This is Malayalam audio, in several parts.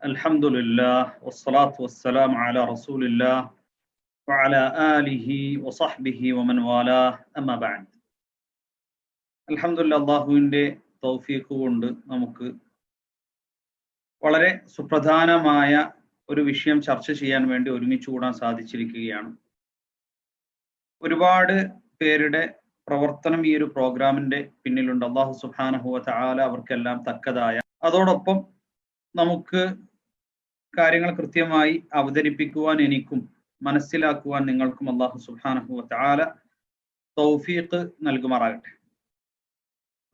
الحمد لله والصلاة والسلام على رسول الله وعلى آله وصحبه ومن والاه أما بعد. അൽഹംദുലില്ലാഹ്, അല്ലാഹുവിൻ്റെ തൗഫീഖ് കൊണ്ട് നമുക്ക് വളരെ സുപ്രധാനമായ ഒരു വിഷയം ചർച്ച ചെയ്യാൻ വേണ്ടി ഒരുമിച്ച് കൂടാൻ സാധിച്ചിരിക്കുകയാണ്. ഒരുപാട് പേരുടെ പ്രവർത്തനം ഈ ഒരു പ്രോഗ്രാമിന്റെ പിന്നിലുണ്ട്. അല്ലാഹു സുബ്ഹാനഹു വ തആല അവർക്കെല്ലാം തക്കതായ, അതോടൊപ്പം നമുക്ക് കാര്യങ്ങൾ കൃത്യമായി അവതരിപ്പിക്കുവാൻ എനിക്കും മനസ്സിലാക്കുവാൻ നിങ്ങൾക്കും അല്ലാഹു സുബ്ഹാനഹു വ തആല തൗഫീഖ് നൽകുമാറാകട്ടെ.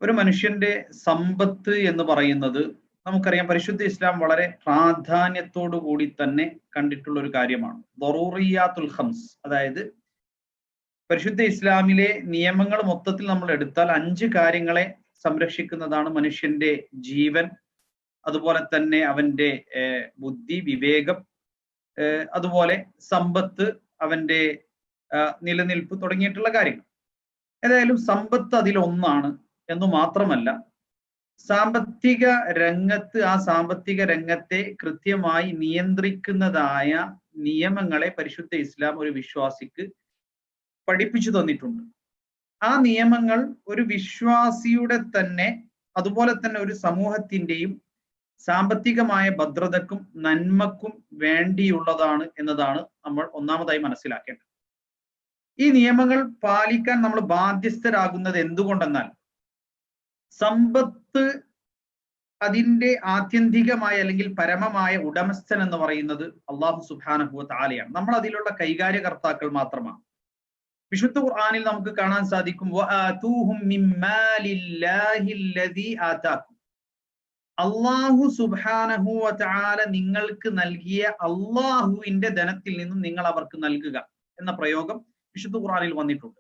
ഒരു മനുഷ്യന്റെ സമ്പത്ത് എന്ന് പറയുന്നത് നമുക്കറിയാം, പരിശുദ്ധ ഇസ്ലാം വളരെ പ്രാധാന്യത്തോടു കൂടി തന്നെ കണ്ടിട്ടുള്ള ഒരു കാര്യമാണ്. ദറൂറിയാത്തുൽ ഖംസ്, അതായത് പരിശുദ്ധ ഇസ്ലാമിലെ നിയമങ്ങൾ മൊത്തത്തിൽ നമ്മൾ എടുത്താൽ 5 കാര്യങ്ങളെ സംരക്ഷിക്കുന്നതാണ് മനുഷ്യന്റെ ജീവൻ, അതുപോലെ തന്നെ അവന്റെ ബുദ്ധി, വിവേകം, അതുപോലെ സമ്പത്ത്, അവന്റെ നിലനിൽപ്പ് തുടങ്ങിയിട്ടുള്ള കാര്യങ്ങൾ. ഏതായാലും സമ്പത്ത് അതിലൊന്നാണ് എന്ന് മാത്രമല്ല, സാമ്പത്തിക രംഗത്ത് ആ സാമ്പത്തിക രംഗത്തെ കൃത്യമായി നിയന്ത്രിക്കുന്നതായ നിയമങ്ങളെ പരിശുദ്ധ ഇസ്ലാം ഒരു വിശ്വാസിക്ക് പഠിപ്പിച്ചു തന്നിട്ടുണ്ട്. ആ നിയമങ്ങൾ ഒരു വിശ്വാസിയുടെ തന്നെ, അതുപോലെ തന്നെ ഒരു സമൂഹത്തിന്റെയും സാമ്പത്തികമായ ഭദ്രതക്കും നന്മക്കും വേണ്ടിയുള്ളതാണ് എന്നതാണ് നമ്മൾ ഒന്നാമതായി മനസ്സിലാക്കേണ്ടത്. ഈ നിയമങ്ങൾ പാലിക്കാൻ നമ്മൾ ബാധ്യസ്ഥരാകുന്നത് എന്തുകൊണ്ടെന്നാൽ, സമ്പത്ത് അതിന്റെ ആത്യന്തികമായ അല്ലെങ്കിൽ പരമമായ ഉടമസ്ഥൻ എന്ന് പറയുന്നത് അല്ലാഹു സുബ്ഹാനഹു വ തആലയാണ്. നമ്മൾ അതിലുള്ള കൈകാര്യകർത്താക്കൾ മാത്രമാണ്. വിശുദ്ധ ഖുർആനിൽ നമുക്ക് കാണാൻ സാധിക്കും, വആതൂഹും മിമ്മാലില്ലാഹി അല്ലദീ ആതാക്കും. അല്ലാഹു സുബ്ഹാനഹു വ തആല നിങ്ങൾക്ക് നൽകിയ അല്ലാഹുവിന്റെ ധനത്തിൽ നിന്നും നിങ്ങൾ അവർക്ക് നൽകുക എന്ന പ്രയോഗം വിശുദ്ധ ഖുർആനിൽ വന്നിട്ടുണ്ട്.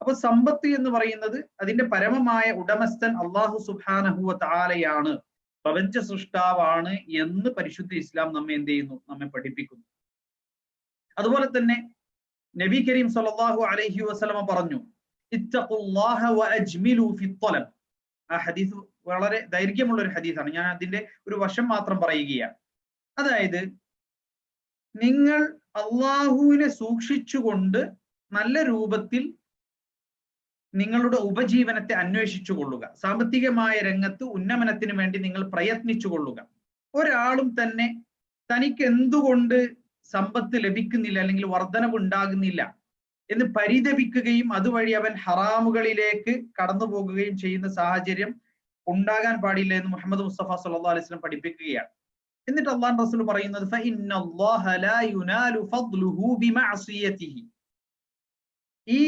അപ്പൊ സമ്പത്ത് എന്ന് പറയുന്നത് അതിന്റെ പരമമായ ഉടമസ്ഥൻ അല്ലാഹു സുബ്ഹാനഹു വ തആലയാണ്, പ്രപഞ്ച സൃഷ്ടാവാണ് എന്ന് പരിശുദ്ധ ഇസ്ലാം നമ്മെ എന്ത് ചെയ്യുന്നു? നമ്മെ പഠിപ്പിക്കുന്നു. അതുപോലെ തന്നെ നബി കരീം സല്ലല്ലാഹു അലൈഹി വസല്ലമ പറഞ്ഞു, ഇത്തഖുല്ലാഹ വഅജ്മിലു ഫിത്തൊലബ്. ആ ഹദീസ് വളരെ ദൈർഘ്യമുള്ള ഒരു ഹദീസാണ്. ഞാൻ അതിന്റെ ഒരു വശം മാത്രം പറയുകയാണ്. അതായത്, നിങ്ങൾ അള്ളാഹുവിനെ സൂക്ഷിച്ചുകൊണ്ട് നല്ല രൂപത്തിൽ നിങ്ങളുടെ ഉപജീവനത്തെ അന്വേഷിച്ചു കൊള്ളുക. സാമ്പത്തികമായ രംഗത്ത് ഉന്നമനത്തിന് വേണ്ടി നിങ്ങൾ പ്രയത്നിച്ചു കൊള്ളുക. ഒരാളും തന്നെ തനിക്ക് എന്തുകൊണ്ട് സമ്പത്ത് ലഭിക്കുന്നില്ല അല്ലെങ്കിൽ വർധനവ് ഉണ്ടാകുന്നില്ല എന്ന് പരിതപിക്കുകയും അതുവഴി അവൻ ഹറാമുകളിലേക്ക് കടന്നു പോകുകയും ചെയ്യുന്ന സാഹചര്യം ഉണ്ടാകാൻ പാടില്ല എന്ന് മുഹമ്മദ് മുസ്തഫ സല്ലല്ലാഹു അലൈഹി വസല്ലം പഠിപ്പിക്കുകയാണ്. എന്നിട്ട് അല്ലാഹു റസൂൽ പറയുന്നത്, ഫഇന്നല്ലാഹ ലാ യുനാലു ഫദ്ലുഹു ബിമഅസിയതിഹി. ഈ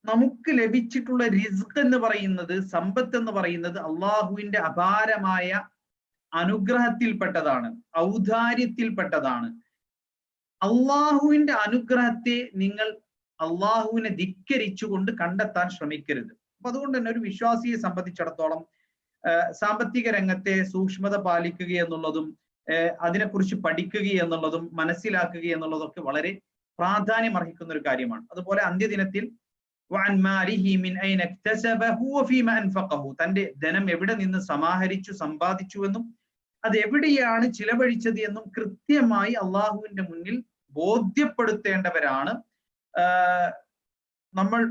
നമുക്ക് ലഭിച്ചിട്ടുള്ള റിസ്ക് എന്ന് പറയുന്നത്, സമ്പത്ത് എന്ന് പറയുന്നത് അള്ളാഹുവിന്റെ അപാരമായ അനുഗ്രഹത്തിൽപ്പെട്ടതാണ്, ഔദാര്യത്തിൽപ്പെട്ടതാണ്. അള്ളാഹുവിന്റെ അനുഗ്രഹത്തെ നിങ്ങൾ അള്ളാഹുവിനെ ധിക്കരിച്ചുകൊണ്ട് കണ്ടെത്താൻ ശ്രമിക്കരുത്. അപ്പൊ അതുകൊണ്ട് തന്നെ ഒരു വിശ്വാസിയെ സംബന്ധിച്ചിടത്തോളം സാമ്പത്തിക രംഗത്തെ സൂക്ഷ്മത പാലിക്കുക എന്നുള്ളതും അതിനെക്കുറിച്ച് പഠിക്കുക എന്നുള്ളതും മനസ്സിലാക്കുക എന്നുള്ളതൊക്കെ വളരെ പ്രാധാന്യം അർഹിക്കുന്ന ഒരു കാര്യമാണ്. അതുപോലെ അന്ത്യദിനത്തിൽ തന്റെ ധനം എവിടെ നിന്ന് സമാഹരിച്ചു, സമ്പാദിച്ചു എന്നും അത് എവിടെയാണ് ചിലവഴിച്ചത് എന്നും കൃത്യമായി അള്ളാഹുവിന്റെ മുന്നിൽ ബോധ്യപ്പെടുത്തേണ്ടവരാണ് നമ്മൾ,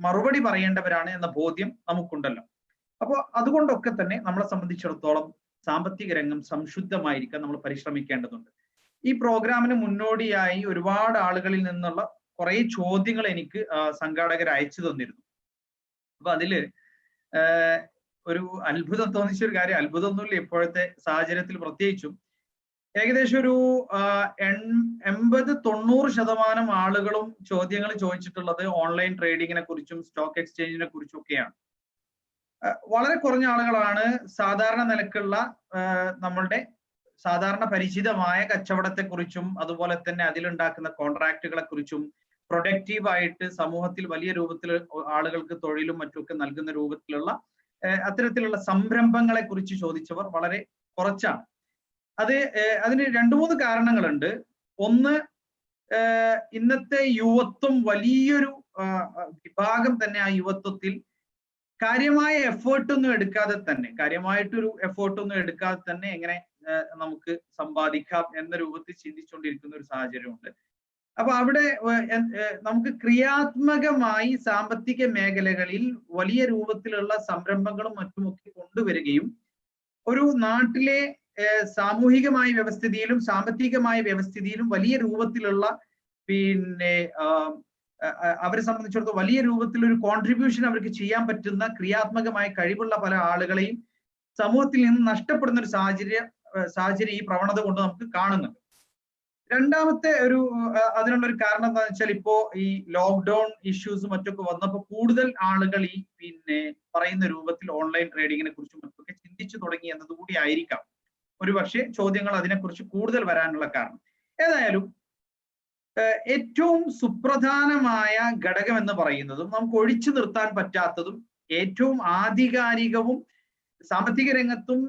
മറുപടി പറയേണ്ടവരാണ് എന്ന ബോധ്യം നമുക്കുണ്ടല്ലോ. അപ്പോൾ അതുകൊണ്ടൊക്കെ തന്നെ നമ്മളെ സംബന്ധിച്ചിടത്തോളം സാമ്പത്തിക രംഗം സംശുദ്ധമായിരിക്കാൻ നമ്മൾ പരിശ്രമിക്കേണ്ടതുണ്ട്. ഈ പ്രോഗ്രാമിന് മുന്നോടിയായി ഒരുപാട് ആളുകളിൽ നിന്നുള്ള കുറെ ചോദ്യങ്ങൾ എനിക്ക് സംഘാടകർ അയച്ചു തന്നിരുന്നു. അപ്പൊ അതില് ഒരു അത്ഭുതം തോന്നിച്ച ഒരു കാര്യം, അത്ഭുതമൊന്നുമില്ല ഇപ്പോഴത്തെ സാഹചര്യത്തിൽ പ്രത്യേകിച്ചും, ഏകദേശം ഒരു 80-90% ആളുകളും ചോദ്യങ്ങൾ ചോദിച്ചിട്ടുള്ളത് ഓൺലൈൻ ട്രേഡിങ്ങിനെ കുറിച്ചും സ്റ്റോക്ക് എക്സ്ചേഞ്ചിനെ കുറിച്ചും ഒക്കെയാണ്. വളരെ കുറഞ്ഞ ആളുകളാണ് സാധാരണ നിലക്കുള്ള നമ്മളുടെ സാധാരണ പരിചിതമായ കച്ചവടത്തെ കുറിച്ചും അതുപോലെ തന്നെ അതിലുണ്ടാക്കുന്ന കോൺട്രാക്റ്റുകളെ കുറിച്ചും പ്രൊഡക്റ്റീവായിട്ട് സമൂഹത്തിൽ വലിയ രൂപത്തിൽ ആളുകൾക്ക് തൊഴിലും മറ്റുമൊക്കെ നൽകുന്ന രൂപത്തിലുള്ള അത്തരത്തിലുള്ള സംരംഭങ്ങളെ കുറിച്ച് ചോദിച്ചവർ വളരെ കുറച്ചാണ്. അതിന് 2-3 കാരണങ്ങളുണ്ട്. ഒന്ന്, ഇന്നത്തെ യുവത്വം വലിയൊരു വിഭാഗം തന്നെ ആ യുവത്വത്തിൽ കാര്യമായ എഫേർട്ടൊന്നും എടുക്കാതെ തന്നെ എങ്ങനെ നമുക്ക് സമ്പാദിക്കാം എന്ന രൂപത്തിൽ ചിന്തിച്ചുകൊണ്ടിരിക്കുന്ന ഒരു സാഹചര്യമുണ്ട്. അപ്പൊ അവിടെ നമുക്ക് ക്രിയാത്മകമായി സാമ്പത്തിക മേഖലകളിൽ വലിയ രൂപത്തിലുള്ള സംരംഭങ്ങളും മറ്റുമൊക്കെ കൊണ്ടുവരികയും ഒരു നാട്ടിലെ സാമൂഹികമായ വ്യവസ്ഥിതിയിലും സാമ്പത്തികമായ വ്യവസ്ഥിതിയിലും വലിയ രൂപത്തിലുള്ള പിന്നെ അവരെ സംബന്ധിച്ചിടത്തോളം വലിയ രൂപത്തിൽ ഒരു കോൺട്രിബ്യൂഷൻ അവർക്ക് ചെയ്യാൻ പറ്റുന്ന ക്രിയാത്മകമായ കഴിവുള്ള പല ആളുകളെയും സമൂഹത്തിൽ നിന്ന് നഷ്ടപ്പെടുന്ന ഒരു സാഹചര്യം ഈ പ്രവണത കൊണ്ട് നമുക്ക് കാണുന്നുണ്ട്. രണ്ടാമത്തെ അതിനുള്ള ഒരു കാരണം എന്താണെന്ന് വെച്ചാൽ ഇപ്പോ ഈ ലോക്ക്ഡൌൺ ഇഷ്യൂസ് മറ്റൊക്കെ വന്നപ്പോൾ കൂടുതൽ ആളുകൾ ഈ പറയുന്ന രൂപത്തിൽ ഓൺലൈൻ ട്രേഡിങ്ങിനെ കുറിച്ചും മറ്റൊക്കെ ചിന്തിച്ചു തുടങ്ങി എന്നതുകൂടി ആയിരിക്കാം ഒരുപക്ഷെ ചോദ്യങ്ങൾ അതിനെക്കുറിച്ച് കൂടുതൽ വരാനുള്ള കാരണം. ഏതായാലും ഏറ്റവും സുപ്രധാനമായ ഘടകം എന്ന് പറയുന്നതും നമുക്ക് ഒഴിച്ചു നിർത്താൻ പറ്റാത്തതും ഏറ്റവും ആധികാരികവും സാമ്പത്തിക രംഗത്തും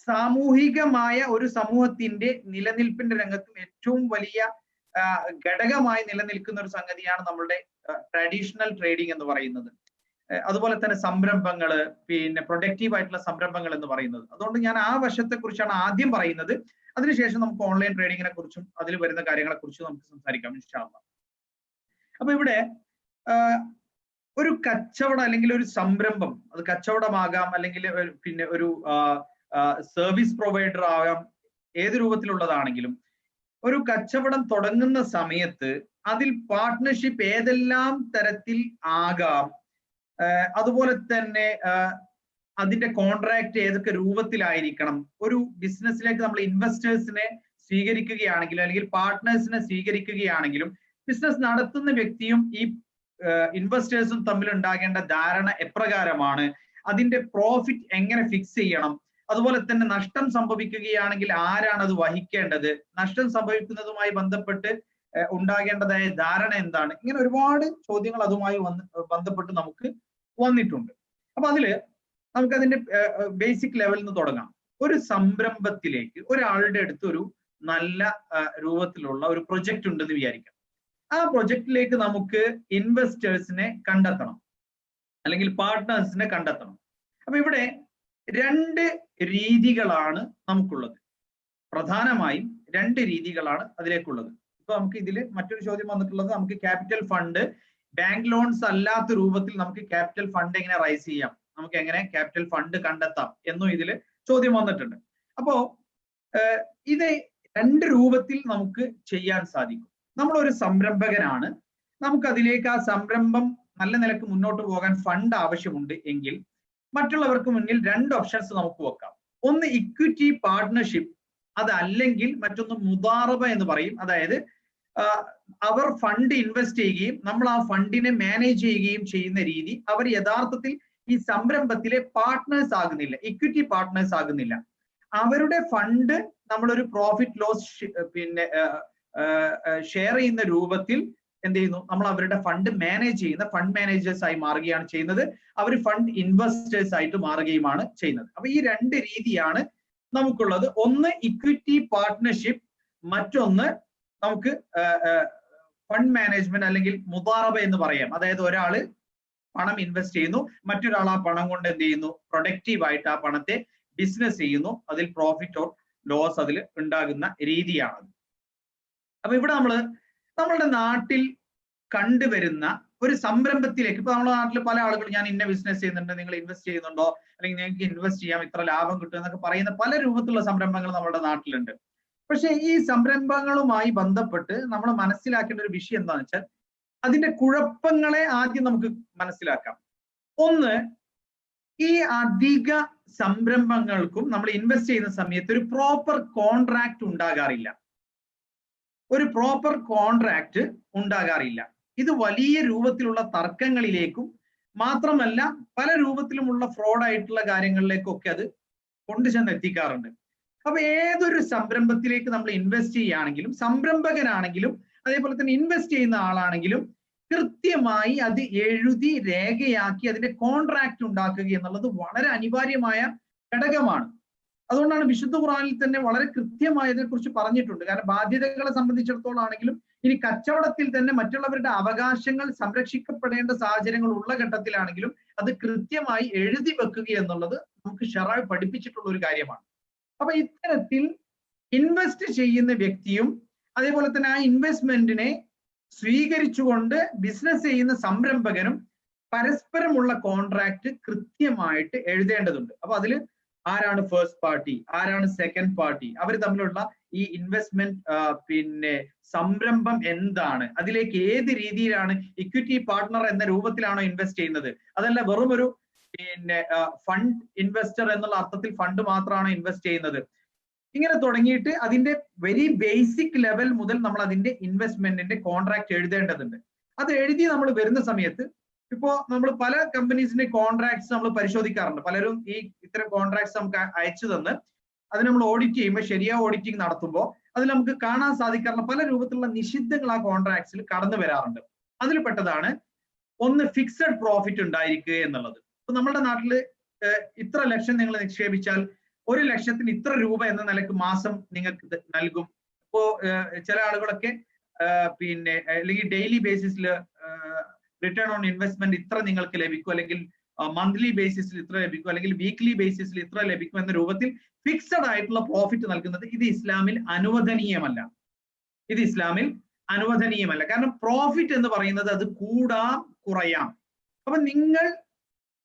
സാമൂഹികമായ ഒരു സമൂഹത്തിന്റെ നിലനിൽപ്പിന്റെ രംഗത്തും ഏറ്റവും വലിയ ഘടകമായി നിലനിൽക്കുന്ന ഒരു സംഗതിയാണ് നമ്മളുടെ ട്രഡീഷണൽ ട്രേഡിംഗ് എന്ന് പറയുന്നത്. അതുപോലെ തന്നെ സംരംഭങ്ങള്, പ്രൊഡക്റ്റീവ് ആയിട്ടുള്ള സംരംഭങ്ങൾ എന്ന് പറയുന്നത്. അതുകൊണ്ട് ഞാൻ ആ വശത്തെ കുറിച്ചാണ് ആദ്യം പറയുന്നത്. അതിനുശേഷം നമുക്ക് ഓൺലൈൻ ട്രേഡിങ്ങിനെ കുറിച്ചും അതിൽ വരുന്ന കാര്യങ്ങളെ കുറിച്ചും നമുക്ക് സംസാരിക്കാം ഇൻഷാ അല്ലാഹ്. അപ്പൊ ഇവിടെ ഒരു കച്ചവടം അല്ലെങ്കിൽ ഒരു സംരംഭം, അത് കച്ചവടമാകാം അല്ലെങ്കിൽ ഒരു സർവീസ് പ്രൊവൈഡർ ആകാം, ഏത് രൂപത്തിലുള്ളതാണെങ്കിലും ഒരു കച്ചവടം തുടങ്ങുന്ന സമയത്ത് അതിൽ പാർട്ട്ണർഷിപ്പ് ഏതെല്ലാം തരത്തിൽ ആകാം, അതുപോലെ തന്നെ അതിന്റെ കോൺട്രാക്ട് ഏതൊക്കെ രൂപത്തിലായിരിക്കണം. ഒരു ബിസിനസ്സിലേക്ക് നമ്മൾ ഇൻവെസ്റ്റേഴ്സിനെ സ്വീകരിക്കുകയാണെങ്കിലും അല്ലെങ്കിൽ പാർട്ട്നേഴ്സിനെ സ്വീകരിക്കുകയാണെങ്കിലും ബിസിനസ് നടത്തുന്ന വ്യക്തിയും ഈ ഇൻവെസ്റ്റേഴ്സും തമ്മിൽ ഉണ്ടാകേണ്ട ധാരണ എപ്രകാരമാണ്, അതിന്റെ പ്രോഫിറ്റ് എങ്ങനെ ഫിക്സ് ചെയ്യണം, അതുപോലെ തന്നെ നഷ്ടം സംഭവിക്കുകയാണെങ്കിൽ ആരാണ് അത് വഹിക്കേണ്ടത്, നഷ്ടം സംഭവിക്കുന്നതുമായി ബന്ധപ്പെട്ട് ഉണ്ടാകേണ്ടതായ ധാരണ എന്താണ്, ഇങ്ങനെ ഒരുപാട് ചോദ്യങ്ങൾ അതുമായി ബന്ധപ്പെട്ട് നമുക്ക് വന്നിട്ടുണ്ട്. അപ്പൊ അതില് നമുക്കതിന്റെ ബേസിക് ലെവലിൽ നിന്ന് തുടങ്ങാം. ഒരു സംരംഭത്തിലേക്ക് ഒരാളുടെ അടുത്ത് ഒരു നല്ല രൂപത്തിലുള്ള ഒരു പ്രൊജക്റ്റ് ഉണ്ടെന്ന് വിചാരിക്കാം. ആ പ്രൊജക്റ്റിലേക്ക് നമുക്ക് ഇൻവെസ്റ്റേഴ്സിനെ കണ്ടെത്തണം അല്ലെങ്കിൽ പാർട്ട്നേഴ്സിനെ കണ്ടെത്തണം. അപ്പൊ ഇവിടെ രണ്ട് രീതികളാണ് നമുക്കുള്ളത്. പ്രധാനമായും രണ്ട് രീതികളാണ് അതിലേക്കുള്ളത്. ഇപ്പൊ നമുക്ക് ഇതിൽ മറ്റൊരു ചോദ്യം വന്നിട്ടുള്ളത്, നമുക്ക് ക്യാപിറ്റൽ ഫണ്ട്, ബാങ്ക് ലോൺസ് അല്ലാത്ത രൂപത്തിൽ നമുക്ക് ക്യാപിറ്റൽ ഫണ്ട് എങ്ങനെ റൈസ് ചെയ്യാം, നമുക്ക് എങ്ങനെ ക്യാപിറ്റൽ ഫണ്ട് കണ്ടെത്താം എന്നും ഇതിൽ ചോദ്യം വന്നിട്ടുണ്ട്. അപ്പോ ഇത് രണ്ട് രൂപത്തിൽ നമുക്ക് ചെയ്യാൻ സാധിക്കും. നമ്മളൊരു സംരംഭകനാണ്, നമുക്ക് അതിലേക്ക് ആ സംരംഭം നല്ല നിലക്ക് മുന്നോട്ട് പോകാൻ ഫണ്ട് ആവശ്യമുണ്ട് എങ്കിൽ മറ്റുള്ളവർക്ക് മുന്നിൽ രണ്ട് ഓപ്ഷൻസ് നമുക്ക് വെക്കാം. ഒന്ന് ഇക്വിറ്റി പാർട്ട്ണർഷിപ്പ്, അതല്ലെങ്കിൽ മറ്റൊന്ന് മുദാറബ എന്ന് പറയും. അതായത് അവർ ഫണ്ട് ഇൻവെസ്റ്റ് ചെയ്യുകയും നമ്മൾ ആ ഫണ്ടിനെ മാനേജ് ചെയ്യുകയും ചെയ്യുന്ന രീതി. അവർ യഥാർത്ഥത്തിൽ ഈ സംരംഭത്തിലെ പാർട്ട്നേഴ്സ് ആകുന്നില്ല, ഇക്വിറ്റി പാർട്ട്നേഴ്സ് ആകുന്നില്ല. അവരുടെ ഫണ്ട് നമ്മളൊരു പ്രോഫിറ്റ് ലോസ് ഷെയർ ചെയ്യുന്ന രൂപത്തിൽ എന്ത് ചെയ്യുന്നു, നമ്മൾ അവരുടെ ഫണ്ട് മാനേജ് ചെയ്യുന്ന ഫണ്ട് മാനേജേഴ്സ് ആയി മാറുകയാണ് ചെയ്യുന്നത്. അവർ ഫണ്ട് ഇൻവെസ്റ്റേഴ്സ് ആയിട്ട് മാറുകയുമാണ് ചെയ്യുന്നത്. അപ്പൊ ഈ രണ്ട് രീതിയാണ് നമുക്കുള്ളത്. ഒന്ന് ഇക്വിറ്റി പാർട്ട്ണർഷിപ്പ്, മറ്റൊന്ന് നമുക്ക് ഫണ്ട് മാനേജ്മെന്റ് അല്ലെങ്കിൽ മുദാറബ എന്ന് പറയാം. അതായത് ഒരാള് പണം ഇൻവെസ്റ്റ് ചെയ്യുന്നു, മറ്റൊരാൾ ആ പണം കൊണ്ട് എന്ത് ചെയ്യുന്നു, പ്രൊഡക്റ്റീവ് ആയിട്ട് ആ പണത്തെ ബിസിനസ് ചെയ്യുന്നു, അതിൽ പ്രോഫിറ്റ് ഓർ ലോസ് അതിൽ ഉണ്ടാകുന്ന രീതിയാണത്. അപ്പൊ ഇവിടെ നമ്മളുടെ നാട്ടിൽ കണ്ടുവരുന്ന ഒരു സംരംഭത്തിലേക്ക്, ഇപ്പൊ നമ്മുടെ നാട്ടിൽ പല ആളുകളും ഞാൻ ഇന്ന ബിസിനസ് ചെയ്യുന്നുണ്ട്, നിങ്ങൾ ഇൻവെസ്റ്റ് ചെയ്യുന്നുണ്ടോ, അല്ലെങ്കിൽ നിങ്ങൾക്ക് ഇൻവെസ്റ്റ് ചെയ്യാം, ഇത്ര ലാഭം കിട്ടും എന്നൊക്കെ പറയുന്ന പല രൂപത്തിലുള്ള സംരംഭങ്ങൾ നമ്മുടെ നാട്ടിലുണ്ട്. പക്ഷെ ഈ സംരംഭങ്ങളുമായി ബന്ധപ്പെട്ട് നമ്മൾ മനസ്സിലാക്കേണ്ട ഒരു വിഷയം എന്താണെന്ന് വെച്ചാൽ അതിന്റെ കുഴപ്പങ്ങളെ ആദ്യം നമുക്ക് മനസ്സിലാക്കാം. ഒന്ന്, ഈ അധിക സംരംഭങ്ങൾക്കും നമ്മൾ ഇൻവെസ്റ്റ് ചെയ്യുന്ന സമയത്ത് ഒരു പ്രോപ്പർ കോൺട്രാക്ട് ഉണ്ടാകാറില്ല. ഇത് വലിയ രൂപത്തിലുള്ള തർക്കങ്ങളിലേക്കും മാത്രമല്ല പല രൂപത്തിലുമുള്ള ഫ്രോഡ് ആയിട്ടുള്ള കാര്യങ്ങളിലേക്കൊക്കെ അത് കൊണ്ടുചെന്ന് എത്തിക്കാറുണ്ട്. അപ്പൊ ഏതൊരു സംരംഭത്തിലേക്ക് നമ്മൾ ഇൻവെസ്റ്റ് ചെയ്യുകയാണെങ്കിലും, സംരംഭകനാണെങ്കിലും അതേപോലെ തന്നെ ഇൻവെസ്റ്റ് ചെയ്യുന്ന ആളാണെങ്കിലും കൃത്യമായി അത് എഴുതി രേഖയാക്കി അതിന്റെ കോൺട്രാക്ട് ഉണ്ടാക്കുക എന്നുള്ളത് വളരെ അനിവാര്യമായ ഘടകമാണ്. അതുകൊണ്ടാണ് വിശുദ്ധ ഖുർആനിൽ തന്നെ വളരെ കൃത്യമായി ഇതിനെക്കുറിച്ച് പറഞ്ഞിട്ടുണ്ട്. കാരണം ബാധ്യതകളെ സംബന്ധിച്ചിടത്തോളം ആണെങ്കിലും ഇനി കച്ചവടത്തിൽ തന്നെ മറ്റുള്ളവരുടെ അവകാശങ്ങൾ സംരക്ഷിക്കപ്പെടേണ്ട സാഹചര്യങ്ങൾ ഉള്ള ഘട്ടത്തിലാണെങ്കിലും അത് കൃത്യമായി എഴുതി വെക്കുക എന്നുള്ളത് നമുക്ക് ശറഅ് പഠിപ്പിച്ചിട്ടുള്ള ഒരു കാര്യമാണ്. അപ്പൊ ഇത്തരത്തിൽ ഇൻവെസ്റ്റ് ചെയ്യുന്ന വ്യക്തിയും അതേപോലെ തന്നെ ആ ഇൻവെസ്റ്റ്മെന്റിനെ സ്വീകരിച്ചുകൊണ്ട് ബിസിനസ് ചെയ്യുന്ന സംരംഭകനും പരസ്പരമുള്ള കോൺട്രാക്ട് കൃത്യമായിട്ട് എഴുതേണ്ടതുണ്ട്. അപ്പൊ അതിൽ ആരാണ് ഫസ്റ്റ് പാർട്ടി, ആരാണ് സെക്കൻഡ് പാർട്ടി, അവർ തമ്മിലുള്ള ഈ ഇൻവെസ്റ്റ്മെന്റ് സംരംഭം എന്താണ്, അതിലേക്ക് ഏത് രീതിയിലാണ് ഇക്വിറ്റി പാർട്ട്ണർ എന്ന രൂപത്തിലാണോ ഇൻവെസ്റ്റ് ചെയ്യുന്നത്, അതല്ല വെറും ഒരു ഫണ്ട് ഇൻവെസ്റ്റർ എന്നുള്ള അർത്ഥത്തിൽ ഫണ്ട് മാത്രമാണോ ഇൻവെസ്റ്റ് ചെയ്യുന്നത്, ഇങ്ങനെ തുടങ്ങിയിട്ട് അതിന്റെ വെരി ബേസിക് ലെവൽ മുതൽ നമ്മൾ അതിന്റെ ഇൻവെസ്റ്റ്മെന്റിന്റെ കോൺട്രാക്ട് എഴുതേണ്ടതുണ്ട്. അത് എഴുതി നമ്മൾ വരുന്ന സമയത്ത് ഇപ്പോ നമ്മൾ പല കമ്പനീസിന്റെ കോൺട്രാക്ട്സ് നമ്മൾ പരിശോധിക്കാറുണ്ട്. പലരും ഈ ഇത്തരം കോൺട്രാക്ട്സ് നമുക്ക് അയച്ചു തന്ന് അത് നമ്മൾ ഓഡിറ്റ് ചെയ്യുമ്പോൾ, ശരിയായ ഓഡിറ്റിംഗ് നടത്തുമ്പോൾ അതിൽ നമുക്ക് കാണാൻ സാധിക്കാറുള്ള പല രൂപത്തിലുള്ള നിഷിദ്ധങ്ങൾ ആ കോൺട്രാക്ട്സിൽ കടന്നു വരാറുണ്ട്. അതിൽ പെട്ടതാണ് ഒന്ന് ഫിക്സഡ് പ്രോഫിറ്റ് ഉണ്ടായിരിക്കുക എന്നുള്ളത്. ഇപ്പൊ നമ്മുടെ നാട്ടില് ഇത്ര ലക്ഷം നിങ്ങൾ നിക്ഷേപിച്ചാൽ 1 ലക്ഷത്തിന് ഇത്ര രൂപ എന്ന നിലക്ക് മാസം നിങ്ങൾക്ക് നൽകും. ഇപ്പോ ചില ആളുകളൊക്കെ അല്ലെങ്കിൽ ഡെയിലി ബേസിസിൽ റിട്ടേൺ ഓൺ ഇൻവെസ്റ്റ്മെന്റ് ഇത്ര നിങ്ങൾക്ക് ലഭിക്കും, അല്ലെങ്കിൽ മന്ത്ലി ബേസിസിൽ ഇത്ര ലഭിക്കും, അല്ലെങ്കിൽ വീക്ക്ലി ബേസിസിൽ ഇത്ര ലഭിക്കും എന്ന രൂപത്തിൽ ഫിക്സഡ് ആയിട്ടുള്ള പ്രോഫിറ്റ് നൽകുന്നത് ഇത് ഇസ്ലാമിൽ അനുവദനീയമല്ല. ഇത് ഇസ്ലാമിൽ അനുവദനീയമല്ല. കാരണം പ്രോഫിറ്റ് എന്ന് പറയുന്നത് അത് കൂടാം കുറയാം. അപ്പൊ നിങ്ങൾ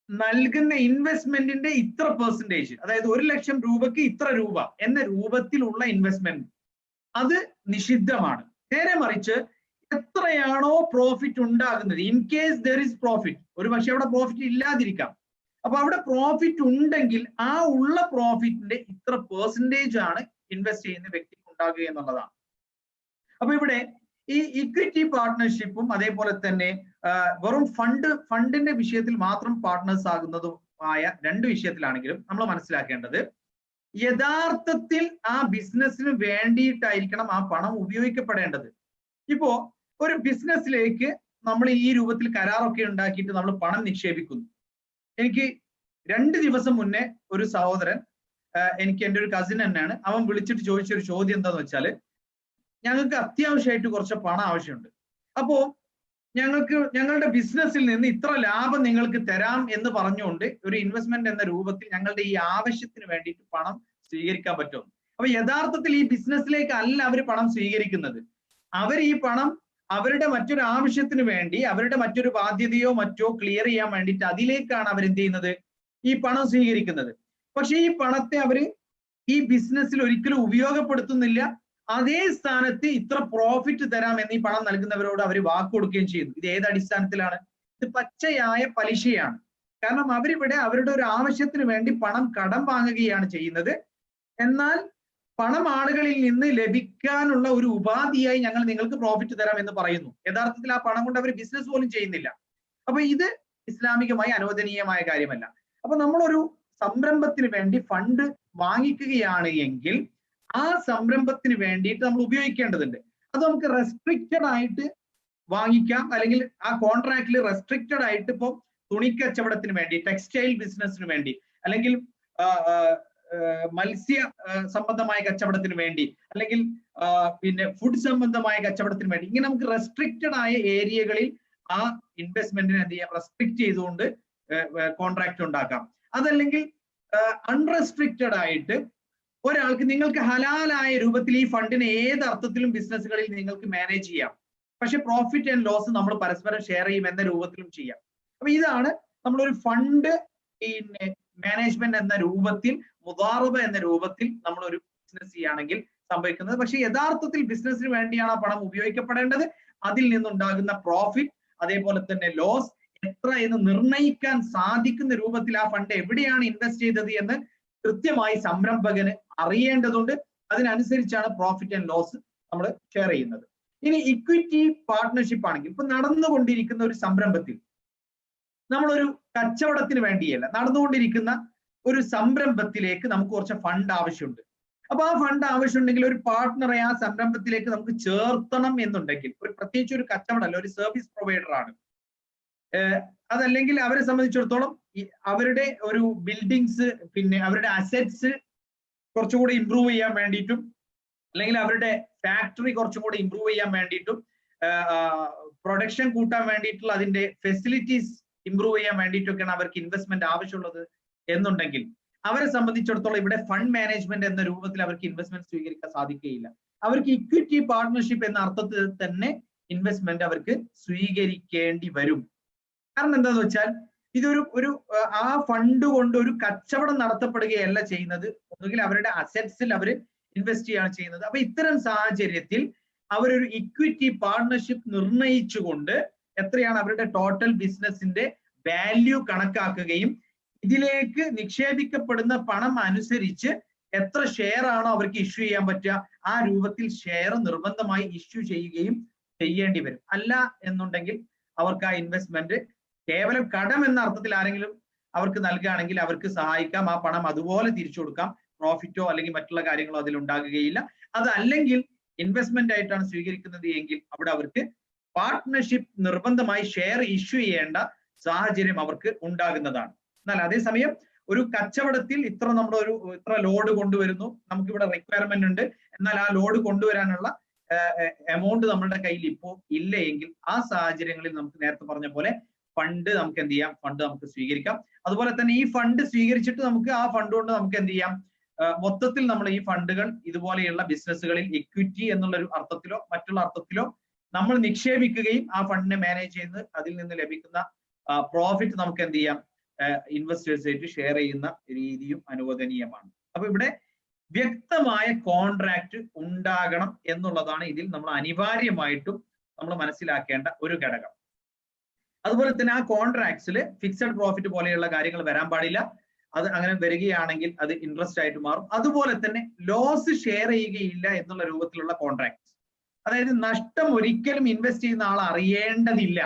നൽകുന്ന ഇൻവെസ്റ്റ്മെന്റിന്റെ ഇത്ര പെർസെന്റേജ്, അതായത് 1 ലക്ഷം രൂപയ്ക്ക് ഇത്ര രൂപ എന്ന രൂപത്തിലുള്ള ഇൻവെസ്റ്റ്മെന്റ് അത് നിഷിദ്ധമാണ്. നേരെ മറിച്ച് എത്രയാണോ പ്രോഫിറ്റ് ഉണ്ടാകുന്നത്, in case there is profit, ഒരു പക്ഷെ അവിടെ പ്രോഫിറ്റ് ഇല്ലാതിരിക്കാം, അപ്പൊ അവിടെ പ്രോഫിറ്റ് ഉണ്ടെങ്കിൽ ആ ഉള്ള പ്രോഫിറ്റിന്റെ ഇത്ര പെർസെന്റേജ് ആണ് ഇൻവെസ്റ്റ് ചെയ്യുന്ന വ്യക്തിക്ക് ഉണ്ടാകുക എന്നുള്ളതാണ്. അപ്പൊ ഇവിടെ ഈ ഇക്വിറ്റി പാർട്ട്ണർഷിപ്പും അതേപോലെ തന്നെ വെറും ഫണ്ടിന്റെ വിഷയത്തിൽ മാത്രം പാർട്ട്നേഴ്സ് ആകുന്നതുമായ 2 വിഷയത്തിലാണെങ്കിലും നമ്മൾ മനസ്സിലാക്കേണ്ടത് യഥാർത്ഥത്തിൽ ആ ബിസിനസ്സിന് വേണ്ടിയിട്ടായിരിക്കണം ആ പണം ഉപയോഗിക്കപ്പെടേണ്ടത്. ഇപ്പോ ഒരു ബിസിനസ്സിലേക്ക് നമ്മൾ ഈ രൂപത്തിൽ കരാറൊക്കെ ഉണ്ടാക്കിയിട്ട് നമ്മൾ പണം നിക്ഷേപിക്കുന്നു. എനിക്ക് 2 ദിവസം മുന്നേ ഒരു സഹോദരൻ, എനിക്ക് എൻ്റെ ഒരു കസിൻ തന്നെയാണ്, അവൻ വിളിച്ചിട്ട് ചോദിച്ചൊരു ചോദ്യം എന്താന്ന് വെച്ചാൽ, ഞങ്ങൾക്ക് അത്യാവശ്യമായിട്ട് കുറച്ച് പണം ആവശ്യമുണ്ട്, അപ്പോ ഞങ്ങളുടെ ബിസിനസ്സിൽ നിന്ന് ഇത്ര ലാഭം നിങ്ങൾക്ക് തരാം എന്ന് പറഞ്ഞുകൊണ്ട് ഒരു ഇൻവെസ്റ്റ്മെന്റ് എന്ന രൂപത്തിൽ ഞങ്ങളുടെ ഈ ആവശ്യത്തിന് വേണ്ടിയിട്ട് പണം സ്വീകരിക്കാൻ പറ്റും. അപ്പൊ യഥാർത്ഥത്തിൽ ഈ ബിസിനസ്സിലേക്ക് അല്ല അവർ പണം സ്വീകരിക്കുന്നത്. അവർ ഈ പണം അവരുടെ മറ്റൊരു ആവശ്യത്തിന് വേണ്ടി, അവരുടെ മറ്റൊരു ബാധ്യതയോ മറ്റോ ക്ലിയർ ചെയ്യാൻ വേണ്ടിയിട്ട് അതിലേക്കാണ് അവർ എന്ത് ചെയ്യുന്നത്, ഈ പണം സ്വീകരിക്കുന്നത്. പക്ഷെ ഈ പണത്തെ അവര് ഈ ബിസിനസ്സിൽ ഒരിക്കലും ഉപയോഗപ്പെടുത്തുന്നില്ല. അതേ സ്ഥാനത്ത് ഇത്ര പ്രോഫിറ്റ് തരാം എന്നീ പണം നൽകുന്നവരോട് അവർ വാക്ക് കൊടുക്കുകയും ചെയ്യുന്നു. ഇത് ഏത് അടിസ്ഥാനത്തിലാണ്? ഇത് പച്ചയായ പലിശയാണ്. കാരണം അവരിവിടെ അവരുടെ ഒരു ആവശ്യത്തിന് വേണ്ടി പണം കടം വാങ്ങുകയാണ് ചെയ്യുന്നത്. എന്നാൽ പണം ആളുകളിൽ നിന്ന് ലഭിക്കാനുള്ള ഒരു ഉപാധിയായി ഞങ്ങൾ നിങ്ങൾക്ക് പ്രോഫിറ്റ് തരാം എന്ന് പറയുന്നു. യഥാർത്ഥത്തിൽ ആ പണം കൊണ്ട് അവർ ബിസിനസ് പോലും ചെയ്യുന്നില്ല. അപ്പൊ ഇത് ഇസ്ലാമികമായി അനുവദനീയമായ കാര്യമല്ല. അപ്പൊ നമ്മളൊരു സംരംഭത്തിന് വേണ്ടി ഫണ്ട് വാങ്ങിക്കുകയാണ് എങ്കിൽ ആ സംരംഭത്തിന് വേണ്ടിയിട്ട് നമ്മൾ ഉപയോഗിക്കേണ്ടതുണ്ട്. അത് നമുക്ക് റെസ്ട്രിക്റ്റഡ് ആയിട്ട് വാങ്ങിക്കാം, അല്ലെങ്കിൽ ആ കോൺട്രാക്റ്റിൽ റെസ്ട്രിക്റ്റഡ് ആയിട്ട് ഇപ്പോൾ തുണിക്കച്ചവടത്തിന് വേണ്ടി, ടെക്സ്റ്റൈൽ ബിസിനസ്സിന് വേണ്ടി, അല്ലെങ്കിൽ മത്സ്യ സംബന്ധമായ കച്ചവടത്തിന് വേണ്ടി, അല്ലെങ്കിൽ ഫുഡ് സംബന്ധമായ കച്ചവടത്തിന് വേണ്ടി, ഇങ്ങനെ നമുക്ക് റെസ്ട്രിക്റ്റഡ് ആയ ഏരിയകളിൽ ആ ഇൻവെസ്റ്റ്മെന്റിനെ എന്ത് ചെയ്യാം, റെസ്ട്രിക്ട് ചെയ്തുകൊണ്ട് കോൺട്രാക്ട് ഉണ്ടാക്കാം. അതല്ലെങ്കിൽ അൺറെസ്ട്രിക്റ്റഡ് ആയിട്ട് ഒരാൾക്ക് നിങ്ങൾക്ക് ഹലാലായ രൂപത്തിൽ ഈ ഫണ്ടിനെ ഏത് അർത്ഥത്തിലും ബിസിനസ്സുകളിൽ നിങ്ങൾക്ക് മാനേജ് ചെയ്യാം, പക്ഷെ പ്രോഫിറ്റ് ആൻഡ് ലോസ് നമ്മൾ പരസ്പരം ഷെയർ ചെയ്യും എന്ന രൂപത്തിലും ചെയ്യാം. അപ്പൊ ഇതാണ് നമ്മളൊരു ഫണ്ട് മാനേജ്മെന്റ് എന്ന രൂപത്തിൽ, മുദാറബ എന്ന രൂപത്തിൽ നമ്മൾ ഒരു ബിസിനസ് ചെയ്യുകയാണെങ്കിൽ സംഭവിക്കുന്നത്. പക്ഷെ യഥാർത്ഥത്തിൽ ബിസിനസ്സിന് വേണ്ടിയാണ് ആ പണം ഉപയോഗിക്കപ്പെടേണ്ടത്. അതിൽ നിന്നുണ്ടാകുന്ന പ്രോഫിറ്റ് അതേപോലെ തന്നെ ലോസ് എത്ര എന്ന് നിർണ്ണയിക്കാൻ സാധിക്കുന്ന രൂപത്തിൽ ആ ഫണ്ട് എവിടെയാണ് ഇൻവെസ്റ്റ് ചെയ്തത് എന്ന് കൃത്യമായി സംരംഭകന് അറിയേണ്ടതുണ്ട്. അതിനനുസരിച്ചാണ് പ്രോഫിറ്റ് ആൻഡ് ലോസ് നമ്മൾ ഷെയർ ചെയ്യുന്നത്. ഇനി ഇക്വിറ്റി പാർട്ട്ണർഷിപ്പ് ആണെങ്കിൽ, ഇപ്പൊ നടന്നുകൊണ്ടിരിക്കുന്ന ഒരു സംരംഭത്തിൽ നമ്മളൊരു കച്ചവടത്തിന് വേണ്ടിയല്ല, നടന്നുകൊണ്ടിരിക്കുന്ന ഒരു സംരംഭത്തിലേക്ക് നമുക്ക് കുറച്ച് ഫണ്ട് ആവശ്യമുണ്ട്. അപ്പൊ ആ ഫണ്ട് ആവശ്യമുണ്ടെങ്കിൽ ഒരു പാർട്ട്ണറെ ആ സംരംഭത്തിലേക്ക് നമുക്ക് ചേർത്തണം എന്നുണ്ടെങ്കിൽ, പ്രത്യേകിച്ച് ഒരു കച്ചവടമല്ല, ഒരു സർവീസ് പ്രൊവൈഡർ ആണ്, അതല്ലെങ്കിൽ അവരെ സംബന്ധിച്ചിടത്തോളം അവരുടെ ഒരു ബിൽഡിങ്സ്, അവരുടെ അസറ്റ്സ് കുറച്ചുകൂടി ഇംപ്രൂവ് ചെയ്യാൻ വേണ്ടിയിട്ടും, അല്ലെങ്കിൽ അവരുടെ ഫാക്ടറി കുറച്ചും കൂടി ഇംപ്രൂവ് ചെയ്യാൻ വേണ്ടിയിട്ടും, പ്രൊഡക്ഷൻ കൂട്ടാൻ വേണ്ടിയിട്ടുള്ള അതിന്റെ ഫെസിലിറ്റീസ് ഇംപ്രൂവ് ചെയ്യാൻ വേണ്ടിയിട്ടൊക്കെയാണ് അവർക്ക് ഇൻവെസ്റ്റ്മെന്റ് ആവശ്യമുള്ളത് എന്നുണ്ടെങ്കിൽ, അവരെ സംബന്ധിച്ചിടത്തോളം ഇവിടെ ഫണ്ട് മാനേജ്മെന്റ് എന്ന രൂപത്തിൽ അവർക്ക് ഇൻവെസ്റ്റ്മെന്റ് സ്വീകരിക്കാൻ സാധിക്കുകയില്ല. അവർക്ക് ഇക്വിറ്റി പാർട്ട്ണർഷിപ്പ് എന്ന അർത്ഥത്തിൽ തന്നെ ഇൻവെസ്റ്റ്മെന്റ് അവർക്ക് സ്വീകരിക്കേണ്ടി വരും. കാരണം എന്താന്ന് വെച്ചാൽ ഇതൊരു ആ ഫണ്ട് കൊണ്ട് ഒരു കച്ചവടം നടത്തപ്പെടുകയല്ല ചെയ്യുന്നത്, ഒന്നുകിൽ അവരുടെ അസറ്റ്സിൽ അവർ ഇൻവെസ്റ്റ് ചെയ്യാണ് ചെയ്യുന്നത്. അപ്പൊ ഇത്തരം സാഹചര്യത്തിൽ അവരൊരു ഇക്വിറ്റി പാർട്ട്ണർഷിപ്പ് നിർണയിച്ചുകൊണ്ട് എത്രയാണ് അവരുടെ ടോട്ടൽ ബിസിനസിന്റെ വാല്യൂ കണക്കാക്കുകയും ഇതിലേക്ക് നിക്ഷേപിക്കപ്പെടുന്ന പണം അനുസരിച്ച് എത്ര ഷെയർ ആണോ അവർക്ക് ഇഷ്യൂ ചെയ്യാൻ പറ്റുക ആ രൂപത്തിൽ ഷെയർ നിർബന്ധമായി ഇഷ്യൂ ചെയ്യുകയും ചെയ്യേണ്ടി വരും. അല്ല എന്നുണ്ടെങ്കിൽ അവർക്ക് ആ ഇൻവെസ്റ്റ്മെന്റ് കേവലം കടം എന്ന അർത്ഥത്തിൽ ആരെങ്കിലും അവർക്ക് നൽകുകയാണെങ്കിൽ അവർക്ക് സഹായിക്കാം, ആ പണം അതുപോലെ തിരിച്ചു കൊടുക്കാം, പ്രോഫിറ്റോ അല്ലെങ്കിൽ മറ്റുള്ള കാര്യങ്ങളോ അതിൽ ഉണ്ടാകുകയില്ല. അതല്ലെങ്കിൽ ഇൻവെസ്റ്റ്മെന്റ് ആയിട്ടാണ് സ്വീകരിക്കുന്നത് എങ്കിൽ അവിടെ അവർക്ക് പാർട്ട്ണർഷിപ്പ് നിർബന്ധമായി ഷെയർ ഇഷ്യൂ ചെയ്യേണ്ട സാഹചര്യം അവർക്ക് ഉണ്ടാകുന്നതാണ്. എന്നാൽ അതേസമയം ഒരു കച്ചവടത്തിൽ ഇത്ര ലോഡ് കൊണ്ടുവരുന്നു, നമുക്കിവിടെ റിക്വയർമെന്റ് ഉണ്ട്, എന്നാൽ ആ ലോഡ് കൊണ്ടുവരാനുള്ള എമൗണ്ട് നമ്മളുടെ കയ്യിൽ ഇപ്പോൾ ഇല്ല എങ്കിൽ ആ സാഹചര്യങ്ങളിൽ നമുക്ക് നേരത്തെ പറഞ്ഞ പോലെ ഫണ്ട് നമുക്ക് എന്ത് ചെയ്യാം, ഫണ്ട് നമുക്ക് സ്വീകരിക്കാം. അതുപോലെ തന്നെ ഈ ഫണ്ട് സ്വീകരിച്ചിട്ട് നമുക്ക് ആ ഫണ്ട് കൊണ്ട് നമുക്ക് എന്ത് ചെയ്യാം, മൊത്തത്തിൽ നമ്മൾ ഈ ഫണ്ടുകൾ ഇതുപോലെയുള്ള ബിസിനസ്സുകളിൽ ഇക്വിറ്റി എന്നുള്ള ഒരു അർത്ഥത്തിലോ മറ്റുള്ള അർത്ഥത്തിലോ നമ്മൾ നിക്ഷേപിക്കുകയും ആ ഫണ്ടിനെ മാനേജ് ചെയ്ത് അതിൽ നിന്ന് ലഭിക്കുന്ന പ്രോഫിറ്റ് നമുക്ക് എന്ത് ചെയ്യാം, ഇൻവെസ്റ്റേഴ്സ് ആയിട്ട് ഷെയർ ചെയ്യുന്ന രീതിയും അനുവദനീയമാണ്. അപ്പൊ ഇവിടെ വ്യക്തമായ കോൺട്രാക്ട് ഉണ്ടാകണം എന്നുള്ളതാണ് ഇതിൽ നമ്മൾ അനിവാര്യമായിട്ടും നമ്മൾ മനസ്സിലാക്കേണ്ട ഒരു ഘടകം. അതുപോലെ തന്നെ ആ കോൺട്രാക്ട്സിൽ ഫിക്സഡ് പ്രോഫിറ്റ് പോലെയുള്ള കാര്യങ്ങൾ വരാൻ പാടില്ല. അത് അങ്ങനെ വരികയാണെങ്കിൽ അത് ഇൻട്രസ്റ്റ് ആയിട്ട് മാറും. അതുപോലെ തന്നെ ലോസ് ഷെയർ ചെയ്യുകയില്ല എന്നുള്ള രൂപത്തിലുള്ള കോൺട്രാക്ട്സ്, അതായത് നഷ്ടം ഒരിക്കലും ഇൻവെസ്റ്റ് ചെയ്യുന്ന ആൾ അറിയേണ്ടതില്ല,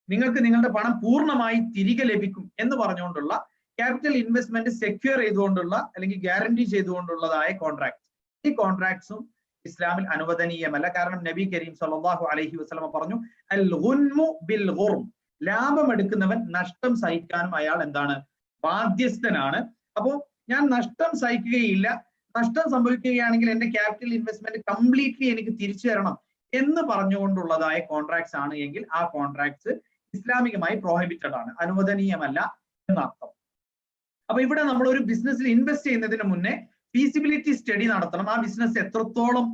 നിങ്ങൾക്ക് നിങ്ങളുടെ പണം പൂർണ്ണമായി തിരികെ ലഭിക്കും എന്ന് പറഞ്ഞുകൊണ്ടുള്ള ക്യാപിറ്റൽ ഇൻവെസ്റ്റ്മെന്റ് സെക്യൂർ ചെയ്തുകൊണ്ടുള്ള അല്ലെങ്കിൽ ഗ്യാരണ്ടി ചെയ്തുകൊണ്ടുള്ളതായ കോൺട്രാക്ട്സ്, ഈ കോൺട്രാക്ട്സും ഇസ്ലാമിൽ അനുവദനീയമല്ല. കാരണം നബി കരീം സല്ലല്ലാഹു അലൈഹി വസല്ലമ പറഞ്ഞു, അൽ ഗുൻമു ബിൽ ഗുർം, ലാഭം എടുക്കുന്നവൻ നഷ്ടം സഹിക്കാനും അയാൾ എന്താണ്, ബാധ്യസ്ഥനാണ്. അപ്പോൾ ഞാൻ നഷ്ടം സഹിക്കുകയില്ല, നഷ്ടം സംഭവിക്കുകയാണെങ്കിൽ എന്റെ ക്യാപിറ്റൽ ഇൻവെസ്റ്റ്മെന്റ് കംപ്ലീറ്റ്ലി എനിക്ക് തിരിച്ചു തരണം എന്ന് പറഞ്ഞുകൊണ്ടുള്ളതായ കോൺട്രാക്ട്സ് ആണ് എങ്കിൽ ആ കോൺട്രാക്ട്സ് ഇസ്ലാമികമായി പ്രോഹിബിറ്റഡ് ആണ്, അനുവദനീയമല്ല എന്നർത്ഥം. അപ്പൊ ഇവിടെ നമ്മൾ ഒരു ബിസിനസ്സിൽ ഇൻവെസ്റ്റ് ചെയ്യുന്നതിന് മുന്നേ ഫീസിബിലിറ്റി സ്റ്റഡി നടത്തണം. ആ ബിസിനസ് എത്രത്തോളം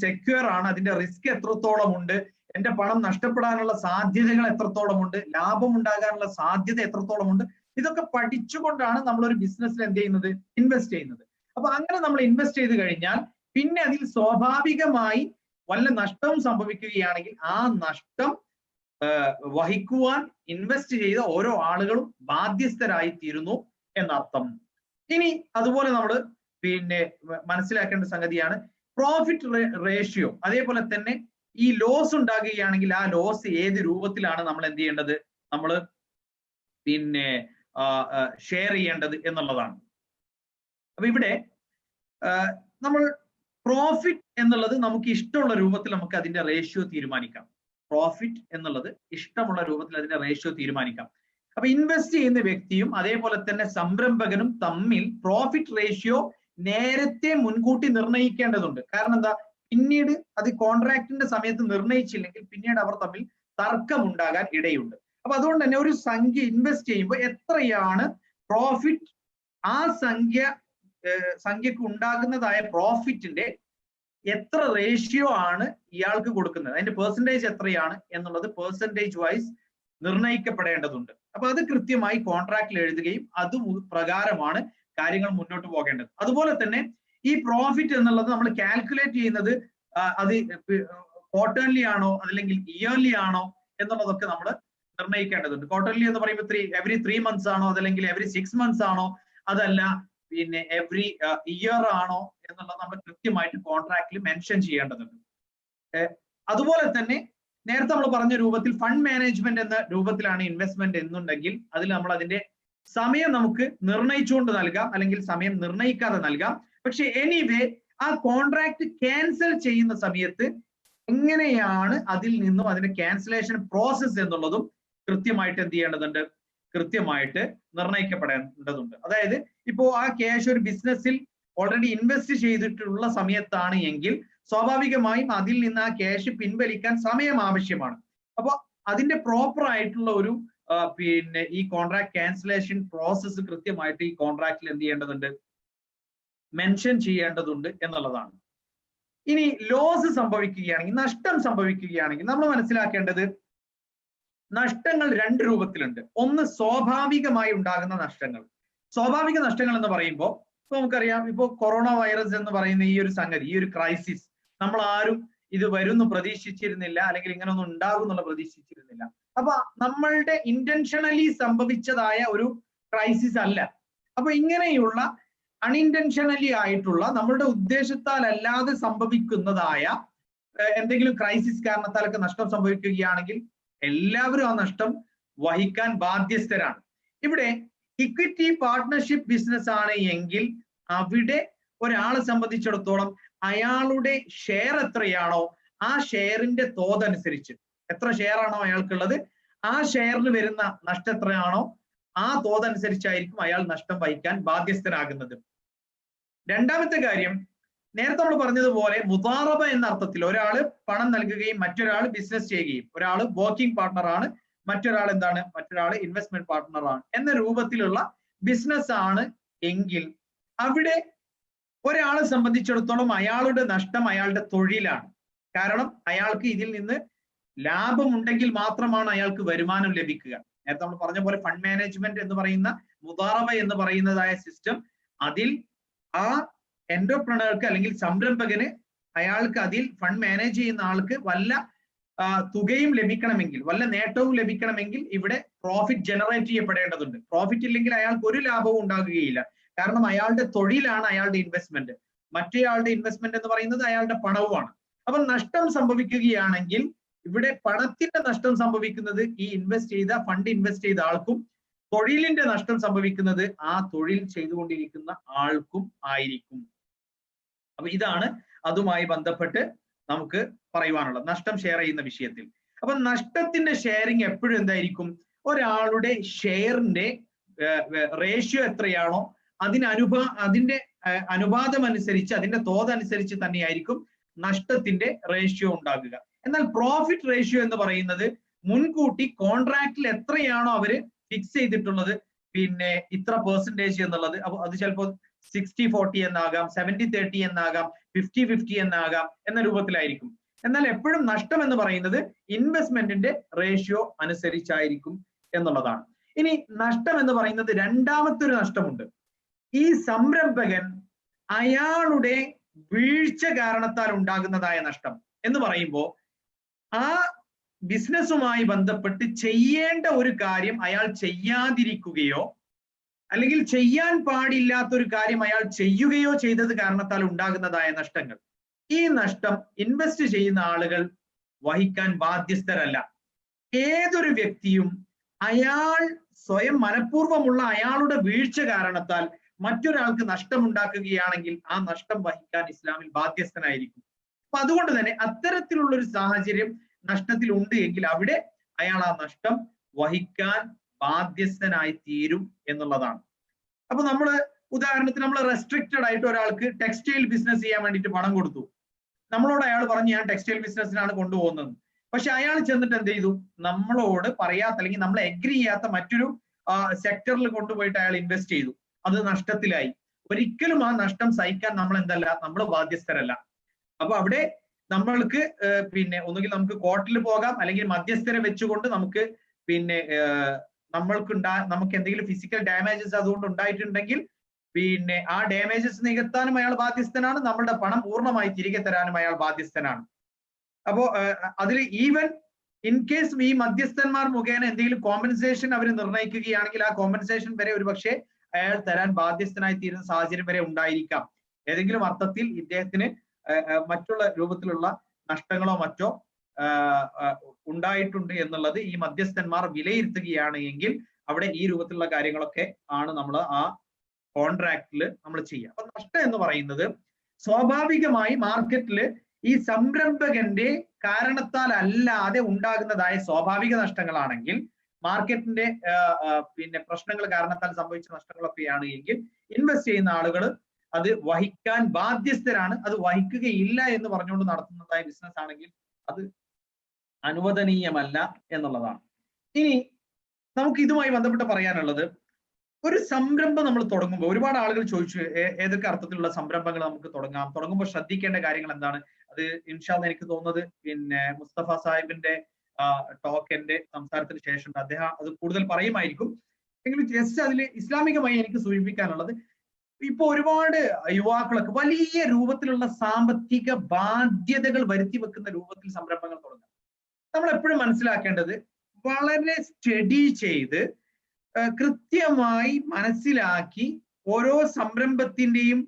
സെക്യൂർ ആണ്, അതിന്റെ റിസ്ക് എത്രത്തോളം ഉണ്ട്, എന്റെ പണം നഷ്ടപ്പെടാനുള്ള സാധ്യതകൾ എത്രത്തോളം ഉണ്ട്, ലാഭം ഉണ്ടാകാനുള്ള സാധ്യത എത്രത്തോളം ഉണ്ട്, ഇതൊക്കെ പഠിച്ചുകൊണ്ടാണ് നമ്മൾ ഒരു ബിസിനസ്സിൽ എന്ത് ചെയ്യുന്നത്, ഇൻവെസ്റ്റ് ചെയ്യുന്നത്. അപ്പൊ അങ്ങനെ നമ്മൾ ഇൻവെസ്റ്റ് ചെയ്ത് കഴിഞ്ഞാൽ പിന്നെ അതിൽ സ്വാഭാവികമായി വല്ല നഷ്ടവും സംഭവിക്കുകയാണെങ്കിൽ ആ നഷ്ടം വഹിക്കുവാൻ ഇൻവെസ്റ്റ് ചെയ്ത ഓരോ ആളുകളും ബാധ്യസ്ഥരായി തീരുന്നു എന്നർത്ഥം. ഇനി അതുപോലെ നമ്മൾ മനസ്സിലാക്കേണ്ട സംഗതിയാണ് പ്രോഫിറ്റ് റേഷ്യോ. അതേപോലെ തന്നെ ഈ ലോസ് ഉണ്ടാകുകയാണെങ്കിൽ ആ ലോസ് ഏത് രൂപത്തിലാണ് നമ്മൾ എന്ത് ചെയ്യേണ്ടത്, നമ്മൾ ഷെയർ ചെയ്യേണ്ടത് എന്നുള്ളതാണ്. അപ്പൊ ഇവിടെ നമ്മൾ പ്രോഫിറ്റ് എന്നുള്ളത് നമുക്ക് ഇഷ്ടമുള്ള രൂപത്തിൽ നമുക്ക് അതിന്റെ റേഷ്യോ തീരുമാനിക്കാം. പ്രോഫിറ്റ് എന്നുള്ളത് ഇഷ്ടമുള്ള രൂപത്തിൽ അതിന്റെ റേഷ്യോ തീരുമാനിക്കാം. അപ്പൊ ഇൻവെസ്റ്റ് ചെയ്യുന്ന വ്യക്തിയും അതേപോലെ തന്നെ സംരംഭകനും തമ്മിൽ പ്രോഫിറ്റ് റേഷ്യോ നേരത്തെ മുൻകൂട്ടി നിർണയിക്കേണ്ടതുണ്ട്. കാരണം എന്താ, പിന്നീട് അത് കോൺട്രാക്ടിന്റെ സമയത്ത് നിർണയിച്ചില്ലെങ്കിൽ പിന്നീട് അവർ തമ്മിൽ തർക്കമുണ്ടാകാൻ ഇടയുണ്ട്. അപ്പൊ അതുകൊണ്ട് തന്നെ ഒരു സംഖ്യ ഇൻവെസ്റ്റ് ചെയ്യുമ്പോൾ എത്രയാണ് പ്രോഫിറ്റ്, ആ സംഖ്യക്ക് ഉണ്ടാകുന്നതായ പ്രോഫിറ്റിന്റെ എത്ര റേഷ്യോ ആണ് ഇയാൾക്ക് കൊടുക്കുന്നത്, അതിന്റെ പെർസെൻറ്റേജ് എത്രയാണ് എന്നുള്ളത് പെർസെൻറ്റേജ് വൈസ് നിർണയിക്കപ്പെടേണ്ടതുണ്ട്. അപ്പൊ അത് കൃത്യമായി കോൺട്രാക്റ്റിൽ എഴുതുകയും അത് പ്രകാരമാണ് കാര്യങ്ങൾ മുന്നോട്ട് പോകേണ്ടത്. അതുപോലെ തന്നെ ഈ പ്രോഫിറ്റ് എന്നുള്ളത് നമ്മൾ കാൽക്കുലേറ്റ് ചെയ്യുന്നത് അത് ക്വാർട്ടർലി ആണോ അല്ലെങ്കിൽ ഇയർലി ആണോ എന്നുള്ളതൊക്കെ നമ്മൾ നിർണ്ണയിക്കേണ്ടതുണ്ട്. ക്വാർട്ടർലി എന്ന് പറയുമ്പോൾ എവറി 3 months ആണോ, അതല്ലെങ്കിൽ എവറി 6 months ആണോ, അതല്ല എവറി ഇയർ ആണോ എന്നുള്ളത് നമ്മൾ കൃത്യമായിട്ട് കോൺട്രാക്റ്റിൽ മെൻഷൻ ചെയ്യേണ്ടതുണ്ട്. അതുപോലെ തന്നെ നേരത്തെ നമ്മൾ പറഞ്ഞ രൂപത്തിൽ ഫണ്ട് മാനേജ്മെന്റ് എന്ന രൂപത്തിലാണ് ഇൻവെസ്റ്റ്മെന്റ് എന്നുണ്ടെങ്കിൽ അതിൽ നമ്മൾ അതിന്റെ സമയം നമുക്ക് നിർണയിച്ചുകൊണ്ട് നൽകാം, അല്ലെങ്കിൽ സമയം നിർണയിക്കാതെ നൽകാം. പക്ഷെ എനിവേ ആ കോൺട്രാക്ട് ക്യാൻസൽ ചെയ്യുന്ന സമയത്ത് എങ്ങനെയാണ് അതിൽ നിന്നും അതിന്റെ ക്യാൻസലേഷൻ പ്രോസസ് എന്നുള്ളതും കൃത്യമായിട്ട് എന്ത് ചെയ്യേണ്ടതുണ്ട്, കൃത്യമായിട്ട് നിർണയിക്കപ്പെടേണ്ടതുണ്ട്. അതായത് ഇപ്പോ ആ ക്യാഷ് ഒരു ബിസിനസ്സിൽ ഓൾറെഡി ഇൻവെസ്റ്റ് ചെയ്തിട്ടുള്ള സമയത്താണ് എങ്കിൽ സ്വാഭാവികമായും അതിൽ നിന്ന് ആ ക്യാഷ് പിൻവലിക്കാൻ സമയം ആവശ്യമാണ്. അപ്പോൾ അതിന്റെ പ്രോപ്പർ ആയിട്ടുള്ള ഒരു പിന്നെ ഈ കോൺട്രാക്ട് ക്യാൻസലേഷൻ പ്രോസസ്സ് കൃത്യമായിട്ട് ഈ കോൺട്രാക്റ്റിൽ എന്ത് ചെയ്യേണ്ടതുണ്ട്, മെൻഷൻ ചെയ്യേണ്ടതുണ്ട് എന്നുള്ളതാണ്. ഇനി ലോസ് സംഭവിക്കുകയാണെങ്കിൽ, നഷ്ടം സംഭവിക്കുകയാണെങ്കിൽ നമ്മൾ മനസ്സിലാക്കേണ്ടത് നഷ്ടങ്ങൾ രണ്ട് രൂപത്തിലുണ്ട്. ഒന്ന് സ്വാഭാവികമായി ഉണ്ടാകുന്ന നഷ്ടങ്ങൾ. സ്വാഭാവിക നഷ്ടങ്ങൾ എന്ന് പറയുമ്പോൾ ഇപ്പൊ നമുക്കറിയാം, ഇപ്പൊ കൊറോണ വൈറസ് എന്ന് പറയുന്ന ഈ ഒരു സംഗതി, ഈ ഒരു ക്രൈസിസ്, നമ്മൾ ആരും ഇത് വരുന്നു പ്രതീക്ഷിച്ചിരുന്നില്ല, അല്ലെങ്കിൽ ഇങ്ങനെ ഒന്നും ഉണ്ടാകും എന്നുള്ള പ്രതീക്ഷിച്ചിരുന്നില്ല. അപ്പൊ നമ്മളുടെ ഇന്റൻഷനലി സംഭവിച്ചതായ ഒരു ക്രൈസിസ് അല്ല. അപ്പൊ ഇങ്ങനെയുള്ള അൺഇൻറ്റൻഷനലി ആയിട്ടുള്ള, നമ്മളുടെ ഉദ്ദേശത്താൽ അല്ലാതെ സംഭവിക്കുന്നതായ എന്തെങ്കിലും ക്രൈസിസ് കാരണത്താലൊക്കെ നഷ്ടം സംഭവിക്കുകയാണെങ്കിൽ എല്ലാവരും ആ നഷ്ടം വഹിക്കാൻ ബാധ്യസ്ഥരാണ്. ഇവിടെ ഇക്വിറ്റി പാർട്ട്ണർഷിപ്പ് ബിസിനസ് ആണ് എങ്കിൽ അവിടെ ഒരാളെ സംബന്ധിച്ചിടത്തോളം അയാളുടെ ഷെയർ എത്രയാണോ ആ ഷെയറിന്റെ തോതനുസരിച്ച്, എത്ര ഷെയർ ആണോ അയാൾക്കുള്ളത് ആ ഷെയറിന് വരുന്ന നഷ്ടം എത്രയാണോ ആ തോതനുസരിച്ചായിരിക്കും അയാൾ നഷ്ടം വഹിക്കാൻ ബാധ്യസ്ഥനാകുന്നത്. രണ്ടാമത്തെ കാര്യം, നേരത്തെ നമ്മൾ പറഞ്ഞതുപോലെ മുദാറബ എന്ന അർത്ഥത്തിൽ ഒരാൾ പണം നൽകുകയും മറ്റൊരാൾ ബിസിനസ് ചെയ്യുകയും, ഒരാൾ വർക്കിംഗ് പാർട്ട്ണർ ആണ്, മറ്റൊരാൾ എന്താണ്, മറ്റൊരാൾ ഇൻവെസ്റ്റ്മെന്റ് പാർട്ട്ണർ ആണ് എന്ന രൂപത്തിലുള്ള ബിസിനസ് ആണ് എങ്കിൽ അവിടെ ഒരാളെ സംബന്ധിച്ചിടത്തോളം അയാളുടെ നഷ്ടം അയാളുടെ തൊഴിലാണ്. കാരണം അയാൾക്ക് ഇതിൽ നിന്ന് ലാഭമുണ്ടെങ്കിൽ മാത്രമാണ് അയാൾക്ക് വരുമാനം ലഭിക്കുക. നേരത്തെ നമ്മൾ പറഞ്ഞ പോലെ ഫണ്ട് മാനേജ്മെന്റ് എന്ന് പറയുന്ന, മുദാറബ എന്ന് പറയുന്നതായ സിസ്റ്റം, അതിൽ ആ എന്റർപ്രണർക്ക് അല്ലെങ്കിൽ സംരംഭകന് അയാൾക്ക് അതിൽ ഫണ്ട് മാനേജ് ചെയ്യുന്ന ആൾക്ക് വല്ല തുകയും ലഭിക്കണമെങ്കിൽ, വല്ല നേട്ടവും ലഭിക്കണമെങ്കിൽ ഇവിടെ പ്രോഫിറ്റ് ജനറേറ്റ് ചെയ്യപ്പെടേണ്ടതുണ്ട്. പ്രോഫിറ്റ് ഇല്ലെങ്കിൽ അയാൾക്ക് ഒരു ലാഭവും ഉണ്ടാകുകയില്ല. കാരണം അയാളുടെ തൊഴിലാണ് അയാളുടെ ഇൻവെസ്റ്റ്മെന്റ്, മറ്റേയാളുടെ ഇൻവെസ്റ്റ്മെന്റ് എന്ന് പറയുന്നത് അയാളുടെ പണവുമാണ്. അപ്പൊ നഷ്ടം സംഭവിക്കുകയാണെങ്കിൽ ഇവിടെ പണത്തിന്റെ നഷ്ടം സംഭവിക്കുന്നത് ഈ ഫണ്ട് ഇൻവെസ്റ്റ് ചെയ്ത ആൾക്കും, തൊഴിലിന്റെ നഷ്ടം സംഭവിക്കുന്നത് ആ തൊഴിൽ ചെയ്തുകൊണ്ടിരിക്കുന്ന ആൾക്കും ആയിരിക്കും. അപ്പൊ ഇതാണ് അതുമായി ബന്ധപ്പെട്ട് നമുക്ക് പറയുവാനുള്ളത് നഷ്ടം ഷെയർ ചെയ്യുന്ന വിഷയത്തിൽ. അപ്പൊ നഷ്ടത്തിന്റെ ഷെയറിങ് എപ്പോഴും എന്തായിരിക്കും, ഒരാളുടെ ഷെയറിന്റെ റേഷ്യോ എത്രയാണോ അതിന്റെ അനുപാതം അനുസരിച്ച്, അതിന്റെ തോതനുസരിച്ച് തന്നെയായിരിക്കും നഷ്ടത്തിന്റെ റേഷ്യോ ഉണ്ടാകുക. എന്നാൽ പ്രോഫിറ്റ് റേഷ്യോ എന്ന് പറയുന്നത് മുൻകൂട്ടി കോൺട്രാക്റ്റിൽ എത്രയാണോ അവര് ഫിക്സ് ചെയ്തിട്ടുള്ളത്, പിന്നെ ഇത്ര പെർസെന്റേജ് എന്നുള്ളത്, അപ്പൊ അത് ചിലപ്പോൾ 60-40 എന്നാകാം, 70-30 എന്നാകാം, 50-50 എന്നാകാം എന്ന രൂപത്തിലായിരിക്കും. എന്നാൽ എപ്പോഴും നഷ്ടം എന്ന് പറയുന്നത് ഇൻവെസ്റ്റ്മെന്റിന്റെ റേഷ്യോ അനുസരിച്ചായിരിക്കും എന്നുള്ളതാണ്. ഇനി നഷ്ടം എന്ന് പറയുന്നത് രണ്ടാമത്തെ ഒരു നഷ്ടമുണ്ട്. ഈ സംരംഭകൻ അയാളുടെ വീഴ്ച കാരണത്താൽ ഉണ്ടാകുന്നതായ നഷ്ടം എന്ന് പറയുമ്പോൾ ആ ബിസിനസ്സുമായി ബന്ധപ്പെട്ട് ചെയ്യേണ്ട ഒരു കാര്യം അയാൾ ചെയ്യാതിരിക്കുകയോ അല്ലെങ്കിൽ ചെയ്യാൻ പാടില്ലാത്തൊരു കാര്യം അയാൾ ചെയ്യുകയോ ചെയ്തത് കാരണത്താൽ ഉണ്ടാകുന്നതായ നഷ്ടങ്ങൾ, ഈ നഷ്ടം ഇൻവെസ്റ്റ് ചെയ്യുന്ന ആളുകൾ വഹിക്കാൻ ബാധ്യസ്ഥരല്ല. ഏതൊരു വ്യക്തിയും അയാൾ സ്വയം മനഃപൂർവ്വമുള്ള അയാളുടെ വീഴ്ച കാരണത്താൽ മറ്റൊരാൾക്ക് നഷ്ടമുണ്ടാക്കുകയാണെങ്കിൽ ആ നഷ്ടം വഹിക്കാൻ ഇസ്ലാമിൽ ബാധ്യസ്ഥനായിരിക്കും. അപ്പൊ അതുകൊണ്ട് തന്നെ അത്തരത്തിലുള്ള ഒരു സാഹചര്യം നഷ്ടത്തിൽ ഉണ്ട് എങ്കിൽ അവിടെ അയാൾ ആ നഷ്ടം വഹിക്കാൻ ബാധ്യസ്ഥനായി തീരും എന്നുള്ളതാണ്. അപ്പൊ നമ്മള് ഉദാഹരണത്തിന് നമ്മൾ റെസ്ട്രിക്റ്റഡ് ആയിട്ട് ഒരാൾക്ക് ടെക്സ്റ്റൈൽ ബിസിനസ് ചെയ്യാൻ വേണ്ടിയിട്ട് പണം കൊടുത്തു. നമ്മളോട് അയാൾ പറഞ്ഞു ഞാൻ ടെക്സ്റ്റൈൽ ബിസിനസ്സിനാണ് കൊണ്ടുപോകുന്നത്. പക്ഷെ അയാൾ ചെന്നിട്ട് എന്ത് ചെയ്തു, നമ്മളോട് പറയാത്ത അല്ലെങ്കിൽ നമ്മൾ എഗ്രി ചെയ്യാത്ത മറ്റൊരു സെക്ടറിൽ കൊണ്ടുപോയിട്ട് അയാൾ ഇൻവെസ്റ്റ് ചെയ്തു, അത് നഷ്ടത്തിലായി. ഒരിക്കലും ആ നഷ്ടം സഹിക്കാൻ നമ്മൾ നമ്മൾ ബാധ്യസ്ഥരല്ല. അപ്പൊ അവിടെ നമ്മൾക്ക് പിന്നെ ഒന്നുകിൽ നമുക്ക് കോർട്ടിൽ പോകാം, അല്ലെങ്കിൽ മധ്യസ്ഥരെ വെച്ചുകൊണ്ട് നമുക്ക് പിന്നെ നമുക്ക് എന്തെങ്കിലും ഫിസിക്കൽ ഡാമേജസ് അതുകൊണ്ട് ഉണ്ടായിട്ടുണ്ടെങ്കിൽ പിന്നെ ആ ഡാമേജസ് നികത്താനും അയാൾ ബാധ്യസ്ഥനാണ്, നമ്മളുടെ പണം പൂർണ്ണമായി തിരികെ തരാനും അയാൾ ബാധ്യസ്ഥനാണ്. അപ്പോ അതിൽ ഈവൻ ഇൻ കേസ് ഈ മധ്യസ്ഥന്മാർ മുഖേന എന്തെങ്കിലും കോമ്പൻസേഷൻ അവർ നിർണ്ണയിക്കുകയാണെങ്കിൽ ആ കോമ്പൻസേഷൻ വരെ ഒരുപക്ഷെ അയാൾ തരാൻ ബാധ്യസ്ഥനായി തീരുന്ന സാഹചര്യം വരെ ഉണ്ടായിരിക്കാം. ഏതെങ്കിലും അർത്ഥത്തിൽ ഇദ്ദേഹത്തിന് മറ്റുള്ള രൂപത്തിലുള്ള നഷ്ടങ്ങളോ മറ്റോ ഉണ്ടായിട്ടുണ്ട് എന്നുള്ളത് ഈ മധ്യസ്ഥന്മാർ വിലയിരുത്തുകയാണ് എങ്കിൽ അവിടെ ഈ രൂപത്തിലുള്ള കാര്യങ്ങളൊക്കെ ആണ് നമ്മൾ ആ കോൺട്രാക്റ്റിൽ നമ്മൾ ചെയ്യുക. അപ്പൊ നഷ്ടം എന്ന് പറയുന്നത് സ്വാഭാവികമായി മാർക്കറ്റിൽ ഈ സംരംഭകന്റെ കാരണത്താൽ അല്ലാതെ ഉണ്ടാകുന്നതായ സ്വാഭാവിക നഷ്ടങ്ങളാണെങ്കിൽ, മാർക്കറ്റിന്റെ പിന്നെ പ്രശ്നങ്ങൾ കാരണത്താൽ സംഭവിച്ച നഷ്ടങ്ങളൊക്കെയാണ് എങ്കിൽ ഇൻവെസ്റ്റ് ചെയ്യുന്ന ആളുകൾ അത് വഹിക്കാൻ ബാധ്യസ്ഥരാണ്. അത് വഹിക്കുകയില്ല എന്ന് പറഞ്ഞുകൊണ്ട് നടത്തുന്നതായ ബിസിനസ് ആണെങ്കിൽ അത് അനുവദനീയമല്ല എന്നുള്ളതാണ്. ഇനി നമുക്ക് ഇതുമായി ബന്ധപ്പെട്ട് പറയാനുള്ളത്, ഒരു സംരംഭം നമ്മൾ തുടങ്ങുമ്പോൾ ഒരുപാട് ആളുകൾ ചോദിച്ചു ഏതൊക്കെ അർത്ഥത്തിലുള്ള സംരംഭങ്ങൾ നമുക്ക് തുടങ്ങുമ്പോൾ ശ്രദ്ധിക്കേണ്ട കാര്യങ്ങൾ എന്താണ്. അത് ഇൻഷാ അല്ലാഹ് എനിക്ക് തോന്നുന്നത് പിന്നെ മുസ്തഫ സാഹിബിന്റെ ടോക്കിന്റെ സംസാരത്തിന് ശേഷം അദ്ദേഹം അത് കൂടുതൽ പറയുമായിരിക്കും. എങ്കിലും ജസ്റ്റ് അതിൽ ഇസ്ലാമികമായി എനിക്ക് സൂചിപ്പിക്കാനുള്ളത്, ഇപ്പൊ ഒരുപാട് യുവാക്കളൊക്കെ വലിയ രൂപത്തിലുള്ള സാമ്പത്തിക ബാധ്യതകൾ വരുത്തി വെക്കുന്ന രൂപത്തിൽ സംരംഭങ്ങൾ തുടങ്ങും. നമ്മൾ എപ്പോഴും മനസ്സിലാക്കേണ്ടത്, വളരെ സ്റ്റഡി ചെയ്ത് കൃത്യമായി മനസ്സിലാക്കി ഓരോ സംരംഭത്തിന്റെയും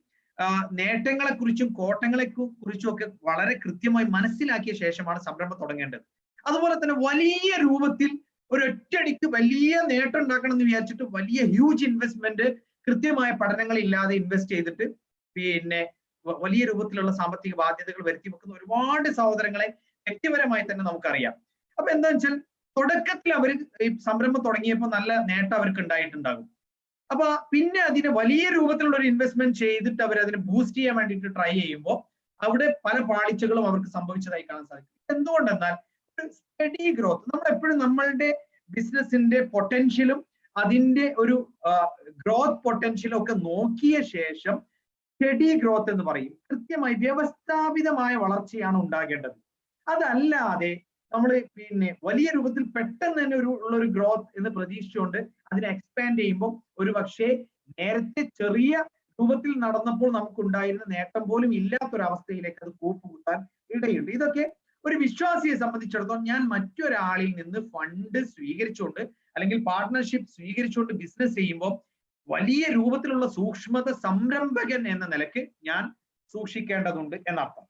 നേട്ടങ്ങളെ കുറിച്ചും കോട്ടങ്ങളെ കുറിച്ചും ഒക്കെ വളരെ കൃത്യമായി മനസ്സിലാക്കിയ ശേഷമാണ് സംരംഭം തുടങ്ങേണ്ടത്. അതുപോലെ തന്നെ വലിയ രൂപത്തിൽ ഒരൊറ്റയടിക്ക് വലിയ നേട്ടം ഉണ്ടാക്കണം എന്ന് വിചാരിച്ചിട്ട് വലിയ ഹ്യൂജ് ഇൻവെസ്റ്റ്മെന്റ് കൃത്യമായ പഠനങ്ങൾ ഇല്ലാതെ ഇൻവെസ്റ്റ് ചെയ്തിട്ട് പിന്നെ വലിയ രൂപത്തിലുള്ള സാമ്പത്തിക ബാധ്യതകൾ വരുത്തി വെക്കുന്ന ഒരുപാട് സഹോദരങ്ങളെ വ്യക്തിപരമായി തന്നെ നമുക്കറിയാം. അപ്പൊ എന്താ വെച്ചാൽ തുടക്കത്തിൽ അവർ ഈ സംരംഭം തുടങ്ങിയപ്പോൾ നല്ല നേട്ടം അവർക്ക് ഉണ്ടായിട്ടുണ്ടാകും. അപ്പൊ പിന്നെ അതിന് വലിയ രൂപത്തിലുള്ള ഒരു ഇൻവെസ്റ്റ്മെന്റ് ചെയ്തിട്ട് അവർ അതിനെ ബൂസ്റ്റ് ചെയ്യാൻ വേണ്ടിയിട്ട് ട്രൈ ചെയ്യുമ്പോൾ അവിടെ പല പാളിച്ചകളും അവർക്ക് സംഭവിച്ചതായി കാണാൻ സാധിക്കും. എന്തുകൊണ്ടെന്നാൽ ഒരു സ്റ്റഡി ഗ്രോത്ത്, നമ്മൾ എപ്പോഴും നമ്മളുടെ ബിസിനസിന്റെ പൊട്ടൻഷ്യലും അതിന്റെ ഒരു ഗ്രോത്ത് പൊട്ടൻഷ്യലും ഒക്കെ നോക്കിയ ശേഷം സ്റ്റഡി ഗ്രോത്ത് എന്ന് പറയും. കൃത്യമായി വ്യവസ്ഥാപിതമായ വളർച്ചയാണ് ഉണ്ടാകേണ്ടത്. അതല്ലാതെ നമ്മൾ പിന്നെ വലിയ രൂപത്തിൽ പെട്ടെന്ന് തന്നെ ഉള്ളൊരു ഗ്രോത്ത് എന്ന് പ്രതീക്ഷിച്ചുകൊണ്ട് അതിനെ എക്സ്പാൻഡ് ചെയ്യുമ്പോൾ ഒരു പക്ഷേ നേരത്തെ ചെറിയ രൂപത്തിൽ നടന്നപ്പോൾ നമുക്കുണ്ടായിരുന്ന നേട്ടം പോലും ഇല്ലാത്തൊരവസ്ഥയിലേക്ക് അത് കൂപ്പുകൂട്ടാൻ ഇടയുണ്ട്. ഇതൊക്കെ ഒരു വിശ്വാസിയെ സംബന്ധിച്ചിടത്തോളം, ഞാൻ മറ്റൊരാളിൽ നിന്ന് ഫണ്ട് സ്വീകരിച്ചുകൊണ്ട് അല്ലെങ്കിൽ പാർട്ട്ണർഷിപ്പ് സ്വീകരിച്ചുകൊണ്ട് ബിസിനസ് ചെയ്യുമ്പോൾ വലിയ രൂപത്തിലുള്ള സൂക്ഷ്മത സംരംഭകൻ എന്ന നിലയ്ക്ക് ഞാൻ സൂക്ഷിക്കേണ്ടതുണ്ട് എന്നർത്ഥം.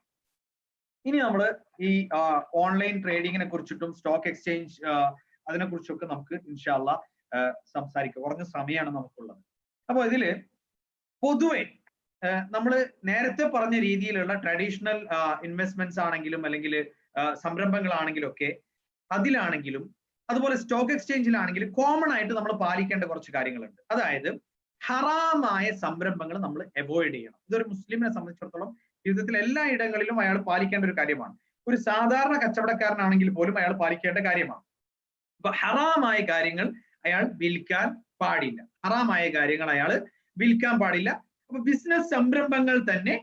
ഇനി നമ്മൾ ഈ ഓൺലൈൻ ട്രേഡിങ്ങിനെ കുറിച്ചിട്ടും സ്റ്റോക്ക് എക്സ്ചേഞ്ച് അതിനെ കുറിച്ചൊക്കെ നമുക്ക് ഇൻഷാ അല്ലാഹ് സംസാരിക്കാം. കുറഞ്ഞ സമയമാണ് നമുക്കുള്ളത്. അപ്പൊ ഇതില് പൊതുവെ നമ്മൾ നേരത്തെ പറഞ്ഞ രീതിയിലുള്ള ട്രഡീഷണൽ ഇൻവെസ്റ്റ്മെന്റ്സ് ആണെങ്കിലും അല്ലെങ്കിൽ സംരംഭങ്ങളാണെങ്കിലും ഒക്കെ അതിലാണെങ്കിലും അതുപോലെ സ്റ്റോക്ക് എക്സ്ചേഞ്ചിലാണെങ്കിലും കോമൺ ആയിട്ട് നമ്മൾ പാലിക്കേണ്ട കുറച്ച് കാര്യങ്ങളുണ്ട്. അതായത് ഹറാമായ സംരംഭങ്ങൾ നമ്മൾ അവോയ്ഡ് ചെയ്യണം. ഇതൊരു മുസ്ലിമിനെ സംബന്ധിച്ചിടത്തോളം ജീവിതത്തിൽ എല്ലാ ഇടങ്ങളിലും അയാൾ പാലിക്കേണ്ട ഒരു കാര്യമാണ്. ഒരു സാധാരണ കച്ചവടക്കാരനാണെങ്കിൽ പോലും അയാൾ പാലിക്കേണ്ട കാര്യമാണ്. അപ്പൊ ഹറാമായ കാര്യങ്ങൾ അയാൾ വിൽക്കാൻ പാടില്ല. ഹറാമായ കാര്യങ്ങൾ അയാൾ വിൽക്കാൻ പാടില്ല. അപ്പൊ ബിസിനസ് സംരംഭങ്ങൾ തന്നെ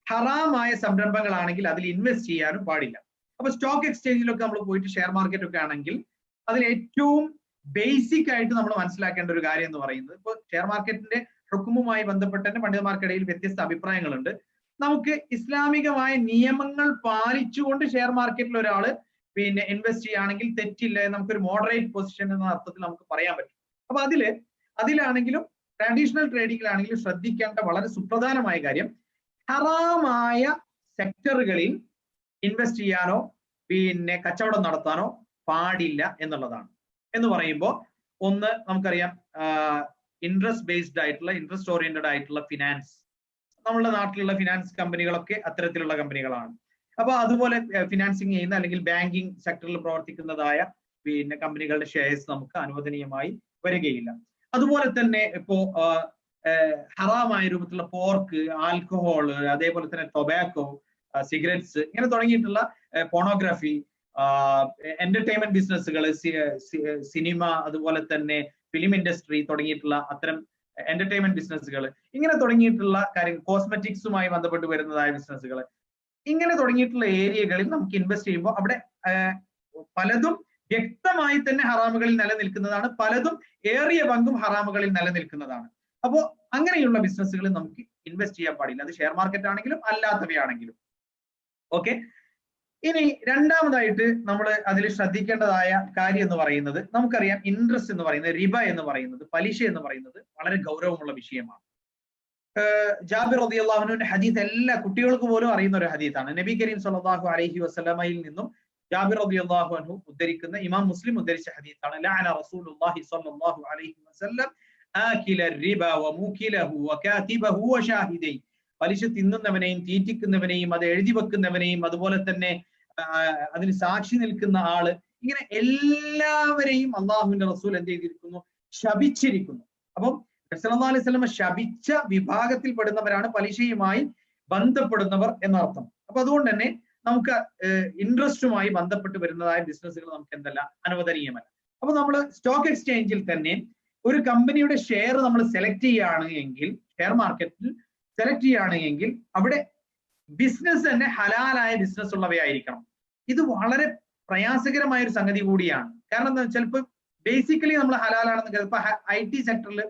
ഹറാമായ സംരംഭങ്ങളാണെങ്കിൽ അതിൽ ഇൻവെസ്റ്റ് ചെയ്യാനും പാടില്ല. അപ്പൊ സ്റ്റോക്ക് എക്സ്ചേഞ്ചിലൊക്കെ നമ്മൾ പോയിട്ട് ഷെയർ മാർക്കറ്റ് ഒക്കെ ആണെങ്കിൽ അതിൽ ഏറ്റവും ബേസിക് ആയിട്ട് നമ്മൾ മനസ്സിലാക്കേണ്ട ഒരു കാര്യം എന്ന് പറയുന്നത്, ഇപ്പൊ ഷെയർ മാർക്കറ്റിന്റെ ഹുക്കുമുമായി ബന്ധപ്പെട്ട് തന്നെ പണ്ഡിതന്മാർക്കിടയിൽ വ്യത്യസ്ത അഭിപ്രായങ്ങളുണ്ട്. നമുക്ക് ഇസ്ലാമികമായ നിയമങ്ങൾ പാലിച്ചുകൊണ്ട് ഷെയർ മാർക്കറ്റിൽ ഒരാൾ പിന്നെ ഇൻവെസ്റ്റ് ചെയ്യുകയാണെങ്കിൽ തെറ്റില്ല, നമുക്കൊരു മോഡറേറ്റ് പൊസിഷൻ എന്ന അർത്ഥത്തിൽ നമുക്ക് പറയാൻ പറ്റും. അപ്പൊ അതിലാണെങ്കിലും ട്രഡീഷണൽ ട്രേഡിങ്ങിലാണെങ്കിലും ശ്രദ്ധിക്കേണ്ട വളരെ സുപ്രധാനമായ കാര്യം, ഹറാമായ സെക്ടറുകളിൽ ഇൻവെസ്റ്റ് ചെയ്യാനോ പിന്നെ കച്ചവടം നടത്താനോ പാടില്ല എന്നുള്ളതാണ്. എന്ന് പറയുമ്പോൾ ഒന്ന് നമുക്കറിയാം, ഇൻട്രസ്റ്റ് ബേസ്ഡ് ആയിട്ടുള്ള ഇൻട്രസ്റ്റ് ഓറിയന്റഡ് ആയിട്ടുള്ള ഫിനാൻസ്, നമ്മളുടെ നാട്ടിലുള്ള ഫിനാൻസ് കമ്പനികളൊക്കെ അത്തരത്തിലുള്ള കമ്പനികളാണ്. അപ്പൊ അതുപോലെ ഫിനാൻസിങ് ചെയ്യുന്ന അല്ലെങ്കിൽ ബാങ്കിങ് സെക്ടറിൽ പ്രവർത്തിക്കുന്നതായ പിന്നെ കമ്പനികളുടെ ഷെയർസ് നമുക്ക് അനുവദനീയമായി വരികയില്ല. അതുപോലെ തന്നെ ഇപ്പോ ഹറാമായ രൂപത്തിലുള്ള പോർക്ക്, ആൽക്കഹോൾ, അതേപോലെ തന്നെ ടൊബാക്കോ, സിഗരറ്റ്സ്, ഇങ്ങനെ തുടങ്ങിയിട്ടുള്ള പോണോഗ്രാഫി, എന്റർടൈൻമെന്റ് ബിസിനസ്സുകൾ, സിനിമ, അതുപോലെ തന്നെ ഫിലിം ഇൻഡസ്ട്രി തുടങ്ങിയിട്ടുള്ള അത്തരം എന്റർടൈൻമെന്റ് ബിസിനസ്സുകൾ, ഇങ്ങനെ തുടങ്ങിയിട്ടുള്ള കാര്യങ്ങൾ, കോസ്മെറ്റിക്സുമായി ബന്ധപ്പെട്ട് വരുന്നതായ ബിസിനസ്സുകൾ, ഇങ്ങനെ തുടങ്ങിയിട്ടുള്ള ഏരിയകളിൽ നമുക്ക് ഇൻവെസ്റ്റ് ചെയ്യുമ്പോൾ അവിടെ പലതും വ്യക്തമായി തന്നെ ഹറാമുകളിൽ നിലനിൽക്കുന്നതാണ്, പലതും ഏറിയ പങ്കും ഹറാമുകളിൽ നിലനിൽക്കുന്നതാണ്. അപ്പോൾ അങ്ങനെയുള്ള ബിസിനസ്സുകളിൽ നമുക്ക് ഇൻവെസ്റ്റ് ചെയ്യാൻ പാടില്ല, അത് ഷെയർ മാർക്കറ്റ് ആണെങ്കിലും അല്ലാത്തവയാണെങ്കിലും. ഓക്കെ, ഇനി രണ്ടാമതായിട്ട് നമ്മൾ അതിൽ ശ്രദ്ധിക്കേണ്ടതായ കാര്യം എന്ന് പറയുന്നത്, നമുക്കറിയാം ഇൻട്രസ്റ്റ് എന്ന് പറയുന്നത്, റിബ എന്ന് പറയുന്നത്, പലിശ എന്ന് പറയുന്നത് വളരെ ഗൗരവമുള്ള വിഷയമാണ്. ജാബിർ റളിയല്ലാഹു അൻഹുവിന്റെ ഹദീസ് എല്ലാ കുട്ടികൾക്ക് പോലും അറിയുന്ന ഒരു ഹദീസാണ്. നബി കരീം സ്വല്ലല്ലാഹു അലൈഹി വസല്ലമയിൽ നിന്നും ജാബിർ റളിയല്ലാഹു അൻഹു ഉദ്ധരിക്കുന്ന, ഇമാം മുസ്ലിം ഉദ്ധരിച്ച ഹദീസാണ്. ലഅന റസൂലുള്ളാഹി സ്വല്ലല്ലാഹു അലൈഹി വസല്ലം ആകില റിബ വമുകിലഹു വകാതിബഹു വശാഹിദൈ. പലിശ തിന്നുന്നവനെയും തീറ്റിക്കുന്നവനെയും അത് എഴുതി വെക്കുന്നവനെയും അതുപോലെ തന്നെ അതിന് സാക്ഷി നിൽക്കുന്ന ആള്, ഇങ്ങനെ എല്ലാവരെയും അള്ളാഹുവിന്റെ റസൂൽ എന്ത് ചെയ്തിരിക്കുന്നു? ശപിച്ചിരിക്കുന്നു. അപ്പം സല്ലല്ലാഹു അലൈഹി വസല്ലം ശപിച്ച വിഭാഗത്തിൽ പെടുന്നവരാണ് പലിശയുമായി ബന്ധപ്പെടുന്നവർ എന്നർത്ഥം. അപ്പൊ അതുകൊണ്ട് തന്നെ നമുക്ക് ഇൻട്രസ്റ്റുമായി ബന്ധപ്പെട്ട് വരുന്നതായ ബിസിനസ്സുകൾ നമുക്ക് എന്തല്ല അനുവദനീയമല്ല. അപ്പൊ നമ്മൾ സ്റ്റോക്ക് എക്സ്ചേഞ്ചിൽ തന്നെ ഒരു കമ്പനിയുടെ ഷെയർ നമ്മൾ സെലക്ട് ചെയ്യുകയാണ് എങ്കിൽ, ഷെയർ മാർക്കറ്റിൽ സെലക്ട് ചെയ്യുകയാണ് എങ്കിൽ അവിടെ ബിസിനസ് തന്നെ ഹലാലായ ബിസിനസ് ഉള്ളവയായിരിക്കണം. ഇത് വളരെ പ്രയാസകരമായ ഒരു സംഗതി കൂടിയാണ്. കാരണം എന്താ വെച്ചാൽ ഇപ്പൊ ബേസിക്കലി നമ്മൾ ഹലാലാണെന്ന് ഇപ്പൊ IT സെക്ടറിൽ,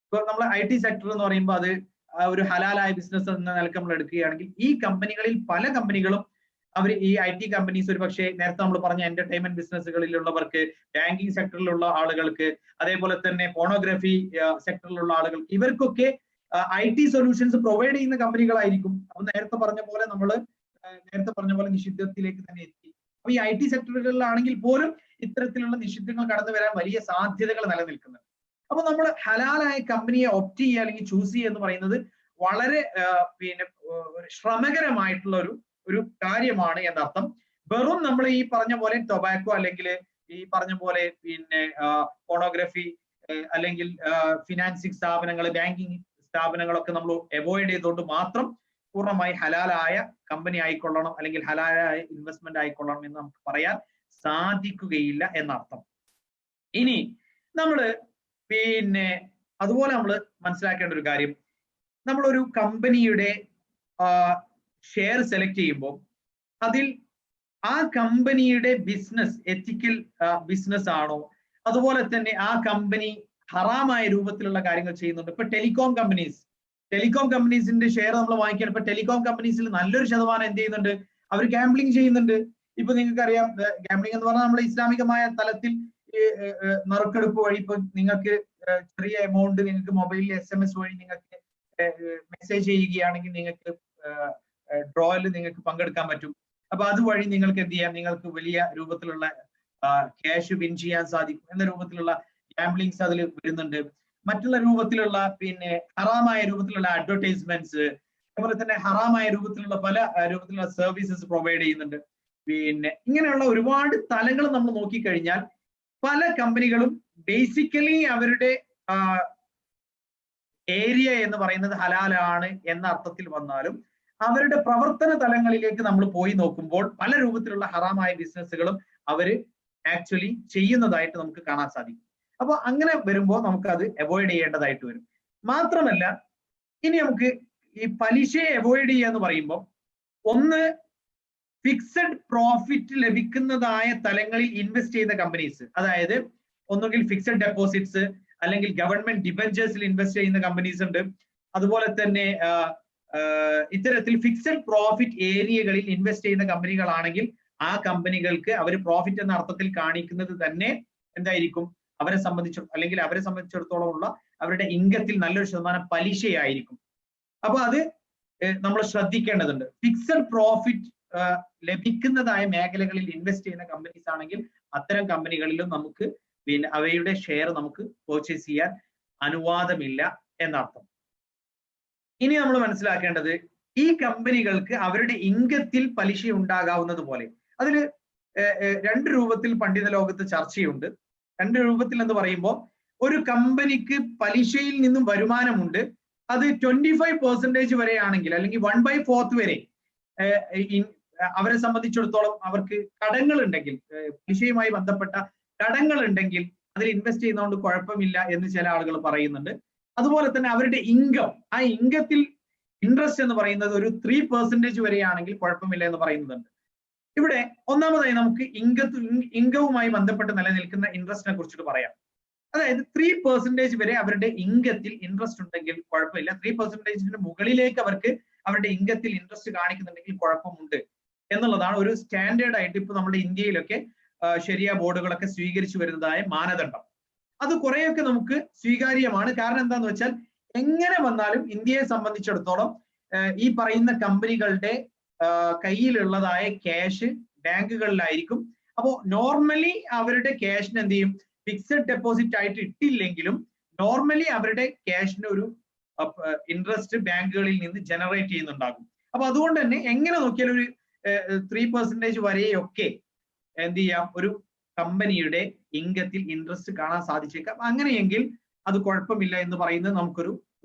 ഇപ്പൊ നമ്മൾ IT സെക്ടർ എന്ന് പറയുമ്പോൾ അത് ഒരു ഹലാലായ ബിസിനസ് എന്ന നിലക്ക് നമ്മൾ എടുക്കുകയാണെങ്കിൽ ഈ കമ്പനികളിൽ പല കമ്പനികളും അവർ ഈ IT കമ്പനീസ് ഒരു പക്ഷേ നേരത്തെ നമ്മൾ പറഞ്ഞ എന്റർടൈൻമെന്റ് ബിസിനസ്സുകളിലുള്ളവർക്ക്, ബാങ്കിങ് സെക്ടറിലുള്ള ആളുകൾക്ക്, അതേപോലെ തന്നെ പോണോഗ്രഫി സെക്ടറിലുള്ള ആളുകൾക്ക്, ഇവർക്കൊക്കെ IT സൊല്യൂഷൻസ് പ്രൊവൈഡ് ചെയ്യുന്ന കമ്പനികളായിരിക്കും. അപ്പൊ നേരത്തെ പറഞ്ഞ പോലെ നിഷിദ്ധത്തിലേക്ക് തന്നെ എത്തി. അപ്പൊ ഈ IT സെക്ടറുകളിലാണെങ്കിൽ പോലും ഇത്തരത്തിലുള്ള നിഷിദ്ധങ്ങൾ കടന്നു വരാൻ വലിയ സാധ്യതകൾ നിലനിൽക്കുന്നുണ്ട്. അപ്പൊ നമ്മൾ ഹലാലായ കമ്പനിയെ ഓപ്റ്റ് ചെയ്യുക അല്ലെങ്കിൽ ചൂസ് ചെയ്യുക എന്ന് പറയുന്നത് വളരെ ശ്രമകരമായിട്ടുള്ള ഒരു കാര്യമാണ് എന്നർത്ഥം. വെറും നമ്മൾ ഈ പറഞ്ഞ പോലെ ടൊബാക്കോ അല്ലെങ്കിൽ ഈ പറഞ്ഞ പോലെ പോണോഗ്രഫി അല്ലെങ്കിൽ ഫിനാൻസിങ് സ്ഥാപനങ്ങൾ, ബാങ്കിങ് സ്ഥാപനങ്ങളൊക്കെ നമ്മൾ അവോയ്ഡ് ചെയ്തുകൊണ്ട് മാത്രം പൂർണ്ണമായി ഹലാലായ കമ്പനി ആയിക്കൊള്ളണം അല്ലെങ്കിൽ ഹലാലായ ഇൻവെസ്റ്റ്മെന്റ് ആയിക്കൊള്ളണം എന്ന് നമുക്ക് പറയാൻ സാധിക്കുകയില്ല എന്നർത്ഥം. ഇനി നമ്മള് അതുപോലെ നമ്മൾ മനസ്സിലാക്കേണ്ട ഒരു കാര്യം, നമ്മളൊരു കമ്പനിയുടെ ഷെയർ സെലക്ട് ചെയ്യുമ്പോൾ അതിൽ ആ കമ്പനിയുടെ ബിസിനസ് എത്തിക്കൽ ബിസിനസ് ആണോ, അതുപോലെ തന്നെ ആ കമ്പനി ഹറാമായ രൂപത്തിലുള്ള കാര്യങ്ങൾ ചെയ്യുന്നുണ്ട്. ഇപ്പൊ ടെലികോം കമ്പനീസിന്റെ ഷെയർ നമ്മൾ വാങ്ങിക്കാൻ, ഇപ്പൊ ടെലികോം കമ്പനീസിൽ നല്ലൊരു ശതമാനം എന്ത് ചെയ്യുന്നുണ്ട്, അവർ ഗാംബ്ലിംഗ് ചെയ്യുന്നുണ്ട്. ഇപ്പൊ നിങ്ങൾക്കറിയാം, ഗാംബ്ലിംഗ് എന്ന് പറഞ്ഞാൽ നമ്മൾ ഇസ്ലാമികമായ തലത്തിൽ നറുക്കെടുപ്പ് വഴി ഇപ്പൊ നിങ്ങൾക്ക് ചെറിയ എമൗണ്ട് നിങ്ങൾക്ക് മൊബൈലിൽ SMS വഴി നിങ്ങൾക്ക് മെസ്സേജ് ചെയ്യുകയാണെങ്കിൽ നിങ്ങൾക്ക് ഡ്രോയിൽ നിങ്ങൾക്ക് പങ്കെടുക്കാൻ പറ്റും. അപ്പൊ അതുവഴി നിങ്ങൾക്ക് എന്ത് ചെയ്യാം, നിങ്ങൾക്ക് വലിയ രൂപത്തിലുള്ള ക്യാഷ് വിൻ ചെയ്യാൻ സാധിക്കും എന്ന രൂപത്തിലുള്ള ഗാംബ്ലിങ്സ് അതിൽ വരുന്നുണ്ട്. മറ്റുള്ള രൂപത്തിലുള്ള ഹറാമായ രൂപത്തിലുള്ള അഡ്വർടൈസ്മെന്റ്സ്, അതുപോലെ തന്നെ ഹറാമായ രൂപത്തിലുള്ള പല രൂപത്തിലുള്ള സർവീസസ് പ്രൊവൈഡ് ചെയ്യുന്നുണ്ട്. ഇങ്ങനെയുള്ള ഒരുപാട് തലങ്ങൾ നമ്മൾ നോക്കിക്കഴിഞ്ഞാൽ പല കമ്പനികളും ബേസിക്കലി അവരുടെ ഏരിയ എന്ന് പറയുന്നത് ഹലാലാണ് എന്ന അർത്ഥത്തിൽ വന്നാലും അവരുടെ പ്രവർത്തന തലങ്ങളിലേക്ക് നമ്മൾ പോയി നോക്കുമ്പോൾ പല രൂപത്തിലുള്ള ഹറാമായ ബിസിനസ്സുകളും അവര് ആക്ച്വലി ചെയ്യുന്നതായിട്ട് നമുക്ക് കാണാൻ സാധിക്കും. അപ്പൊ അങ്ങനെ വരുമ്പോൾ നമുക്ക് അത് അവോയ്ഡ് ചെയ്യേണ്ടതായിട്ട് വരും. മാത്രമല്ല ഇനി നമുക്ക് ഈ പലിശയെ അവോയ്ഡ് ചെയ്യുക എന്ന് പറയുമ്പോൾ, ഒന്ന് ഫിക്സഡ് പ്രോഫിറ്റ് ലഭിക്കുന്നതായ തലങ്ങളിൽ ഇൻവെസ്റ്റ് ചെയ്യുന്ന കമ്പനീസ്, അതായത് ഒന്നുകിൽ ഫിക്സഡ് ഡെപ്പോസിറ്റ്സ് അല്ലെങ്കിൽ ഗവൺമെന്റ് ഡിബഞ്ചേഴ്സിൽ ഇൻവെസ്റ്റ് ചെയ്യുന്ന കമ്പനീസ് ഉണ്ട്. അതുപോലെ തന്നെ ഇത്തരത്തിൽ ഫിക്സഡ് പ്രോഫിറ്റ് ഏരിയകളിൽ ഇൻവെസ്റ്റ് ചെയ്യുന്ന കമ്പനികളാണെങ്കിൽ ആ കമ്പനികൾക്ക് അവർ പ്രോഫിറ്റ് എന്ന അർത്ഥത്തിൽ കാണിക്കുന്നത് തന്നെ എന്തായിരിക്കും, അവരെ സംബന്ധിച്ചിടത്തോളം ഉള്ള അവരുടെ ഇൻകത്തിൽ നല്ലൊരു ശതമാനം പലിശയായിരിക്കും. അപ്പൊ അത് നമ്മൾ ശ്രദ്ധിക്കേണ്ടതുണ്ട്. ഫിക്സഡ് പ്രോഫിറ്റ് ലഭിക്കുന്നതായ മേഖലകളിൽ ഇൻവെസ്റ്റ് ചെയ്യുന്ന കമ്പനീസ് ആണെങ്കിൽ അത്തരം കമ്പനികളിലും നമുക്ക് അവയുടെ ഷെയർ നമുക്ക് പർച്ചേസ് ചെയ്യാൻ അനുവാദമില്ല എന്നർത്ഥം. ഇനി നമ്മൾ മനസ്സിലാക്കേണ്ടത്, ഈ കമ്പനികൾക്ക് അവരുടെ ഇൻകത്തിൽ പലിശ ഉണ്ടാകാവുന്നത് പോലെ, അതിൽ രണ്ട് രൂപത്തിൽ പണ്ഡിത ലോകത്ത് ചർച്ചയുണ്ട്. രണ്ട് രൂപത്തിൽ എന്ന് പറയുമ്പോൾ, ഒരു കമ്പനിക്ക് പലിശയിൽ നിന്നും വരുമാനമുണ്ട്, അത് 25% വരെയാണെങ്കിൽ അല്ലെങ്കിൽ 1/4 വരെ അവരെ സംബന്ധിച്ചിടത്തോളം അവർക്ക് കടങ്ങൾ ഉണ്ടെങ്കിൽ, പലിശയുമായി ബന്ധപ്പെട്ട കടങ്ങൾ ഉണ്ടെങ്കിൽ അതിൽ ഇൻവെസ്റ്റ് ചെയ്യുന്നതുകൊണ്ട് കുഴപ്പമില്ല എന്ന് ചില ആളുകൾ പറയുന്നുണ്ട്. അതുപോലെ തന്നെ അവരുടെ ഇൻകം, ആ ഇൻകത്തിൽ ഇൻട്രസ്റ്റ് എന്ന് പറയുന്നത് ഒരു 3% വരെയാണെങ്കിൽ കുഴപ്പമില്ല എന്ന് പറയുന്നുണ്ട്. ഇവിടെ ഒന്നാമതായി നമുക്ക് ഇൻകവുമായി ബന്ധപ്പെട്ട് നിലനിൽക്കുന്ന ഇൻട്രസ്റ്റിനെ കുറിച്ചിട്ട് പറയാം. അതായത് 3% വരെ അവരുടെ ഇൻകത്തിൽ ഇൻട്രസ്റ്റ് ഉണ്ടെങ്കിൽ കുഴപ്പമില്ല. 3%ന് മുകളിലേക്ക് അവർക്ക് അവരുടെ ഇൻകത്തിൽ ഇൻട്രസ്റ്റ് കാണിക്കുന്നുണ്ടെങ്കിൽ കുഴപ്പമുണ്ട് എന്നുള്ളതാണ് ഒരു സ്റ്റാൻഡേർഡ് ആയിട്ട് ഇപ്പൊ നമ്മുടെ ഇന്ത്യയിലൊക്കെ ശരിയ ബോർഡുകളൊക്കെ സ്വീകരിച്ചു വരുന്നതായ മാനദണ്ഡം. അത് കുറെയൊക്കെ നമുക്ക് സ്വീകാര്യമാണ്. കാരണം എന്താന്ന് വെച്ചാൽ എങ്ങനെ വന്നാലും ഇന്ത്യയെ സംബന്ധിച്ചിടത്തോളം ഈ പറയുന്ന കമ്പനികളുടെ കയ്യിലുള്ളതായ ക്യാഷ് ബാങ്കുകളിലായിരിക്കും. അപ്പോൾ നോർമലി അവരുടെ ക്യാഷിന് എന്ത് ചെയ്യും, ഫിക്സഡ് ഡെപ്പോസിറ്റ് ആയിട്ട് ഇട്ടില്ലെങ്കിലും നോർമലി അവരുടെ ക്യാഷിന് ഒരു ഇൻട്രസ്റ്റ് ബാങ്കുകളിൽ നിന്ന് ജനറേറ്റ് ചെയ്യുന്നുണ്ടാകും. അപ്പൊ അതുകൊണ്ട് തന്നെ എങ്ങനെ നോക്കിയാലും ഒരു 3% വരെയൊക്കെ എന്ത് ചെയ്യാം, ഒരു കമ്പനിയുടെ ഇൻകത്തിൽ ഇൻട്രസ്റ്റ് കാണാൻ സാധിച്ചേക്കാം. അങ്ങനെയെങ്കിൽ അത് കുഴപ്പമില്ല എന്ന് പറയുന്നത് നമുക്കൊരു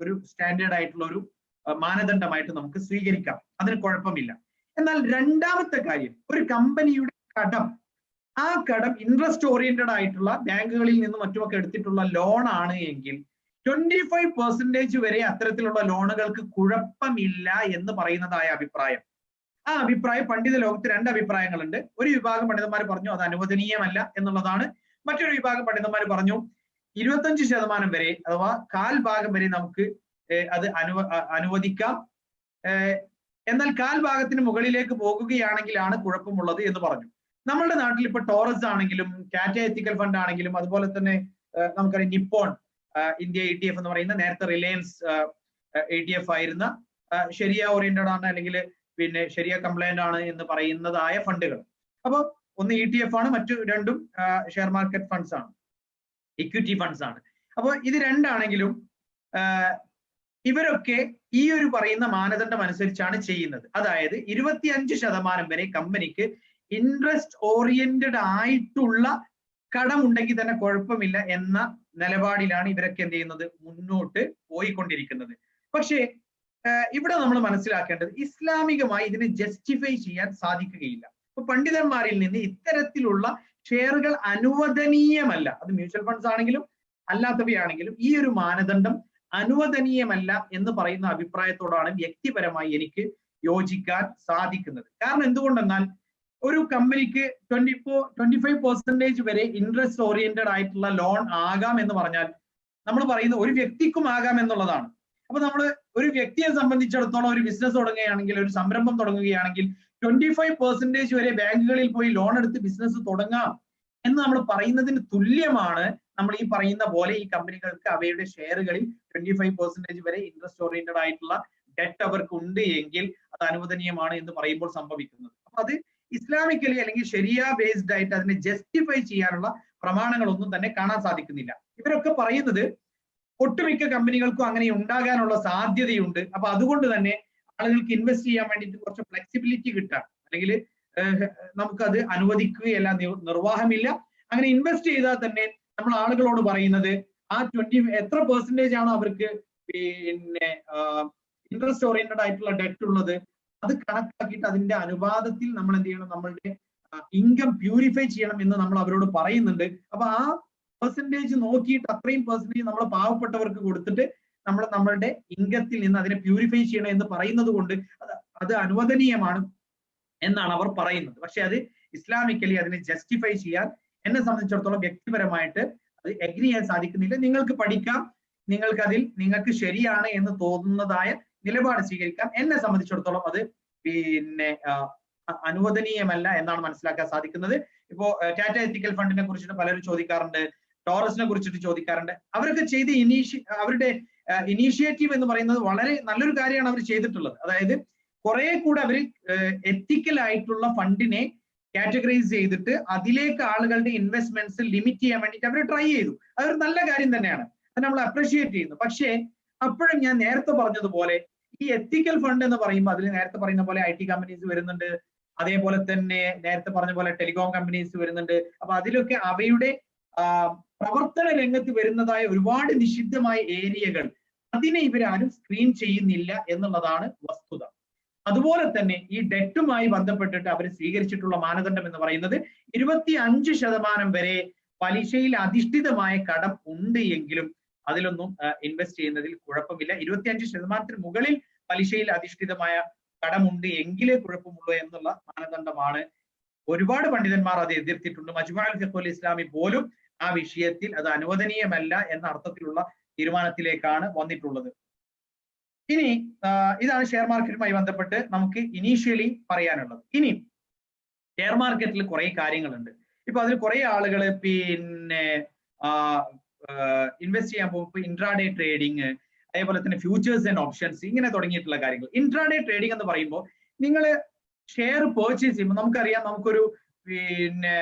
സ്റ്റാൻഡേർഡ് ആയിട്ടുള്ള ഒരു മാനദണ്ഡമായിട്ട് നമുക്ക് സ്വീകരിക്കാം. അതിന് കുഴപ്പമില്ല. എന്നാൽ രണ്ടാമത്തെ കാര്യം, ഒരു കമ്പനിയുടെ കടം ആ കടം ഇൻട്രസ്റ്റ് ഓറിയന്റഡ് ആയിട്ടുള്ള ബാങ്കുകളിൽ നിന്നും മറ്റുമൊക്കെ എടുത്തിട്ടുള്ള ലോൺ ആണ് എങ്കിൽ 25% വരെ അത്തരത്തിലുള്ള ലോണുകൾക്ക് കുഴപ്പമില്ല എന്ന് പറയുന്നതായ അഭിപ്രായം. ആ അഭിപ്രായം പണ്ഡിത ലോകത്ത് രണ്ട് അഭിപ്രായങ്ങളുണ്ട്. ഒരു വിഭാഗം പണ്ഡിതന്മാർ പറഞ്ഞു അത് അനുവദനീയമല്ല എന്നുള്ളതാണ്. മറ്റൊരു വിഭാഗം പണ്ഡിതന്മാർ പറഞ്ഞു 25% വരെ അഥവാ കാൽ ഭാഗം വരെ നമുക്ക് അത് അനുവദിക്കാം, എന്നാൽ കാൽ ഭാഗത്തിന് മുകളിലേക്ക് പോകുകയാണെങ്കിലാണ് കുഴപ്പമുള്ളത് എന്ന് പറഞ്ഞു. നമ്മളുടെ നാട്ടിൽ ഇപ്പൊ ടോറസ് ആണെങ്കിലും ടാറ്റ എത്തിക്കൽ ഫണ്ട് ആണെങ്കിലും അതുപോലെ തന്നെ നമുക്കറിയാം നിപ്പോൺ ഇന്ത്യ ETF എന്ന് പറയുന്ന നേരത്തെ റിലയൻസ് ETF ആയിരുന്ന ശരിയ ഓറിയന്റഡ് ആണ് അല്ലെങ്കിൽ പിന്നെ ശരിയ കംപ്ലൈന്റ് ആണ് എന്ന് പറയുന്നതായ ഫണ്ടുകൾ. അപ്പൊ ഒന്ന് ETF ആണ്, മറ്റു രണ്ടും ഷെയർ മാർക്കറ്റ് ഫണ്ട്സ് ആണ്, ഇക്വിറ്റി ഫണ്ട്സ് ആണ്. അപ്പൊ ഇത് രണ്ടാണെങ്കിലും ഇവരൊക്കെ ഈ ഒരു പറയുന്ന മാനദണ്ഡം അനുസരിച്ചാണ് ചെയ്യുന്നത്. അതായത് 25% വരെ കമ്പനിക്ക് ഇൻട്രസ്റ്റ് ഓറിയന്റഡ് ആയിട്ടുള്ള കടമുണ്ടെങ്കിൽ തന്നെ കുഴപ്പമില്ല എന്ന നിലപാടിലാണ് ഇവരൊക്കെ എന്ത് ചെയ്യുന്നത്, മുന്നോട്ട് പോയിക്കൊണ്ടിരിക്കുന്നത്. പക്ഷേ ഇവിടെ നമ്മൾ മനസ്സിലാക്കേണ്ടത് ഇസ്ലാമികമായി ഇതിനെ ജസ്റ്റിഫൈ ചെയ്യാൻ സാധിക്കുകയില്ല. അപ്പൊ പണ്ഡിതന്മാരിൽ നിന്ന് ഇത്തരത്തിലുള്ള ഷെയറുകൾ അനുവദനീയമല്ല, അത് മ്യൂച്വൽ ഫണ്ട്സ് ആണെങ്കിലും അല്ലാത്തവയാണെങ്കിലും ഈ ഒരു മാനദണ്ഡം അനുവദനീയമല്ല എന്ന് പറയുന്ന അഭിപ്രായത്തോടാണ് വ്യക്തിപരമായി എനിക്ക് യോജിക്കാൻ സാധിക്കുന്നത്. കാരണം എന്തുകൊണ്ടെന്നാൽ ഒരു കമ്പനിക്ക് 25% വരെ ഇൻട്രസ്റ്റ് ഓറിയന്റഡ് ആയിട്ടുള്ള ലോൺ ആകാം എന്ന് പറഞ്ഞാൽ നമ്മൾ പറയുന്ന ഒരു വ്യക്തിക്കും ആകാം എന്നുള്ളതാണ്. അപ്പൊ നമ്മൾ ഒരു വ്യക്തിയെ സംബന്ധിച്ചിടത്തോളം ഒരു ബിസിനസ് തുടങ്ങുകയാണെങ്കിൽ, ഒരു സംരംഭം തുടങ്ങുകയാണെങ്കിൽ 25% വരെ ബാങ്കുകളിൽ പോയി ലോൺ എടുത്ത് ബിസിനസ് തുടങ്ങാം എന്ന് നമ്മൾ പറയുന്നതിന് തുല്യമാണ് നമ്മൾ ഈ പറയുന്ന പോലെ ഈ കമ്പനികൾക്ക് അവയുടെ ഷെയറുകളിൽ 25% വരെ ഇൻട്രസ്റ്റ് ഓറിയന്റഡ് ആയിട്ടുള്ള ഡെറ്റ് അവർക്ക് ഉണ്ട് എങ്കിൽ അത് അനുവദനീയമാണ് എന്ന് പറയുമ്പോൾ സംഭവിക്കുന്നത്. അപ്പൊ അത് ഇസ്ലാമിക്കലി അല്ലെങ്കിൽ ശരിയ ബേസ്ഡ് ആയിട്ട് അതിനെ ജസ്റ്റിഫൈ ചെയ്യാനുള്ള പ്രമാണങ്ങളൊന്നും തന്നെ കാണാൻ സാധിക്കുന്നില്ല. ഇവരൊക്കെ പറയുന്നത് ഒട്ടുമിക്ക കമ്പനികൾക്കും അങ്ങനെ ഉണ്ടാകാനുള്ള സാധ്യതയുണ്ട്. അപ്പൊ അതുകൊണ്ട് തന്നെ ആളുകൾക്ക് ഇൻവെസ്റ്റ് ചെയ്യാൻ വേണ്ടിയിട്ട് കുറച്ച് ഫ്ലെക്സിബിലിറ്റി കിട്ടാം, അല്ലെങ്കിൽ നമുക്കത് അനുവദിക്കുകയല്ല, നിർവാഹമില്ല. അങ്ങനെ ഇൻവെസ്റ്റ് ചെയ്താൽ തന്നെ നമ്മൾ ആളുകളോട് പറയുന്നത് ആ എത്ര പെർസെന്റേജ് ആണോ അവർക്ക് പിന്നെ ഇൻട്രസ്റ്റ് ഓറിയന്റഡ് ആയിട്ടുള്ള ഡെറ്റ് ഉള്ളത് അത് കണക്കാക്കിയിട്ട് അതിന്റെ അനുപാതത്തിൽ നമ്മൾ എന്ത് ചെയ്യണം, നമ്മളുടെ ഇൻകം പ്യൂരിഫൈ ചെയ്യണം എന്ന് നമ്മൾ അവരോട് പറയുന്നുണ്ട്. അപ്പൊ ആ പെർസെന്റേജ് നോക്കിയിട്ട് അത്രയും പെർസെന്റേജ് നമ്മൾ പാവപ്പെട്ടവർക്ക് കൊടുത്തിട്ട് നമ്മളുടെ ഇൻകത്തിൽ നിന്ന് അതിനെ പ്യൂരിഫൈ ചെയ്യണം എന്ന് പറയുന്നത് കൊണ്ട് അത് അനുവദനീയമാണ് എന്നാണ് അവർ പറയുന്നത്. പക്ഷെ അത് ഇസ്ലാമിക്കലി അതിനെ ജസ്റ്റിഫൈ ചെയ്യാൻ എന്നെ സംബന്ധിച്ചിടത്തോളം വ്യക്തിപരമായിട്ട് അത് എഗ്രി ചെയ്യാൻ സാധിക്കുന്നില്ല. നിങ്ങൾക്ക് പഠിക്കാം, നിങ്ങൾക്ക് ശരിയാണ് എന്ന് തോന്നുന്നതായ നിലപാട് സ്വീകരിക്കാം. എന്നെ സംബന്ധിച്ചിടത്തോളം അത് പിന്നെ അനുവദനീയമല്ല എന്നാണ് മനസ്സിലാക്കാൻ സാധിക്കുന്നത്. ഇപ്പോ ടാറ്റ എത്തിക്കൽ ഫണ്ടിനെ കുറിച്ചിട്ട് പലരും ചോദിക്കാറുണ്ട്, ടോറസിനെ കുറിച്ചിട്ട് ചോദിക്കാറുണ്ട്. അവരൊക്കെ ചെയ്ത അവരുടെ ഇനീഷ്യേറ്റീവ് എന്ന് പറയുന്നത് വളരെ നല്ലൊരു കാര്യമാണ് അവർ ചെയ്തിട്ടുള്ളത്. അതായത് കുറെ കൂടെ അവർ എത്തിക്കൽ ആയിട്ടുള്ള ഫണ്ടിനെ കാറ്റഗറൈസ് ചെയ്തിട്ട് അതിലേക്ക് ആളുകളുടെ ഇൻവെസ്റ്റ്മെന്റ്സ് ലിമിറ്റ് ചെയ്യാൻ വേണ്ടിയിട്ട് അവർ ട്രൈ ചെയ്തു. അതൊരു നല്ല കാര്യം തന്നെയാണ്, അത് നമ്മൾ അപ്രീഷിയേറ്റ് ചെയ്യുന്നു. പക്ഷേ അപ്പോഴും ഞാൻ നേരത്തെ പറഞ്ഞതുപോലെ ഈ എത്തിക്കൽ ഫണ്ട് എന്ന് പറയുമ്പോൾ അതിൽ നേരത്തെ പറയുന്ന പോലെ IT കമ്പനീസ് വരുന്നുണ്ട്, അതേപോലെ തന്നെ നേരത്തെ പറഞ്ഞ പോലെ ടെലികോം കമ്പനീസ് വരുന്നുണ്ട്. അപ്പൊ അതിലൊക്കെ അവയുടെ പ്രവർത്തന രംഗത്ത് വരുന്നതായ ഒരുപാട് നിഷിദ്ധമായ ഏരിയകൾ അതിനെ ഇവരാരും സ്ക്രീൻ ചെയ്യുന്നില്ല എന്നുള്ളതാണ് വസ്തുത. അതുപോലെ തന്നെ ഈ ഡെറ്റുമായി ബന്ധപ്പെട്ടിട്ട് അവർ സ്വീകരിച്ചിട്ടുള്ള മാനദണ്ഡം എന്ന് പറയുന്നത് 25% വരെ പലിശയിൽ അധിഷ്ഠിതമായ കടം ഉണ്ട് എങ്കിലും അതിലൊന്നും ഇൻവെസ്റ്റ് ചെയ്യുന്നതിൽ കുഴപ്പമില്ല. 25% മുകളിൽ പലിശയിൽ അധിഷ്ഠിതമായ കടമുണ്ട് എങ്കിലേ കുഴപ്പമുള്ളൂ എന്നുള്ള മാനദണ്ഡമാണ്. ഒരുപാട് പണ്ഡിതന്മാർ അത് എതിർത്തിട്ടുണ്ട്. മജ്മുഅൽ ഫിഖ്ഹുൽ ഇസ്ലാമി പോലും ആ വിഷയത്തിൽ അത് അനുവദനീയമല്ല എന്ന അർത്ഥത്തിലുള്ള തീരുമാനത്തിലേക്കാണ് വന്നിട്ടുള്ളത്. ഇനി ഇതാണ് ഷെയർ മാർക്കറ്റുമായി ബന്ധപ്പെട്ട് നമുക്ക് ഇനീഷ്യലി പറയാനുള്ളത്. ഇനി ഷെയർ മാർക്കറ്റിൽ കുറെ കാര്യങ്ങളുണ്ട്. ഇപ്പൊ അതിൽ കുറെ ആളുകൾ പിന്നെ ഇൻവെസ്റ്റ് ചെയ്യാൻ പോകുമ്പോൾ ഇൻട്രാഡേ ട്രേഡിങ്, അതേപോലെ തന്നെ ഫ്യൂച്ചേഴ്സ് ആൻഡ് ഓപ്ഷൻസ്, ഇങ്ങനെ തുടങ്ങിയിട്ടുള്ള കാര്യങ്ങൾ. ഇൻട്രാഡേ ട്രേഡിംഗ് എന്ന് പറയുമ്പോൾ നിങ്ങൾ ഷെയർ പർച്ചേസ് ചെയ്യുമ്പോൾ നമുക്കറിയാം നമുക്കൊരു പിന്നെ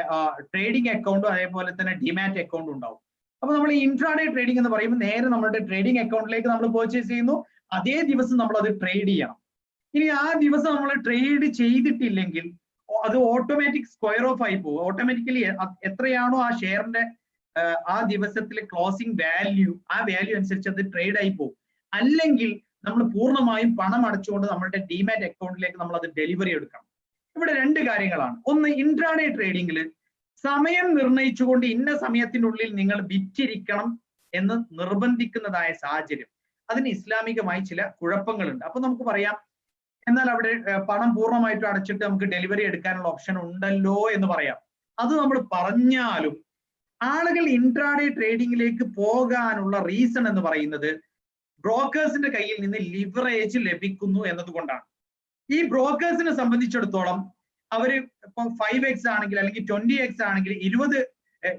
ട്രേഡിംഗ് അക്കൗണ്ടും അതേപോലെ തന്നെ ഡിമാറ്റ് അക്കൗണ്ടും ഉണ്ടാവും. അപ്പൊ നമ്മൾ ഇൻട്രാഡേ ട്രേഡിംഗ് എന്ന് പറയുമ്പോൾ നേരെ നമ്മുടെ ട്രേഡിംഗ് അക്കൗണ്ടിലേക്ക് നമ്മൾ പർച്ചേസ് ചെയ്യുന്നു, അതേ ദിവസം നമ്മൾ അത് ട്രേഡ് ചെയ്യണം. ഇനി ആ ദിവസം നമ്മൾ ട്രേഡ് ചെയ്തിട്ടില്ലെങ്കിൽ അത് ഓട്ടോമാറ്റിക് സ്ക്വയർ ഓഫ് ആയി പോകും. ഓട്ടോമാറ്റിക്കലി എത്രയാണോ ആ ഷെയറിന്റെ ആ ദിവസത്തിലെ ക്ലോസിംഗ് വാല്യൂ, ആ വാല്യൂ അനുസരിച്ച് അത് ട്രേഡ് ആയി പോകും. അല്ലെങ്കിൽ നമ്മൾ പൂർണ്ണമായും പണം അടച്ചുകൊണ്ട് നമ്മുടെ ഡിമാറ്റ് അക്കൗണ്ടിലേക്ക് നമ്മൾ അത് ഡെലിവറി എടുക്കണം. ഇവിടെ രണ്ട് കാര്യങ്ങളാണ്. ഒന്ന്, ഇൻട്രാഡേ ട്രേഡിംഗിൽ സമയം നിർണയിച്ചുകൊണ്ട് ഇന്ന സമയത്തിനുള്ളിൽ നിങ്ങൾ വിറ്റിരിക്കണം എന്ന് നിർബന്ധിക്കുന്നതായ സാഹചര്യം, അതിന് ഇസ്ലാമികമായി ചില കുഴപ്പങ്ങളുണ്ട്. അപ്പൊ നമുക്ക് പറയാം, എന്നാൽ അവിടെ പണം പൂർണ്ണമായിട്ടും അടച്ചിട്ട് നമുക്ക് ഡെലിവറി എടുക്കാനുള്ള ഓപ്ഷൻ ഉണ്ടല്ലോ എന്ന് പറയാം. അത് നമ്മൾ പറഞ്ഞാലും ആളുകൾ ഇൻട്രാഡേ ട്രേഡിങ്ങിലേക്ക് പോകാനുള്ള റീസൺ എന്ന് പറയുന്നത് ബ്രോക്കേഴ്സിന്റെ കയ്യിൽ നിന്ന് ലിവറേജ് ലഭിക്കുന്നു എന്നതുകൊണ്ടാണ്. ഈ ബ്രോക്കേഴ്സിനെ സംബന്ധിച്ചിടത്തോളം അവര് ഇപ്പൊ 5x ആണെങ്കിൽ അല്ലെങ്കിൽ 20x ആണെങ്കിൽ 20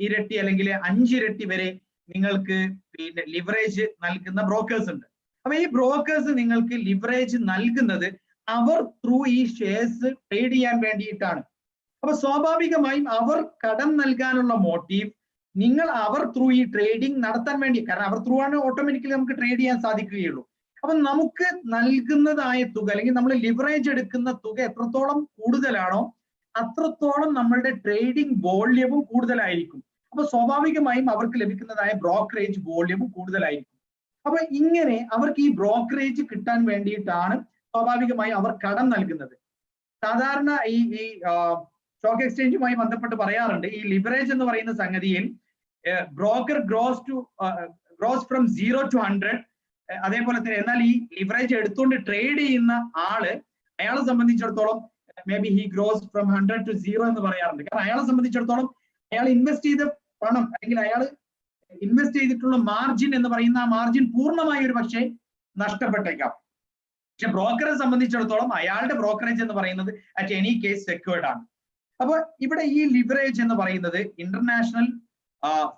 ഇരട്ടി അല്ലെങ്കിൽ 5 ഇരട്ടി വരെ നിങ്ങൾക്ക് പിന്നെ ലിവറേജ് നൽകുന്ന ബ്രോക്കേഴ്സ് ഉണ്ട്. അപ്പൊ ഈ ബ്രോക്കേഴ്സ് നിങ്ങൾക്ക് ലിവറേജ് നൽകുന്നത് അവർ ത്രൂ ഈ ഷെയർസ് ട്രേഡ് ചെയ്യാൻ വേണ്ടിയിട്ടാണ്. അപ്പൊ സ്വാഭാവികമായും അവർ കടം നൽകാനുള്ള മോട്ടീവ് നിങ്ങൾ അവർ ത്രൂ ഈ ട്രേഡിംഗ് നടത്താൻ വേണ്ടി, കാരണം അവർ ത്രൂ ആണ് ഓട്ടോമാറ്റിക്കലി നമുക്ക് ട്രേഡ് ചെയ്യാൻ സാധിക്കുകയുള്ളൂ. അപ്പൊ നമുക്ക് നൽകുന്നതായ തുക അല്ലെങ്കിൽ നമ്മൾ ലിവറേജ് എടുക്കുന്ന തുക എത്രത്തോളം കൂടുതലാണോ അത്രത്തോളം നമ്മളുടെ ട്രേഡിംഗ് വോള്യവും കൂടുതലായിരിക്കും. അപ്പൊ സ്വാഭാവികമായും അവർക്ക് ലഭിക്കുന്നതായ ബ്രോക്കറേജ് വോള്യവും കൂടുതലായിരിക്കും. അപ്പൊ ഇങ്ങനെ അവർക്ക് ഈ ബ്രോക്കറേജ് കിട്ടാൻ വേണ്ടിയിട്ടാണ് സ്വാഭാവികമായും അവർ കടം നൽകുന്നത്. സാധാരണ ഈ സ്റ്റോക്ക് എക്സ്ചേഞ്ചുമായി ബന്ധപ്പെട്ട് പറയാറുണ്ട്, ഈ ലിവറേജ് എന്ന് പറയുന്ന സംഗതിയിൽ ബ്രോക്കർ ഗ്രോസ് ഫ്രം 0 to 100. അതേപോലെ തന്നെ എന്നാൽ ഈ ലിവറേജ് എടുത്തുകൊണ്ട് ട്രേഡ് ചെയ്യുന്ന അയാളെ സംബന്ധിച്ചിടത്തോളം may be he gross from 100 to 0 എന്ന് പറയാറുണ്ട്. കാരണം അയാളെ സംബന്ധിച്ചിടത്തോളം അയാൾ ഇൻവെസ്റ്റ് ചെയ്ത പണം അല്ലെങ്കിൽ അയാൾ ഇൻവെസ്റ്റ് ചെയ്തിട്ടുള്ള മാർജിൻ എന്ന് പറയുന്ന ആ മാർജിൻ പൂർണ്ണമായി ഒരു പക്ഷേ നഷ്ടപ്പെട്ടേക്കാം. പക്ഷെ ബ്രോക്കറെ സംബന്ധിച്ചിടത്തോളം അയാളുടെ ബ്രോക്കറേജ് എന്ന് പറയുന്നത് അറ്റ് എനി കേസ് സെക്യൂർഡ് ആണ്. അപ്പൊ ഇവിടെ ഈ ലിവറേജ് എന്ന് പറയുന്നത് ഇന്റർനാഷണൽ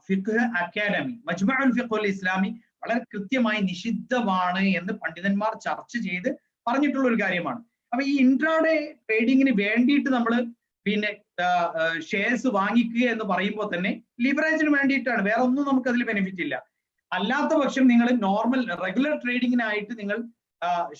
ഫിഖ് അക്കാഡമി മജ്മഉൽ ഫിഖ്ഹുൽ ഇസ്ലാമി വളരെ കൃത്യമായി നിഷിദ്ധമാണ് എന്ന് പണ്ഡിതന്മാർ ചർച്ച ചെയ്ത് പറഞ്ഞിട്ടുള്ള ഒരു കാര്യമാണ്. അപ്പൊ ഈ ഇൻട്രാഡേ ട്രേഡിങ്ങിന് വേണ്ടിയിട്ട് നമ്മൾ പിന്നെ ഷെയർസ് വാങ്ങിക്കുക എന്ന് പറയുമ്പോൾ തന്നെ ലിവറേജിന് വേണ്ടിയിട്ടാണ്, വേറെ ഒന്നും നമുക്ക് അതിൽ ബെനിഫിറ്റ് ഇല്ല. അല്ലാത്ത പക്ഷം നിങ്ങൾ നോർമൽ റെഗുലർ ട്രേഡിങ്ങിനായിട്ട് നിങ്ങൾ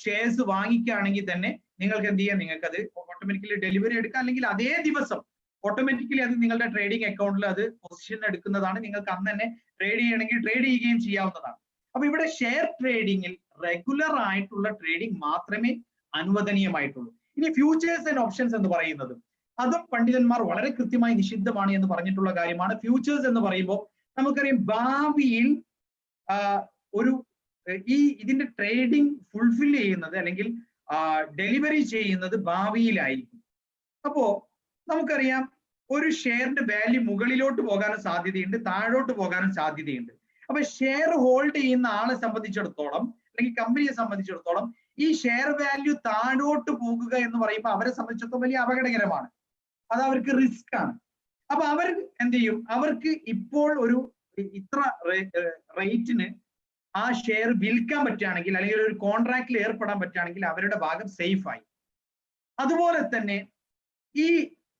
ഷെയർസ് വാങ്ങിക്കുകയാണെങ്കിൽ തന്നെ നിങ്ങൾക്ക് എന്ത് ചെയ്യാം, നിങ്ങൾക്ക് അത് ഓട്ടോമാറ്റിക്കലി ഡെലിവറി എടുക്കാം, അല്ലെങ്കിൽ അതേ ദിവസം ഓട്ടോമാറ്റിക്കലി അത് നിങ്ങളുടെ ട്രേഡിംഗ് അക്കൗണ്ടിൽ അത് പൊസിഷൻ എടുക്കുന്നതാണ്. നിങ്ങൾക്ക് അന്ന് തന്നെ ട്രേഡ് ചെയ്യണമെങ്കിൽ ട്രേഡ് ചെയ്യുകയും ചെയ്യാവുന്നതാണ്. അപ്പൊ ഇവിടെ ഷെയർ ട്രേഡിങ്ങിൽ റെഗുലർ ആയിട്ടുള്ള ട്രേഡിംഗ് മാത്രമേ അനുവദനീയമായിട്ടുള്ളൂ. ഇനി ഫ്യൂച്ചേഴ്സ് ആൻഡ് ഓപ്ഷൻസ് എന്ന് പറയുന്നത് അതും പണ്ഡിതന്മാർ വളരെ കൃത്യമായി നിഷിദ്ധമാണ് എന്ന് പറഞ്ഞിട്ടുള്ള കാര്യമാണ്. ഫ്യൂച്ചേഴ്സ് എന്ന് പറയുമ്പോൾ നമുക്കറിയാം ഭാവിയിൽ ഒരു ഇതിന്റെ ട്രേഡിംഗ് ഫുൾഫിൽ ചെയ്യുന്നത് അല്ലെങ്കിൽ ഡെലിവറി ചെയ്യുന്നത് ഭാവിയിലായിരിക്കും. അപ്പോ നമുക്കറിയാം ഒരു ഷെയറിന്റെ വാല്യൂ മുകളിലോട്ട് പോകാനും സാധ്യതയുണ്ട്, താഴോട്ട് പോകാനും സാധ്യതയുണ്ട്. അപ്പൊ ഷെയർ ഹോൾഡ് ചെയ്യുന്ന ആളെ സംബന്ധിച്ചിടത്തോളം അല്ലെങ്കിൽ കമ്പനിയെ സംബന്ധിച്ചിടത്തോളം ഈ ഷെയർ വാല്യൂ താഴോട്ട് പോകുക എന്ന് പറയുമ്പോൾ അവരെ സംബന്ധിച്ചിടത്തോളം വലിയ അപകടകരമാണ്, അത് അവർക്ക് റിസ്ക് ആണ്. അപ്പൊ അവർ എന്ത് ചെയ്യും, അവർക്ക് ഇപ്പോൾ ഒരു ഇത്ര റേറ്റിന് ആ ഷെയർ വിൽക്കാൻ പറ്റുകയാണെങ്കിൽ അല്ലെങ്കിൽ ഒരു കോൺട്രാക്റ്റിൽ ഏർപ്പെടാൻ പറ്റുകയാണെങ്കിൽ അവരുടെ ഭാഗം സേഫ് ആയി. അതുപോലെ തന്നെ ഈ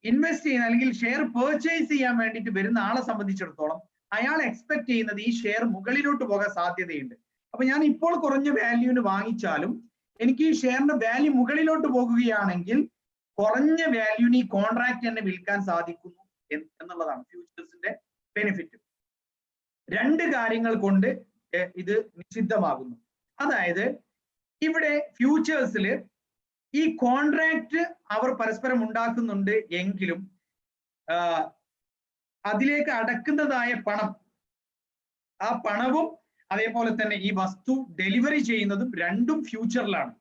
ഇൻവെസ്റ്റ് ചെയ്യുന്ന അല്ലെങ്കിൽ ഷെയർ പർച്ചേസ് ചെയ്യാൻ വേണ്ടിയിട്ട് വരുന്ന ആളെ സംബന്ധിച്ചിടത്തോളം അയാൾ എക്സ്പെക്ട് ചെയ്യുന്നത് ഈ ഷെയർ മുകളിലോട്ട് പോകാൻ സാധ്യതയുണ്ട്. അപ്പൊ ഞാൻ ഇപ്പോൾ കുറഞ്ഞ വാല്യൂവിന് വാങ്ങിച്ചാലും എനിക്ക് ഈ ഷെയറിന്റെ വാല്യൂ മുകളിലോട്ട് പോകുകയാണെങ്കിൽ കുറഞ്ഞ വാല്യൂവിന് ഈ കോൺട്രാക്ട് തന്നെ വിൽക്കാൻ സാധിക്കുന്നു എന്നുള്ളതാണ് ഫ്യൂച്ചേഴ്സിന്റെ ബെനിഫിറ്റ്. രണ്ട് കാര്യങ്ങൾ കൊണ്ട് ഇത് നിഷിദ്ധമാകുന്നു. അതായത് ഇവിടെ ഫ്യൂച്ചേഴ്സിൽ ഈ കോൺട്രാക്ട് അവർ പരസ്പരം ഉണ്ടാക്കുന്നുണ്ട് എങ്കിലും അതിലേക്ക് അടക്കുന്നതായ പണം, ആ പണവും അതേപോലെ തന്നെ ഈ വസ്തു ഡെലിവറി ചെയ്യുന്നതും രണ്ടും ഫ്യൂച്ചറിലാണ്.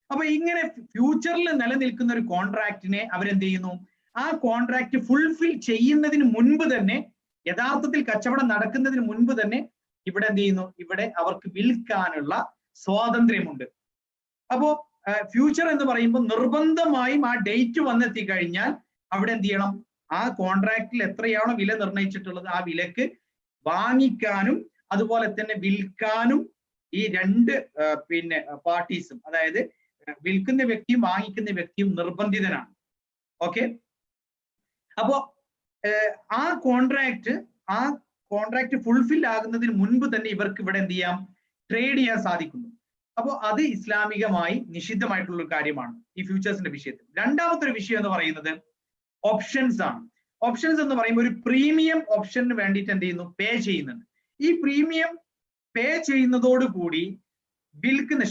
അപ്പൊ ഇങ്ങനെ ഫ്യൂച്ചറിൽ നിലനിൽക്കുന്ന ഒരു കോൺട്രാക്റ്റിനെ അവരെന്ത് ചെയ്യുന്നു, ആ കോൺട്രാക്ട് ഫുൾഫിൽ ചെയ്യുന്നതിന് മുൻപ് തന്നെ, യഥാർത്ഥത്തിൽ കച്ചവടം നടക്കുന്നതിന് മുൻപ് തന്നെ ഇവിടെ എന്ത് ചെയ്യുന്നു, ഇവിടെ അവർക്ക് വിൽക്കാനുള്ള സ്വാതന്ത്ര്യമുണ്ട്. അപ്പോ ഫ്യൂച്ചർ എന്ന് പറയുമ്പോൾ നിർബന്ധമായും ആ ഡേറ്റ് വന്നെത്തി കഴിഞ്ഞാൽ അവിടെ എന്ത് ചെയ്യണം, ആ കോൺട്രാക്റ്റിൽ എത്രയാണോ വില നിർണയിച്ചിട്ടുള്ളത് ആ വിലക്ക് വാങ്ങിക്കാനും അതുപോലെ തന്നെ വിൽക്കാനും ഈ രണ്ട് പിന്നെ പാർട്ടീസും, അതായത് വിൽക്കുന്ന വ്യക്തിയും വാങ്ങിക്കുന്ന വ്യക്തിയും നിർബന്ധിതനാണ്. ഓക്കെ, അപ്പോ ആ കോൺട്രാക്ട് ഫുൾഫിൽ ആകുന്നതിന് മുൻപ് തന്നെ ഇവർക്ക് ഇവിടെ എന്ത് ചെയ്യാം, ട്രേഡ് ചെയ്യാൻ സാധിക്കുന്നു. അപ്പോൾ അത് ഇസ്ലാമികമായി നിഷിദ്ധമായിട്ടുള്ള ഒരു കാര്യമാണ് ഈ ഫ്യൂച്ചേഴ്സിന്റെ വിഷയത്തിൽ. രണ്ടാമത്തെ ഒരു വിഷയം എന്ന് പറയുന്നത് ഓപ്ഷൻസ് ആണ്. ഓപ്ഷൻസ് എന്ന് പറയുമ്പോൾ ഒരു പ്രീമിയം ഓപ്ഷന് വേണ്ടിയിട്ട് എന്ത് ചെയ്യുന്നു, പേ ചെയ്യുന്നുണ്ട്. ഈ പ്രീമിയം പേ ചെയ്യുന്നതോടുകൂടി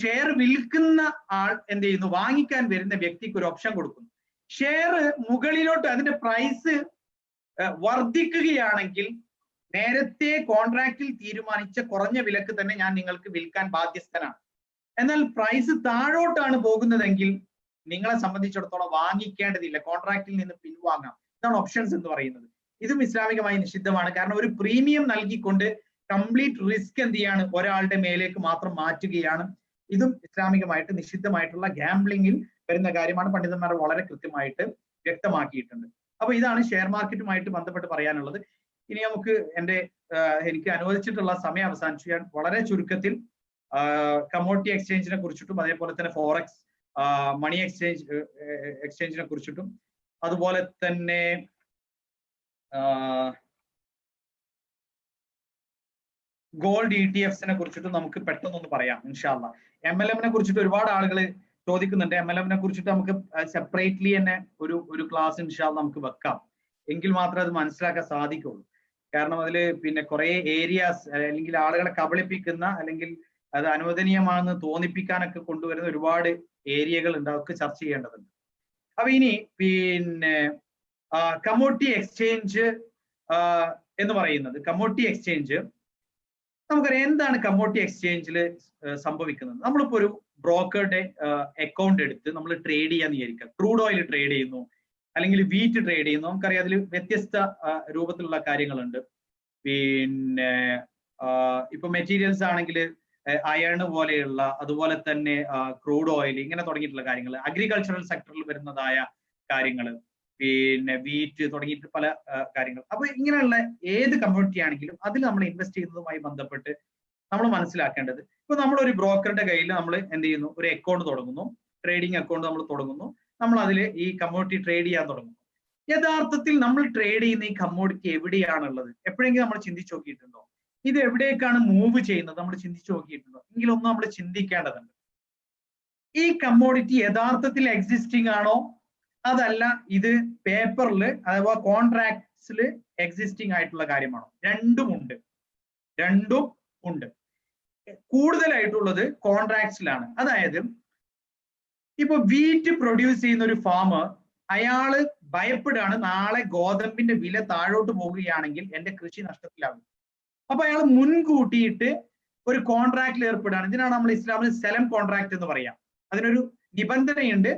ഷെയർ വിൽക്കുന്ന ആൾ എന്ത് ചെയ്യുന്നു, വാങ്ങിക്കാൻ വരുന്ന വ്യക്തിക്ക് ഒരു ഓപ്ഷൻ കൊടുക്കുന്നു. ഷെയർ മുകളിലോട്ട് അതിന്റെ പ്രൈസ് വർദ്ധിക്കുകയാണെങ്കിൽ നേരത്തെ കോൺട്രാക്റ്റിൽ തീരുമാനിച്ച കുറഞ്ഞ വിലക്ക് തന്നെ ഞാൻ നിങ്ങൾക്ക് വിൽക്കാൻ ബാധ്യസ്ഥനാണ്. എന്നാൽ പ്രൈസ് താഴോട്ടാണ് പോകുന്നതെങ്കിൽ നിങ്ങളെ സംബന്ധിച്ചിടത്തോളം വാങ്ങിക്കേണ്ടതില്ല, കോൺട്രാക്റ്റിൽ നിന്ന് പിൻവാങ്ങാം. ഇതാണ് ഓപ്ഷൻസ് എന്ന് പറയുന്നത്. ഇതും ഇസ്ലാമികമായി നിഷിദ്ധമാണ്. കാരണം ഒരു പ്രീമിയം നൽകിക്കൊണ്ട് കംപ്ലീറ്റ് റിസ്ക് എന്ത് ചെയ്യാണ്, ഒരാളുടെ മേലേക്ക് മാത്രം മാറ്റുകയാണ്. ഇതും ഇസ്ലാമികമായിട്ട് നിഷിദ്ധമായിട്ടുള്ള ഗാംബ്ലിംഗിൽ വരുന്ന കാര്യമാണ്. പണ്ഡിതന്മാർ വളരെ കൃത്യമായിട്ട് വ്യക്തമാക്കിയിട്ടുണ്ട്. അപ്പൊ ഇതാണ് ഷെയർ മാർക്കറ്റുമായിട്ട് ബന്ധപ്പെട്ട് പറയാനുള്ളത്. ഇനി നമുക്ക് എനിക്ക് അനുവദിച്ചിട്ടുള്ള സമയം അവസാനിച്ചു. ഞാൻ വളരെ ചുരുക്കത്തിൽ കമ്മോഡിറ്റി എക്സ്ചേഞ്ചിനെ കുറിച്ചിട്ടും അതേപോലെ തന്നെ ഫോറക്സ് മണി എക്സ്ചേഞ്ചിനെ കുറിച്ചിട്ടും അതുപോലെ തന്നെ ഗോൾഡ് ETF-നെ കുറിച്ചിട്ടും നമുക്ക് പെട്ടെന്നൊന്ന് പറയാം ഇൻഷാ അല്ലാ. MLM-നെ കുറിച്ചിട്ട് ഒരുപാട് ആളുകൾ ചോദിക്കുന്നുണ്ട്. MLM-നെ കുറിച്ചിട്ട് നമുക്ക് സെപ്പറേറ്റ്ലി തന്നെ ഒരു ക്ലാസ് ഇൻഷാ അല്ലാ നമുക്ക് വെക്കാം. എങ്കിൽ മാത്രമേ അത് മനസ്സിലാക്കാൻ സാധിക്കുള്ളൂ. കാരണം അതിൽ പിന്നെ കുറെ ഏരിയാസ് അല്ലെങ്കിൽ ആളുകളെ കബളിപ്പിക്കുന്ന അല്ലെങ്കിൽ അത് അനുവദനീയമാണെന്ന് തോന്നിപ്പിക്കാനൊക്കെ കൊണ്ടുവരുന്ന ഒരുപാട് ഏരിയകൾ ഉണ്ട്. അതൊക്കെ ചർച്ച ചെയ്യേണ്ടതുണ്ട്. അപ്പൊ ഇനി പിന്നെ കമ്മോഡിറ്റി എക്സ്ചേഞ്ച് എന്ന് പറയുന്നത്, കമ്മോഡിറ്റി എക്സ്ചേഞ്ച് നമുക്കറിയാം എന്താണ് കമ്മോഡിറ്റി എക്സ്ചേഞ്ചിൽ സംഭവിക്കുന്നത്. നമ്മളിപ്പോ ഒരു ബ്രോക്കറുടെ അക്കൗണ്ട് എടുത്ത് നമ്മൾ ട്രേഡ് ചെയ്യാന്ന് വിചാരിക്കുക. ക്രൂഡ് ഓയിൽ ട്രേഡ് ചെയ്യുന്നു, അല്ലെങ്കിൽ വീറ്റ് ട്രേഡ് ചെയ്യുന്നു. നമുക്കറിയാം അതിൽ വ്യത്യസ്ത രൂപത്തിലുള്ള കാര്യങ്ങളുണ്ട്. പിന്നെ ഇപ്പൊ മെറ്റീരിയൽസ് ആണെങ്കിൽ അയൺ പോലെയുള്ള, അതുപോലെ തന്നെ ക്രൂഡ് ഓയിൽ, ഇങ്ങനെ തുടങ്ങിയിട്ടുള്ള കാര്യങ്ങൾ, അഗ്രികൾച്ചറൽ സെക്ടറിൽ വരുന്നതായ കാര്യങ്ങൾ, പിന്നെ വീറ്റ് തുടങ്ങിയിട്ട് പല കാര്യങ്ങൾ. അപ്പൊ ഇങ്ങനെയുള്ള ഏത് കമ്മ്യൂണിറ്റി ആണെങ്കിലും അതിൽ നമ്മൾ ഇൻവെസ്റ്റ് ചെയ്യുന്നതുമായി ബന്ധപ്പെട്ട് നമ്മൾ മനസ്സിലാക്കേണ്ടത്, ഇപ്പൊ നമ്മളൊരു ബ്രോക്കറുടെ കയ്യിൽ നമ്മൾ എന്ത് ചെയ്യുന്നു, ഒരു അക്കൗണ്ട് തുടങ്ങുന്നു, ട്രേഡിംഗ് അക്കൗണ്ട് നമ്മൾ തുടങ്ങുന്നു, നമ്മൾ അതിൽ ഈ കമ്മോഡിറ്റി ട്രേഡ് ചെയ്യാൻ തുടങ്ങുന്നു. യഥാർത്ഥത്തിൽ നമ്മൾ ട്രേഡ് ചെയ്യുന്ന ഈ കമ്മോഡിറ്റി എവിടെയാണുള്ളത്? എപ്പോഴെങ്കിലും നമ്മൾ ചിന്തിച്ചു നോക്കിയിട്ടുണ്ടോ? ഇത് എവിടേക്കാണ് മൂവ് ചെയ്യുന്നത് നമ്മൾ ചിന്തിച്ചു നോക്കിയിട്ടുണ്ടോ? എങ്കിലൊന്നും നമ്മൾ ചിന്തിക്കേണ്ടതുണ്ട്. ഈ കമ്മോഡിറ്റി യഥാർത്ഥത്തിൽ എക്സിസ്റ്റിംഗ് ആണോ, അതല്ല ഇത് പേപ്പറിൽ അഥവാ കോൺട്രാക്ട്സിൽ എക്സിസ്റ്റിംഗ് ആയിട്ടുള്ള കാര്യമാണോ? രണ്ടും ഉണ്ട്. കൂടുതലായിട്ടുള്ളത് കോൺട്രാക്ട്സിലാണ്. അതായത് ഇപ്പൊ വീറ്റ് പ്രൊഡ്യൂസ് ചെയ്യുന്ന ഒരു ഫാമർ, അയാള് ഭയപ്പെടുകയാണ് നാളെ ഗോതമ്പിന്റെ വില താഴോട്ട് പോവുകയാണെങ്കിൽ എന്റെ കൃഷി നഷ്ടത്തിലാകും. അപ്പൊ അയാൾ മുൻകൂട്ടിയിട്ട് ഒരു കോൺട്രാക്റ്റിൽ ഏർപ്പെടുകയാണ്. ഇതിനാണ് നമ്മൾ ഇസ്ലാമിൽ സെലം കോൺട്രാക്ട് എന്ന് പറയാം. അതിനൊരു നിബന്ധനയുണ്ട്.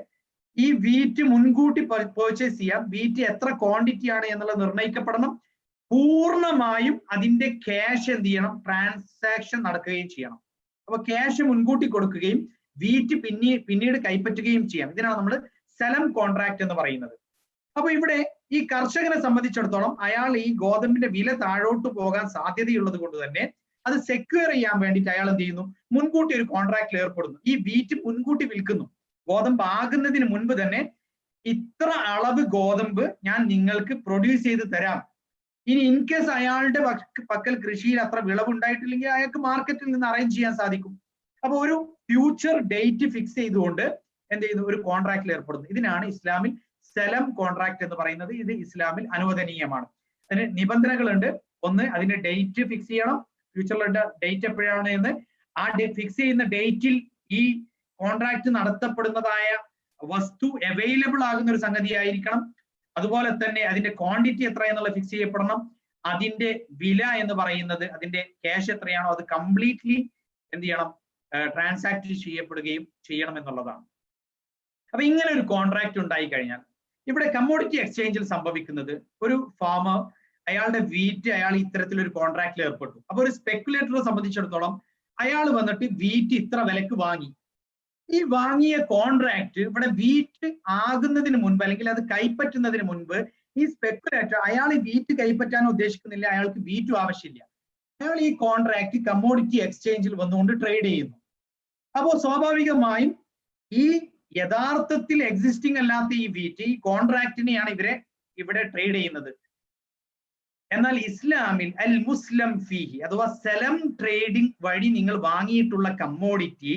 ഈ വീറ്റ് മുൻകൂട്ടി പർച്ചേസ് ചെയ്യാം. വീറ്റ് എത്ര ക്വാണ്ടിറ്റി ആണ് എന്നുള്ളത് നിർണ്ണയിക്കപ്പെടണം. പൂർണ്ണമായും അതിന്റെ ക്യാഷ് എന്ത് ചെയ്യണം, ട്രാൻസാക്ഷൻ നടക്കുകയും ചെയ്യണം. അപ്പൊ ക്യാഷ് മുൻകൂട്ടി കൊടുക്കുകയും വീറ്റ് പിന്നീട് കൈപ്പറ്റുകയും ചെയ്യാം. ഇതിനാണ് നമ്മൾ സെലം കോൺട്രാക്ട് എന്ന് പറയുന്നത്. അപ്പൊ ഇവിടെ ഈ കർഷകനെ സംബന്ധിച്ചിടത്തോളം അയാൾ ഈ ഗോതമ്പിന്റെ വില താഴോട്ട് പോകാൻ സാധ്യതയുള്ളത് കൊണ്ട് തന്നെ അത് സെക്യൂർ ചെയ്യാൻ വേണ്ടിയിട്ട് അയാൾ എന്ത് ചെയ്യുന്നു, മുൻകൂട്ടി ഒരു കോൺട്രാക്റ്റിൽ ഏർപ്പെടുന്നു. ഈ വീറ്റ് മുൻകൂട്ടി വിൽക്കുന്നു. ഗോതമ്പ് ആകുന്നതിന് മുൻപ് തന്നെ ഇത്ര അളവ് ഗോതമ്പ് ഞാൻ നിങ്ങൾക്ക് പ്രൊഡ്യൂസ് ചെയ്ത് തരാം. ഇനി ഇൻ കേസ് അയാളുടെ പക്കൽ കൃഷിയിൽ അത്ര വിളവുണ്ടായിട്ടില്ലെങ്കിൽ അയാൾക്ക് മാർക്കറ്റിൽ നിന്ന് അറേഞ്ച് ചെയ്യാൻ സാധിക്കും. അപ്പൊ ഒരു ഫ്യൂച്ചർ ഡേറ്റ് ഫിക്സ് ചെയ്തുകൊണ്ട് എന്ത് ചെയ്യുന്നു, ഒരു കോൺട്രാക്റ്റിൽ ഏർപ്പെടുന്നു. ഇതിനാണ് ഇസ്ലാമിൽ സെലം കോൺട്രാക്ട് എന്ന് പറയുന്നത്. ഇത് ഇസ്ലാമിൽ അനുവദനീയമാണ്. അതിന് നിബന്ധനകളുണ്ട്. ഒന്ന്, അതിന്റെ ഡേറ്റ് ഫിക്സ് ചെയ്യണം. ഫ്യൂച്ചറിലുള്ള ഡേറ്റ് എപ്പോഴാണ് എന്ന് ആ ഫിക്സ് ചെയ്യുന്ന ഡേറ്റിൽ ഈ കോൺട്രാക്ട് നടത്തപ്പെടുന്നതായ വസ്തു അവൈലബിൾ ആകുന്ന ഒരു സംഗതി ആയിരിക്കണം. അതുപോലെ തന്നെ അതിന്റെ ക്വാണ്ടിറ്റി എത്ര എന്നുള്ള ഫിക്സ് ചെയ്യപ്പെടണം. അതിന്റെ വില എന്ന് പറയുന്നത്, അതിന്റെ ക്യാഷ് എത്രയാണോ അത് കംപ്ലീറ്റ്ലി എന്ത് ചെയ്യണം, ട്രാൻസാക്ട് ചെയ്യപ്പെടുകയും ചെയ്യണം എന്നുള്ളതാണ്. അപ്പൊ ഇങ്ങനെ ഒരു കോൺട്രാക്ട് ഉണ്ടായി കഴിഞ്ഞാൽ ഇവിടെ കമ്മോഡിറ്റി എക്സ്ചേഞ്ചിൽ സംഭവിക്കുന്നത്, ഒരു ഫാമർ അയാളുടെ വീറ്റ് അയാൾ ഇത്തരത്തിലൊരു കോൺട്രാക്റ്റിൽ ഏർപ്പെട്ടു. അപ്പൊ ഒരു സ്പെക്കുലേറ്ററെ സംബന്ധിച്ചിടത്തോളം അയാൾ വന്നിട്ട് വീറ്റ് ഇത്ര വിലക്ക് വാങ്ങി. ഈ വാങ്ങിയ കോൺട്രാക്ട് ഇവിടെ വീറ്റ് ആകുന്നതിന് മുൻപ് അല്ലെങ്കിൽ അത് കൈപ്പറ്റുന്നതിന് മുൻപ് ഈ സ്പെക്കുലേറ്റർ അയാൾ ഈ വീറ്റ് കൈപ്പറ്റാൻ ഉദ്ദേശിക്കുന്നില്ല, അയാൾക്ക് വീറ്റും ആവശ്യമില്ല. അയാൾ ഈ കോൺട്രാക്ട് കമ്മോഡിറ്റി എക്സ്ചേഞ്ചിൽ വന്നുകൊണ്ട് ട്രേഡ് ചെയ്യുന്നു. അപ്പോൾ സ്വാഭാവികമായും ഈ യഥാർത്ഥത്തിൽ എക്സിസ്റ്റിംഗ് അല്ലാത്ത ഈ വീറ്റ്, ഈ കോൺട്രാക്റ്റിനെയാണ് ഇവിടെ ട്രേഡ് ചെയ്യുന്നത്. എന്നാൽ ഇസ്ലാമിൽ അൽ മുസ്ലം ഫീഹി അഥവാ സെലം ട്രേഡിംഗ് വഴി നിങ്ങൾ വാങ്ങിയിട്ടുള്ള കമ്മോഡിറ്റി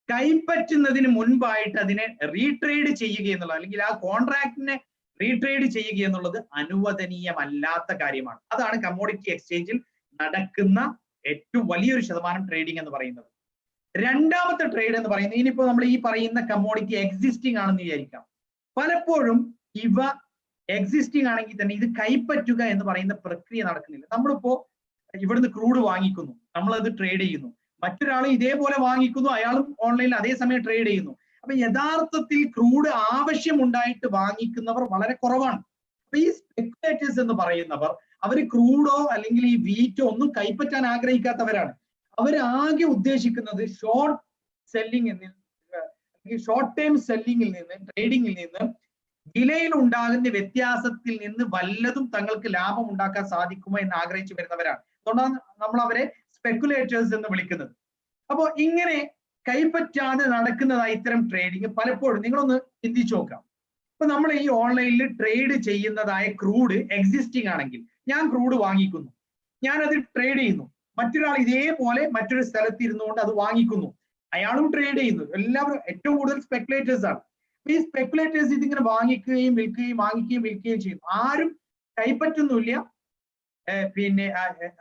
കൈപ്പറ്റുന്നതിന് മുൻപായിട്ട് അതിനെ റീട്രേഡ് ചെയ്യുക എന്നുള്ളത്, അല്ലെങ്കിൽ ആ കോൺട്രാക്റ്റിനെ റീട്രേഡ് ചെയ്യുക എന്നുള്ളത് അനുവദനീയമല്ലാത്ത കാര്യമാണ്. അതാണ് കമ്മോഡിറ്റി എക്സ്ചേഞ്ചിൽ നടക്കുന്ന ഏറ്റവും വലിയൊരു ശതമാനം ട്രേഡിംഗ് എന്ന് പറയുന്നത്. രണ്ടാമത്തെ ട്രേഡ് എന്ന് പറയുന്നത്, ഇനിയിപ്പോ നമ്മൾ ഈ പറയുന്ന കമ്മോഡിറ്റി എക്സിസ്റ്റിംഗ് ആണെന്ന് വിചാരിക്കാം. പലപ്പോഴും ഇവ എക്സിസ്റ്റിംഗ് ആണെങ്കിൽ തന്നെ ഇത് കൈപ്പറ്റുക എന്ന് പറയുന്ന പ്രക്രിയ നടക്കുന്നില്ല. നമ്മളിപ്പോ ഇവിടുന്ന് ക്രൂഡ് വാങ്ങിക്കുന്നു, നമ്മളത് ട്രേഡ് ചെയ്യുന്നു, മറ്റൊരാൾ ഇതേപോലെ വാങ്ങിക്കുന്നു, അയാളും ഓൺലൈനിൽ അതേസമയം ട്രേഡ് ചെയ്യുന്നു. അപ്പൊ യഥാർത്ഥത്തിൽ ക്രൂഡ് ആവശ്യമുണ്ടായിട്ട് വാങ്ങിക്കുന്നവർ വളരെ കുറവാണ്. അപ്പൊ ഈ സ്പെക്കുലേറ്റേഴ്സ് എന്ന് പറയുന്നവർ അവർ ക്രൂഡോ അല്ലെങ്കിൽ ഈ വീറ്റോ ഒന്നും കൈപ്പറ്റാൻ ആഗ്രഹിക്കാത്തവരാണ്. അവരാകെ ഉദ്ദേശിക്കുന്നത് ഷോർട്ട് സെല്ലിംഗ് ഷോർട്ട് ടൈം സെല്ലിങ്ങിൽ നിന്ന്, ട്രേഡിങ്ങിൽ നിന്ന്, വിലയിൽ ഉണ്ടാകുന്ന വ്യത്യാസത്തിൽ നിന്ന് വല്ലതും തങ്ങൾക്ക് ലാഭം ഉണ്ടാക്കാൻ സാധിക്കുമോ എന്ന് ആഗ്രഹിച്ചു വരുന്നവരാണ്. അതുകൊണ്ടാണ് നമ്മൾ അവരെ സ്പെക്കുലേറ്റേഴ്സ് എന്ന് വിളിക്കുന്നത്. അപ്പോൾ ഇങ്ങനെ കൈപ്പറ്റാതെ നടക്കുന്നതായി ഇത്തരം ട്രേഡിങ് പലപ്പോഴും നിങ്ങളൊന്ന് ചിന്തിച്ചു നോക്കാം. ഇപ്പൊ നമ്മൾ ഈ ഓൺലൈനിൽ ട്രേഡ് ചെയ്യുന്നതായ ക്രൂഡ് എക്സിസ്റ്റിംഗ് ആണെങ്കിൽ, ഞാൻ ക്രൂഡ് വാങ്ങിക്കുന്നു, ഞാനത് ട്രേഡ് ചെയ്യുന്നു, മറ്റൊരാൾ ഇതേപോലെ മറ്റൊരു സ്ഥലത്ത് ഇരുന്നുകൊണ്ട് അത് വാങ്ങിക്കുന്നു, അയാളും ട്രേഡ് ചെയ്യുന്നു, എല്ലാവരും ഏറ്റവും കൂടുതൽ സ്പെക്കുലേറ്റേഴ്സ് ആണ്. ഈ സ്പെക്കുലേറ്റേഴ്സ് ഇതിങ്ങനെ വാങ്ങിക്കുകയും വിൽക്കുകയും വാങ്ങിക്കുകയും വിൽക്കുകയും ചെയ്യുന്നു. ആരും കൈപ്പറ്റുന്നില്ല, പിന്നെ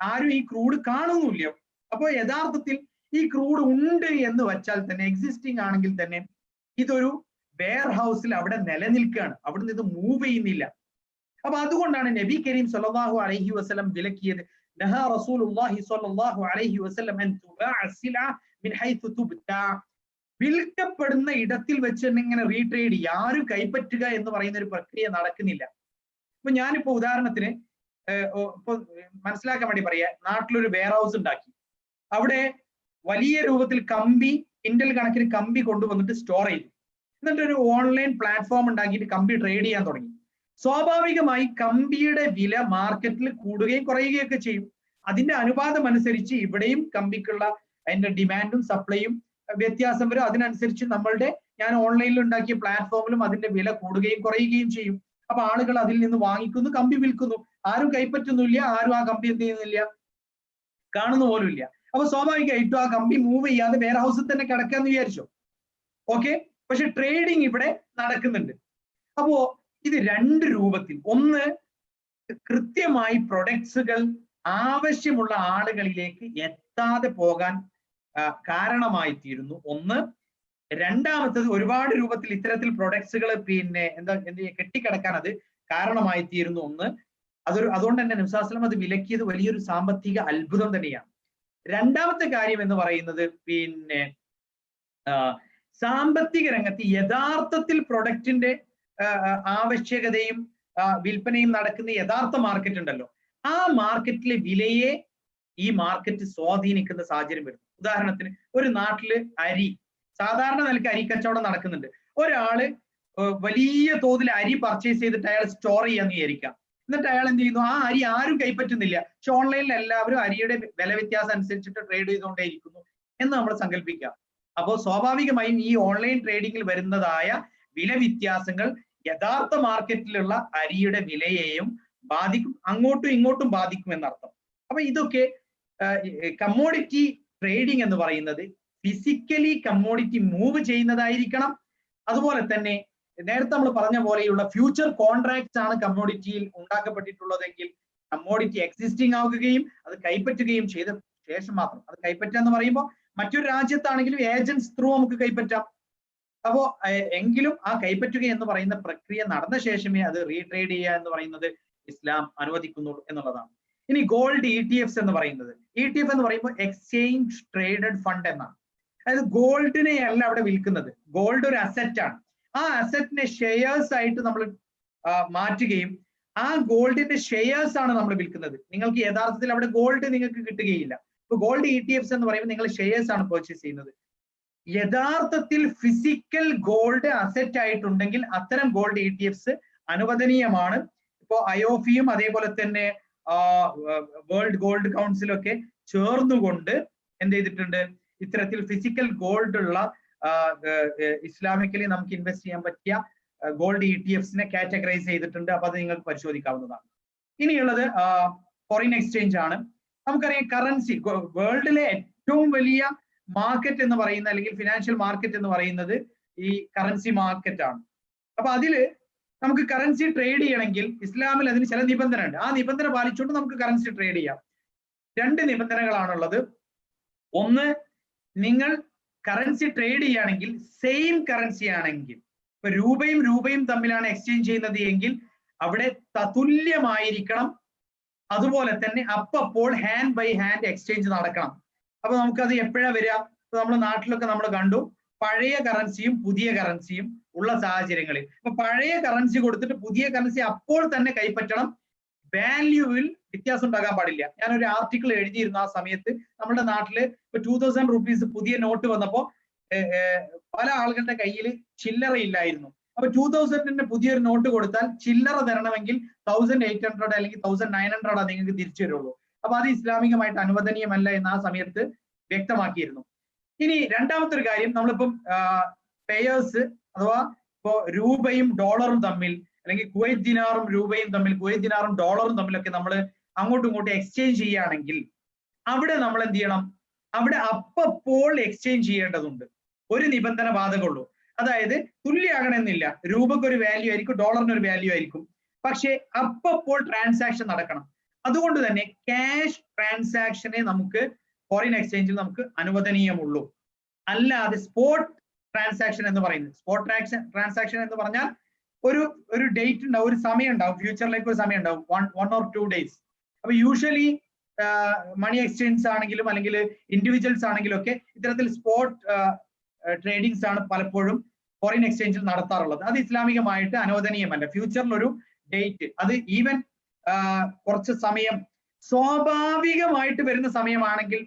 ആരും ഈ ക്രൂഡ് കാണുന്നില്ല. അപ്പോൾ യഥാർത്ഥത്തിൽ ഈ ക്രൂഡ് ഉണ്ട് എന്ന് വച്ചാൽ തന്നെ, എക്സിസ്റ്റിംഗ് ആണെങ്കിൽ തന്നെ ഇതൊരു വെയർ ഹൗസിൽ അവിടെ നിലനിൽക്കുകയാണ്, അവിടുന്ന് ഇത് മൂവ് ചെയ്യുന്നില്ല. അപ്പൊ അതുകൊണ്ടാണ് നബി കരീം സ്വല്ലല്ലാഹു അലൈഹി വസല്ലം വിലക്കിയത്. നഹാ റസൂലുള്ളാഹി സ്വല്ലല്ലാഹു അലൈഹി വസല്ലം അൻ തുബാഅ സിൽഅ മിൻ ഹൈതു തുബ്താ. വിൽക്കപ്പെടുന്ന ഇടത്തിൽ വെച്ച് തന്നെ ഇങ്ങനെ റീട്രേഡ് ചെയ്യുക, ആരും കൈപ്പറ്റുക എന്ന് പറയുന്ന ഒരു പ്രക്രിയ നടക്കുന്നില്ല. ഇപ്പൊ ഞാനിപ്പോ ഉദാഹരണത്തിന് ഇപ്പൊ മനസ്സിലാക്കാൻ വേണ്ടി പറയാ, നാട്ടിലൊരു വെയർ ഹൗസ് ഉണ്ടാക്കി, അവിടെ വലിയ രൂപത്തിൽ കമ്പി, ക്വിന്റൽ കണക്കിന് കമ്പി കൊണ്ടുവന്നിട്ട് സ്റ്റോർ ചെയ്തു, എന്നിട്ട് ഒരു ഓൺലൈൻ പ്ലാറ്റ്ഫോം ഉണ്ടാക്കിയിട്ട് കമ്പി ട്രേഡ് ചെയ്യാൻ തുടങ്ങി. സ്വാഭാവികമായി കമ്പിയുടെ വില മാർക്കറ്റിൽ കൂടുകയും കുറയുകയൊക്കെ ചെയ്യും. അതിന്റെ അനുപാതം അനുസരിച്ച് ഇവിടെയും കമ്പിക്കുള്ള അതിന്റെ ഡിമാൻഡും സപ്ലൈയും വ്യത്യാസം വരും. അതിനനുസരിച്ച് ഞാൻ ഓൺലൈനിൽ ഉണ്ടാക്കിയ പ്ലാറ്റ്ഫോമിലും അതിന്റെ വില കൂടുകയും കുറയുകയും ചെയ്യും. അപ്പൊ ആളുകൾ അതിൽ നിന്ന് വാങ്ങിക്കുന്നു, കമ്പി വിൽക്കുന്നു, ആരും കൈപ്പറ്റുന്നില്ല, ആരും ആ കമ്പി എന്ത് ചെയ്യുന്നില്ല, കാണുന്ന പോലും ഇല്ല. അപ്പൊ സ്വാഭാവികമായിട്ടും ആ കമ്പി മൂവ് ചെയ്യാതെ വെയർ ഹൗസിൽ തന്നെ കിടക്കാന്ന് വിചാരിച്ചോ, ഓക്കെ. പക്ഷെ ട്രേഡിങ് ഇവിടെ നടക്കുന്നുണ്ട്. അപ്പോ ഇത് രണ്ട് രൂപത്തിൽ, ഒന്ന് കൃത്യമായി പ്രൊഡക്ട്സുകൾ ആവശ്യമുള്ള ആളുകളിലേക്ക് എത്താതെ പോകാൻ കാരണമായി തീരുന്നു, ഒന്ന്. രണ്ടാമത്തത് ഒരുപാട് രൂപത്തിൽ ഇത്തരത്തിൽ പ്രൊഡക്ട്സുകൾ കെട്ടിക്കിടക്കാൻ അത് കാരണമായി തീരുന്നു, ഒന്ന്. അതുകൊണ്ട് തന്നെ നബി സല്ലല്ലാഹു അലൈഹി വസല്ലം അത് വിലക്കിയത് വലിയൊരു സാമ്പത്തിക അത്ഭുതം തന്നെയാണ്. രണ്ടാമത്തെ കാര്യം എന്ന് പറയുന്നത് സാമ്പത്തിക രംഗത്ത് യഥാർത്ഥത്തിൽ പ്രൊഡക്റ്റിന്റെ ആവശ്യകതയും വിൽപ്പനയും നടക്കുന്ന യഥാർത്ഥ മാർക്കറ്റ് ഉണ്ടല്ലോ, ആ മാർക്കറ്റിലെ വിലയെ ഈ മാർക്കറ്റ് സ്വാധീനിക്കുന്ന സാഹചര്യം വരുന്നു. ഉദാഹരണത്തിന് ഒരു നാട്ടില് സാധാരണ നിലയ്ക്ക് അരി കച്ചവടം നടക്കുന്നുണ്ട്. ഒരാള് വലിയ തോതിൽ അരി പർച്ചേസ് ചെയ്തിട്ട് അയാൾ സ്റ്റോർ ചെയ്യാന്ന് വിചാരിക്കാം. എന്നിട്ട് അയാൾ എന്ത് ചെയ്യുന്നു, ആ അരി ആരും കൈപ്പറ്റുന്നില്ല, പക്ഷെ ഓൺലൈനിൽ എല്ലാവരും അരിയുടെ വില വ്യത്യാസം അനുസരിച്ചിട്ട് ട്രേഡ് ചെയ്തുകൊണ്ടേ ഇരിക്കുന്നു എന്ന് നമ്മൾ സങ്കല്പിക്കാം. അപ്പോൾ സ്വാഭാവികമായും ഈ ഓൺലൈൻ ട്രേഡിങ്ങിൽ വരുന്നതായ വില വ്യത്യാസങ്ങൾ യഥാർത്ഥ മാർക്കറ്റിലുള്ള അരിയുടെ വിലയെയും ബാധിക്കും, അങ്ങോട്ടും ഇങ്ങോട്ടും ബാധിക്കും എന്നർത്ഥം. അപ്പൊ ഇതൊക്കെ കമ്മോഡിറ്റി ട്രേഡിംഗ് എന്ന് പറയുന്നത് ഫിസിക്കലി കമ്മോഡിറ്റി മൂവ് ചെയ്യുന്നതായിരിക്കണം. അതുപോലെ തന്നെ നേരത്തെ നമ്മൾ പറഞ്ഞ പോലെയുള്ള ഫ്യൂച്ചർ കോൺട്രാക്ട്സ് ആണ് കമ്മോഡിറ്റിയിൽ ഉണ്ടാക്കപ്പെട്ടിട്ടുള്ളതെങ്കിൽ കമ്മോഡിറ്റി എക്സിസ്റ്റിംഗ് ആവുകയും അത് കൈപ്പറ്റുകയും ചെയ്ത ശേഷം മാത്രം, അത് കൈപ്പറ്റുക എന്ന് പറയുമ്പോൾ മറ്റൊരു രാജ്യത്താണെങ്കിലും ഏജൻസ് ത്രൂ നമുക്ക് കൈപ്പറ്റാം. അപ്പോ എങ്കിലും ആ കൈപ്പറ്റുക എന്ന് പറയുന്ന പ്രക്രിയ നടന്ന ശേഷമേ അത് റീട്രേഡ് ചെയ്യുക എന്ന് പറയുന്നത് ഇസ്ലാം അനുവദിക്കുന്നുള്ളൂ എന്നുള്ളതാണ്. ഇനി ഗോൾഡ് ETF എന്ന് പറയുന്നത്, ETF എന്ന് പറയുമ്പോൾ എക്സ്ചേഞ്ച് ട്രേഡഡ് ഫണ്ട് എന്നാണ്. അതായത് ഗോൾഡിനെ അല്ല അവിടെ വിൽക്കുന്നത്, ഗോൾഡ് ഒരു അസറ്റ് ആണ്. ആ അസറ്റിനെ ഷെയർസ് ആയിട്ട് നമ്മൾ മാറ്റുകയും ആ ഗോൾഡിന്റെ ഷെയർസ് ആണ് നമ്മൾ വിൽക്കുന്നത്. നിങ്ങൾക്ക് യഥാർത്ഥത്തിൽ അവിടെ ഗോൾഡ് നിങ്ങൾക്ക് കിട്ടുകയില്ല. ഇപ്പൊ ഗോൾഡ് ETFs എന്ന് പറയുമ്പോൾ നിങ്ങൾ ഷെയർസ് ആണ് പർച്ചേസ് ചെയ്യുന്നത്. യഥാർത്ഥത്തിൽ ഫിസിക്കൽ ഗോൾഡ് അസറ്റ് ആയിട്ടുണ്ടെങ്കിൽ അത്തരം ഗോൾഡ് ETFs അനുവദനീയമാണ്. ഇപ്പോ IOFയും അതേപോലെ തന്നെ വേൾഡ് ഗോൾഡ് കൗൺസിലും ഒക്കെ ചേർന്നുകൊണ്ട് എന്ത് ചെയ്തിട്ടുണ്ട്, ഇത്തരത്തിൽ ഫിസിക്കൽ ഗോൾഡ് ഉള്ള ഇസ്ലാമിക്കലി നമുക്ക് ഇൻവെസ്റ്റ് ചെയ്യാൻ പറ്റിയ ഗോൾഡ് ETFs കാറ്റഗറൈസ് ചെയ്തിട്ടുണ്ട്. അപ്പൊ അത് നിങ്ങൾക്ക് പരിശോധിക്കാവുന്നതാണ്. ഇനിയുള്ളത് ഫോറിൻ എക്സ്ചേഞ്ച് ആണ്. നമുക്കറിയാം കറൻസി, വേൾഡിലെ ഏറ്റവും വലിയ മാർക്കറ്റ് എന്ന് പറയുന്ന അല്ലെങ്കിൽ ഫിനാൻഷ്യൽ മാർക്കറ്റ് എന്ന് പറയുന്നത് ഈ കറൻസി മാർക്കറ്റ് ആണ്. അപ്പൊ അതില് നമുക്ക് കറൻസി ട്രേഡ് ചെയ്യണമെങ്കിൽ ഇസ്ലാമിൽ അതിന് ചില നിബന്ധന ഉണ്ട്. ആ നിബന്ധന പാലിച്ചുകൊണ്ട് നമുക്ക് കറൻസി ട്രേഡ് ചെയ്യാം. രണ്ട് നിബന്ധനകളാണുള്ളത്. ഒന്ന്, നിങ്ങൾ കറൻസി ട്രേഡ് ചെയ്യുകയാണെങ്കിൽ സെയിം കറൻസി ആണെങ്കിൽ, ഇപ്പൊ രൂപയും തമ്മിലാണ് എക്സ്ചേഞ്ച് ചെയ്യുന്നത് എങ്കിൽ അവിടെ തതുല്യമായിരിക്കണം. അതുപോലെ തന്നെ അപ്പോൾ ഹാൻഡ് ബൈ ഹാൻഡ് എക്സ്ചേഞ്ച് നടക്കണം. അപ്പൊ നമുക്കത് എപ്പോഴാ വരിക? നമ്മുടെ നാട്ടിലൊക്കെ നമ്മൾ കണ്ടു, പഴയ കറൻസിയും പുതിയ കറൻസിയും ഉള്ള സാഹചര്യങ്ങളിൽ ഇപ്പൊ പഴയ കറൻസി കൊടുത്തിട്ട് പുതിയ കറൻസി അപ്പോൾ തന്നെ കൈപ്പറ്റണം. വാല്യൂവിൽ വ്യത്യാസം ഉണ്ടാകാൻ പാടില്ല. ഞാനൊരു ആർട്ടിക്കിൾ എഴുതിയിരുന്നു ആ സമയത്ത്. നമ്മുടെ നാട്ടില് ഇപ്പൊ 2000 റുപ്പീസ് പുതിയ നോട്ട് വന്നപ്പോ പല ആളുകളുടെ കയ്യിൽ ചില്ലറ ഇല്ലായിരുന്നു. അപ്പൊ 2000 പുതിയൊരു നോട്ട് കൊടുത്താൽ ചില്ലറ തരണമെങ്കിൽ 1800 അല്ലെങ്കിൽ 1900 നിങ്ങൾക്ക് തിരിച്ചു വരുള്ളൂ. അപ്പൊ അത് ഇസ്ലാമികമായിട്ട് അനുവദനീയമല്ല എന്ന് ആ സമയത്ത് വ്യക്തമാക്കിയിരുന്നു. ഇനി രണ്ടാമത്തെ ഒരു കാര്യം, നമ്മളിപ്പം പേയേഴ്സ് അഥവാ ഇപ്പോ രൂപയും ഡോളറും തമ്മിൽ, അല്ലെങ്കിൽ കുവൈറ്റ് ദിനാറും രൂപയും തമ്മിൽ, കുവൈറ്റ് ദിനാറും ഡോളറും തമ്മിലൊക്കെ നമ്മൾ അങ്ങോട്ടും ഇങ്ങോട്ടും എക്സ്ചേഞ്ച് ചെയ്യുകയാണെങ്കിൽ അവിടെ നമ്മൾ എന്ത് ചെയ്യണം? അവിടെ അപ്പോൾ എക്സ്ചേഞ്ച് ചെയ്യേണ്ടതുണ്ട്. ഒരു നിബന്ധന ബാധകമുള്ളൂ. അതായത് തുല്യമാകണമെന്നില്ല. രൂപക്ക് ഒരു വാല്യൂ ആയിരിക്കും, ഡോളറിന് ഒരു വാല്യൂ ആയിരിക്കും. പക്ഷെ അപ്പോൾ ട്രാൻസാക്ഷൻ നടക്കണം. അതുകൊണ്ട് തന്നെ ക്യാഷ് ട്രാൻസാക്ഷനെ നമുക്ക് ഫോറിൻ എക്സ്ചേഞ്ചിൽ നമുക്ക് അനുവദനീയമുള്ളൂ. അല്ലാതെ സ്പോട്ട് ട്രാൻസാക്ഷൻ എന്ന് പറയുന്നത്, സ്പോട്ട് ട്രാൻസാക്ഷൻ എന്ന് പറഞ്ഞാൽ ഒരു ഡേറ്റ് ഉണ്ടാവും, ഒരു സമയം ഉണ്ടാവും, ഫ്യൂച്ചറിലേക്ക് ഒരു സമയം ഉണ്ടാവും, 1 or 2 days. അപ്പൊ യൂഷ്വലി മണി എക്സ്ചേഞ്ച് ആണെങ്കിലും അല്ലെങ്കിൽ ഇൻഡിവിജ്വൽസ് ആണെങ്കിലും ഒക്കെ ഇത്തരത്തിൽ സ്പോട്ട് ട്രേഡിങ്സ് ആണ് പലപ്പോഴും ഫോറിൻ എക്സ്ചേഞ്ചിൽ നടത്താറുള്ളത്. അത് ഇസ്ലാമികമായിട്ട് അനുവദനീയമല്ല. ഫ്യൂച്ചറിൽ ഒരു ഡേറ്റ്, അത് ഈവൻ കുറച്ച് സമയം സ്വാഭാവികമായിട്ട് വരുന്ന സമയമാണെങ്കിൽ,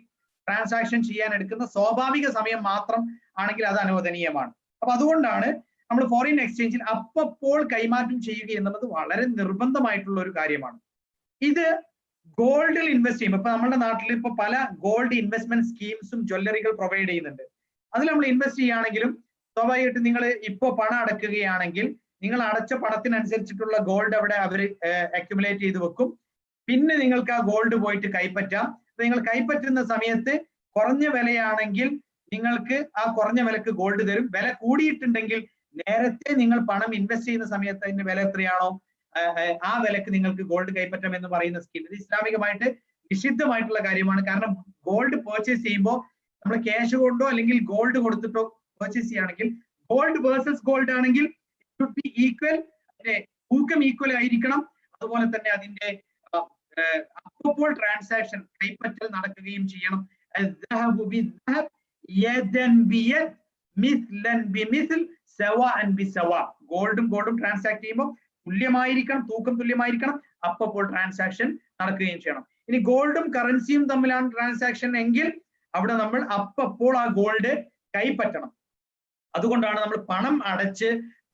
ട്രാൻസാക്ഷൻ ചെയ്യാൻ എടുക്കുന്ന സ്വാഭാവിക സമയം മാത്രം ആണെങ്കിൽ അത് അനുവദനീയമാണ്. അപ്പൊ അതുകൊണ്ടാണ് നമ്മൾ ഫോറിൻ എക്സ്ചേഞ്ചിൽ അപ്പോൾ കൈമാറ്റം ചെയ്യുക എന്നുള്ളത് വളരെ നിർബന്ധമായിട്ടുള്ള ഒരു കാര്യമാണ്. ഇത് ഗോൾഡിൽ ഇൻവെസ്റ്റ് ചെയ്യുമ്പോൾ, ഇപ്പൊ നമ്മുടെ നാട്ടിൽ ഇപ്പൊ പല ഗോൾഡ് ഇൻവെസ്റ്റ്മെന്റ് സ്കീംസും ജ്വല്ലറികൾ പ്രൊവൈഡ് ചെയ്യുന്നുണ്ട്. അതിൽ നമ്മൾ ഇൻവെസ്റ്റ് ചെയ്യുകയാണെങ്കിലും സ്വാഭാവികമായിട്ട് നിങ്ങൾ ഇപ്പോൾ പണം അടക്കുകയാണെങ്കിൽ നിങ്ങൾ അടച്ച പണത്തിനനുസരിച്ചിട്ടുള്ള ഗോൾഡ് അവിടെ അവർ അക്യുമുലേറ്റ് ചെയ്ത് വെക്കും. പിന്നെ നിങ്ങൾക്ക് ആ ഗോൾഡ് പോയിട്ട് കൈപ്പറ്റാം. നിങ്ങൾ കൈപ്പറ്റുന്ന സമയത്ത് കുറഞ്ഞ വിലയാണെങ്കിൽ നിങ്ങൾക്ക് ആ കുറഞ്ഞ വിലക്ക് ഗോൾഡ് തരും. വില കൂടിയിട്ടുണ്ടെങ്കിൽ നേരത്തെ നിങ്ങൾ പണം ഇൻവെസ്റ്റ് ചെയ്യുന്ന സമയത്ത് അതിന്റെ വില എത്രയാണോ ആ വിലക്ക് നിങ്ങൾക്ക് ഗോൾഡ് കൈപ്പറ്റാം എന്ന് പറയുന്ന സ്കീം. ഇത് ഇസ്ലാമികമായിട്ട് നിഷിദ്ധമായിട്ടുള്ള കാര്യമാണ്. കാരണം ഗോൾഡ് പർച്ചേസ് ചെയ്യുമ്പോൾ നമ്മൾ ക്യാഷ് കൊണ്ടോ അല്ലെങ്കിൽ ഗോൾഡ് കൊടുത്തിട്ടോ പർച്ചേസ് ചെയ്യുകയാണെങ്കിൽ, ഗോൾഡ് വേഴ്സസ് ഗോൾഡ് ആണെങ്കിൽ ഷുഡ് ബി ഈക്വൽ, തൂക്കം ഈക്വൽ ആയിരിക്കണം. അതുപോലെ തന്നെ അതിന്റെ അപ്പോൾ ട്രാൻസാക്ഷൻ കൈപ്പറ്റൽ നടക്കുകയും ചെയ്യണം. ഗോൾഡും ട്രാൻസാക്ട് ചെയ്യുമ്പോൾ തുല്യമായിരിക്കണം, തൂക്കം തുല്യമായിരിക്കണം, അപ്പോൾ ട്രാൻസാക്ഷൻ നടക്കുകയും ചെയ്യണം. ഇനി ഗോൾഡും കറൻസിയും തമ്മിലാണ് ട്രാൻസാക്ഷൻ എങ്കിൽ അവിടെ നമ്മൾ അപ്പോൾ ആ ഗോൾഡ് കൈപ്പറ്റണം. അതുകൊണ്ടാണ് നമ്മൾ പണം അടച്ച്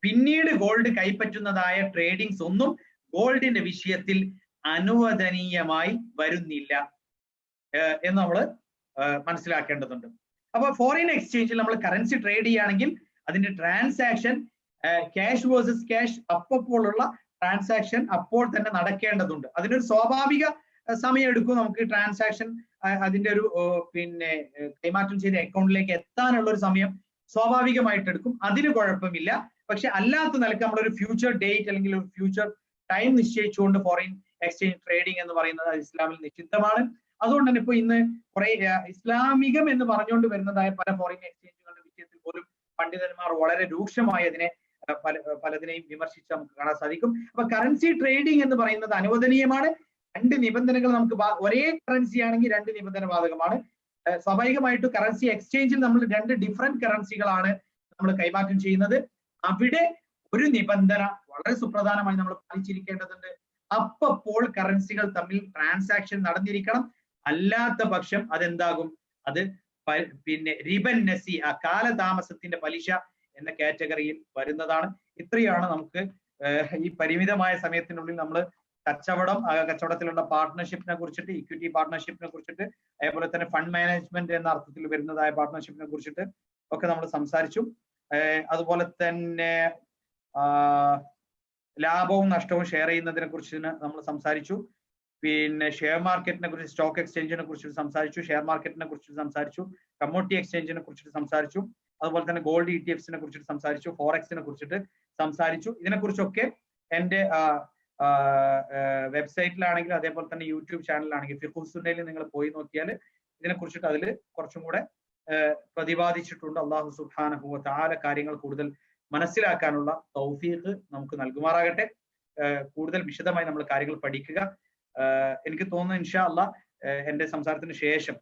പിന്നീട് ഗോൾഡ് കൈപ്പറ്റുന്നതായ ട്രേഡിങ്സ് ഒന്നും ഗോൾഡിന്റെ വിഷയത്തിൽ അനുവദനീയമായി വരുന്നില്ല എന്ന് നമ്മൾ മനസ്സിലാക്കേണ്ടതുണ്ട്. അപ്പൊ ഫോറിൻ എക്സ്ചേഞ്ചിൽ നമ്മൾ കറൻസി ട്രേഡ് ചെയ്യുകയാണെങ്കിൽ അതിന്റെ ട്രാൻസാക്ഷൻ ക്യാഷ് വേഴ്സസ് ക്യാഷ് അപ്പോഴുള്ള ട്രാൻസാക്ഷൻ അപ്പോൾ തന്നെ നടക്കേണ്ടതുണ്ട്. അതിനൊരു സ്വാഭാവിക സമയം എടുക്കും. നമുക്ക് ട്രാൻസാക്ഷൻ അതിന്റെ ഒരു കൈമാറ്റം ചെയ്ത അക്കൗണ്ടിലേക്ക് എത്താനുള്ള ഒരു സമയം സ്വാഭാവികമായിട്ട് എടുക്കും. അതിന് കുഴപ്പമില്ല. പക്ഷെ അല്ലാത്ത നിലക്ക് നമ്മളൊരു ഫ്യൂച്ചർ ഡേറ്റ് അല്ലെങ്കിൽ ഒരു ഫ്യൂച്ചർ ടൈം നിശ്ചയിച്ചുകൊണ്ട് ഫോറിൻ എക്സ്ചേഞ്ച് ട്രേഡിംഗ് എന്ന് പറയുന്നത് അത് ഇസ്ലാമിൽ നിഷിദ്ധമാണ്. അതുകൊണ്ട് തന്നെ ഇപ്പൊ ഇന്ന് കുറെ ഇസ്ലാമികം എന്ന് പറഞ്ഞുകൊണ്ട് വരുന്നതായ പല ഫോറിൻ എക്സ്ചേഞ്ചുകളുടെ വിഷയത്തിൽ പോലും പണ്ഡിതന്മാർ വളരെ രൂക്ഷമായി അതിനെ പലതിനെയും വിമർശിച്ച് നമുക്ക് കാണാൻ സാധിക്കും. അപ്പൊ കറൻസി ട്രേഡിംഗ് എന്ന് പറയുന്നത് അനുവദനീയമാണ്. 2 നിബന്ധനകൾ നമുക്ക്, ഒരേ കറൻസി ആണെങ്കിൽ 2 നിബന്ധന ബാധകമാണ്. സ്വാഭാവികമായിട്ടും കറൻസി എക്സ്ചേഞ്ചിൽ നമ്മൾ 2 ഡിഫറെന്റ് കറൻസികളാണ് നമ്മൾ കൈമാറ്റം ചെയ്യുന്നത്. അവിടെ ഒരു നിബന്ധന വളരെ സുപ്രധാനമായി നമ്മൾ പാലിച്ചിരിക്കേണ്ടതുണ്ട്. അപ്പോൾ കറൻസികൾ തമ്മിൽ ട്രാൻസാക്ഷൻ നടന്നിരിക്കണം. അല്ലാത്ത പക്ഷം അതെന്താകും? അത് റിബൻ നസി, ആ കാലതാമസത്തിന്റെ പലിശ എന്ന കാറ്റഗറിയിൽ വരുന്നതാണ്. ഇത്രയാണ് നമുക്ക് ഈ പരിമിതമായ സമയത്തിനുള്ളിൽ നമ്മൾ കച്ചവടത്തിലുള്ള പാർട്ട്ണർഷിപ്പിനെ കുറിച്ചിട്ട്, ഇക്വിറ്റി പാർട്ട്ണർഷിപ്പിനെ കുറിച്ചിട്ട്, അതേപോലെ തന്നെ ഫണ്ട് മാനേജ്മെന്റ് എന്ന അർത്ഥത്തിൽ വരുന്നതായ പാർട്ട്ണർഷിപ്പിനെ കുറിച്ചിട്ട് ഒക്കെ നമ്മൾ സംസാരിച്ചു. അതുപോലെ തന്നെ ലാഭവും നഷ്ടവും ഷെയർ ചെയ്യുന്നതിനെ കുറിച്ച് നമ്മൾ സംസാരിച്ചു. പിന്നെ ഷെയർ മാർക്കറ്റിനെ കുറിച്ച്, സ്റ്റോക്ക് എക്സ്ചേഞ്ചിനെ കുറിച്ചിട്ട് സംസാരിച്ചു, ഷെയർ മാർക്കറ്റിനെ കുറിച്ചിട്ട് സംസാരിച്ചു, കമ്മോഡിറ്റി എക്സ്ചേഞ്ചിനെ കുറിച്ചിട്ട് സംസാരിച്ചു, അതുപോലെ തന്നെ ഗോൾഡ് ETFസിനെ കുറിച്ചിട്ട് സംസാരിച്ചു, ഫോറക്സിനെ കുറിച്ചിട്ട് സംസാരിച്ചു. ഇതിനെക്കുറിച്ചൊക്കെ എൻ്റെ വെബ്സൈറ്റിലാണെങ്കിലും അതേപോലെ തന്നെ യൂട്യൂബ് ചാനലിലാണെങ്കിൽ ഫിഖ്ഹു സുന്നയിൽ നിങ്ങൾ പോയി നോക്കിയാൽ ഇതിനെ കുറിച്ചിട്ട് അതിൽ കുറച്ചും കൂടെ പ്രതിപാദിച്ചിട്ടുണ്ട്. അല്ലാഹു സുബ്ഹാനഹു വ തആല കാര്യങ്ങൾ കൂടുതൽ മനസ്സിലാക്കാനുള്ള തൗഫീഖ് നമുക്ക് നൽകുമാറാകട്ടെ. കൂടുതൽ വിശദമായി നമ്മൾ കാര്യങ്ങൾ പഠിക്കുക. എനിക്ക് തോന്നുന്നു ഇൻഷാ അള്ളാ എന്റെ സംസാരത്തിന് ശേഷം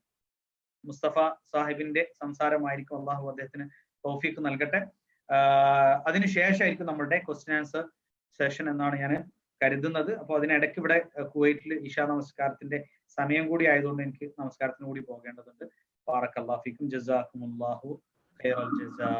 മുസ്തഫ സാഹിബിന്റെ സംസാരമായിരിക്കും. അള്ളാഹു അദ്ദേഹത്തിന് തൗഫീഖ് നൽകട്ടെ. അതിനുശേഷമായിരിക്കും നമ്മളുടെ ക്വസ്റ്റ്യൻ ആൻസർ സെഷൻ എന്നാണ് ഞാൻ കരുതുന്നത്. അപ്പോൾ അതിനിടയ്ക്ക് ഇവിടെ കുവൈറ്റിൽ ഇശാ നമസ്കാരത്തിന്റെ സമയം കൂടി ആയതുകൊണ്ട് എനിക്ക് നമസ്കാരത്തിന് കൂടി പോകേണ്ടതുണ്ട്. ബാറക്കല്ലാഹു ഫീക്കും. ജസാക്കുമുല്ലാഹു ഖൈറൽ ജസാ.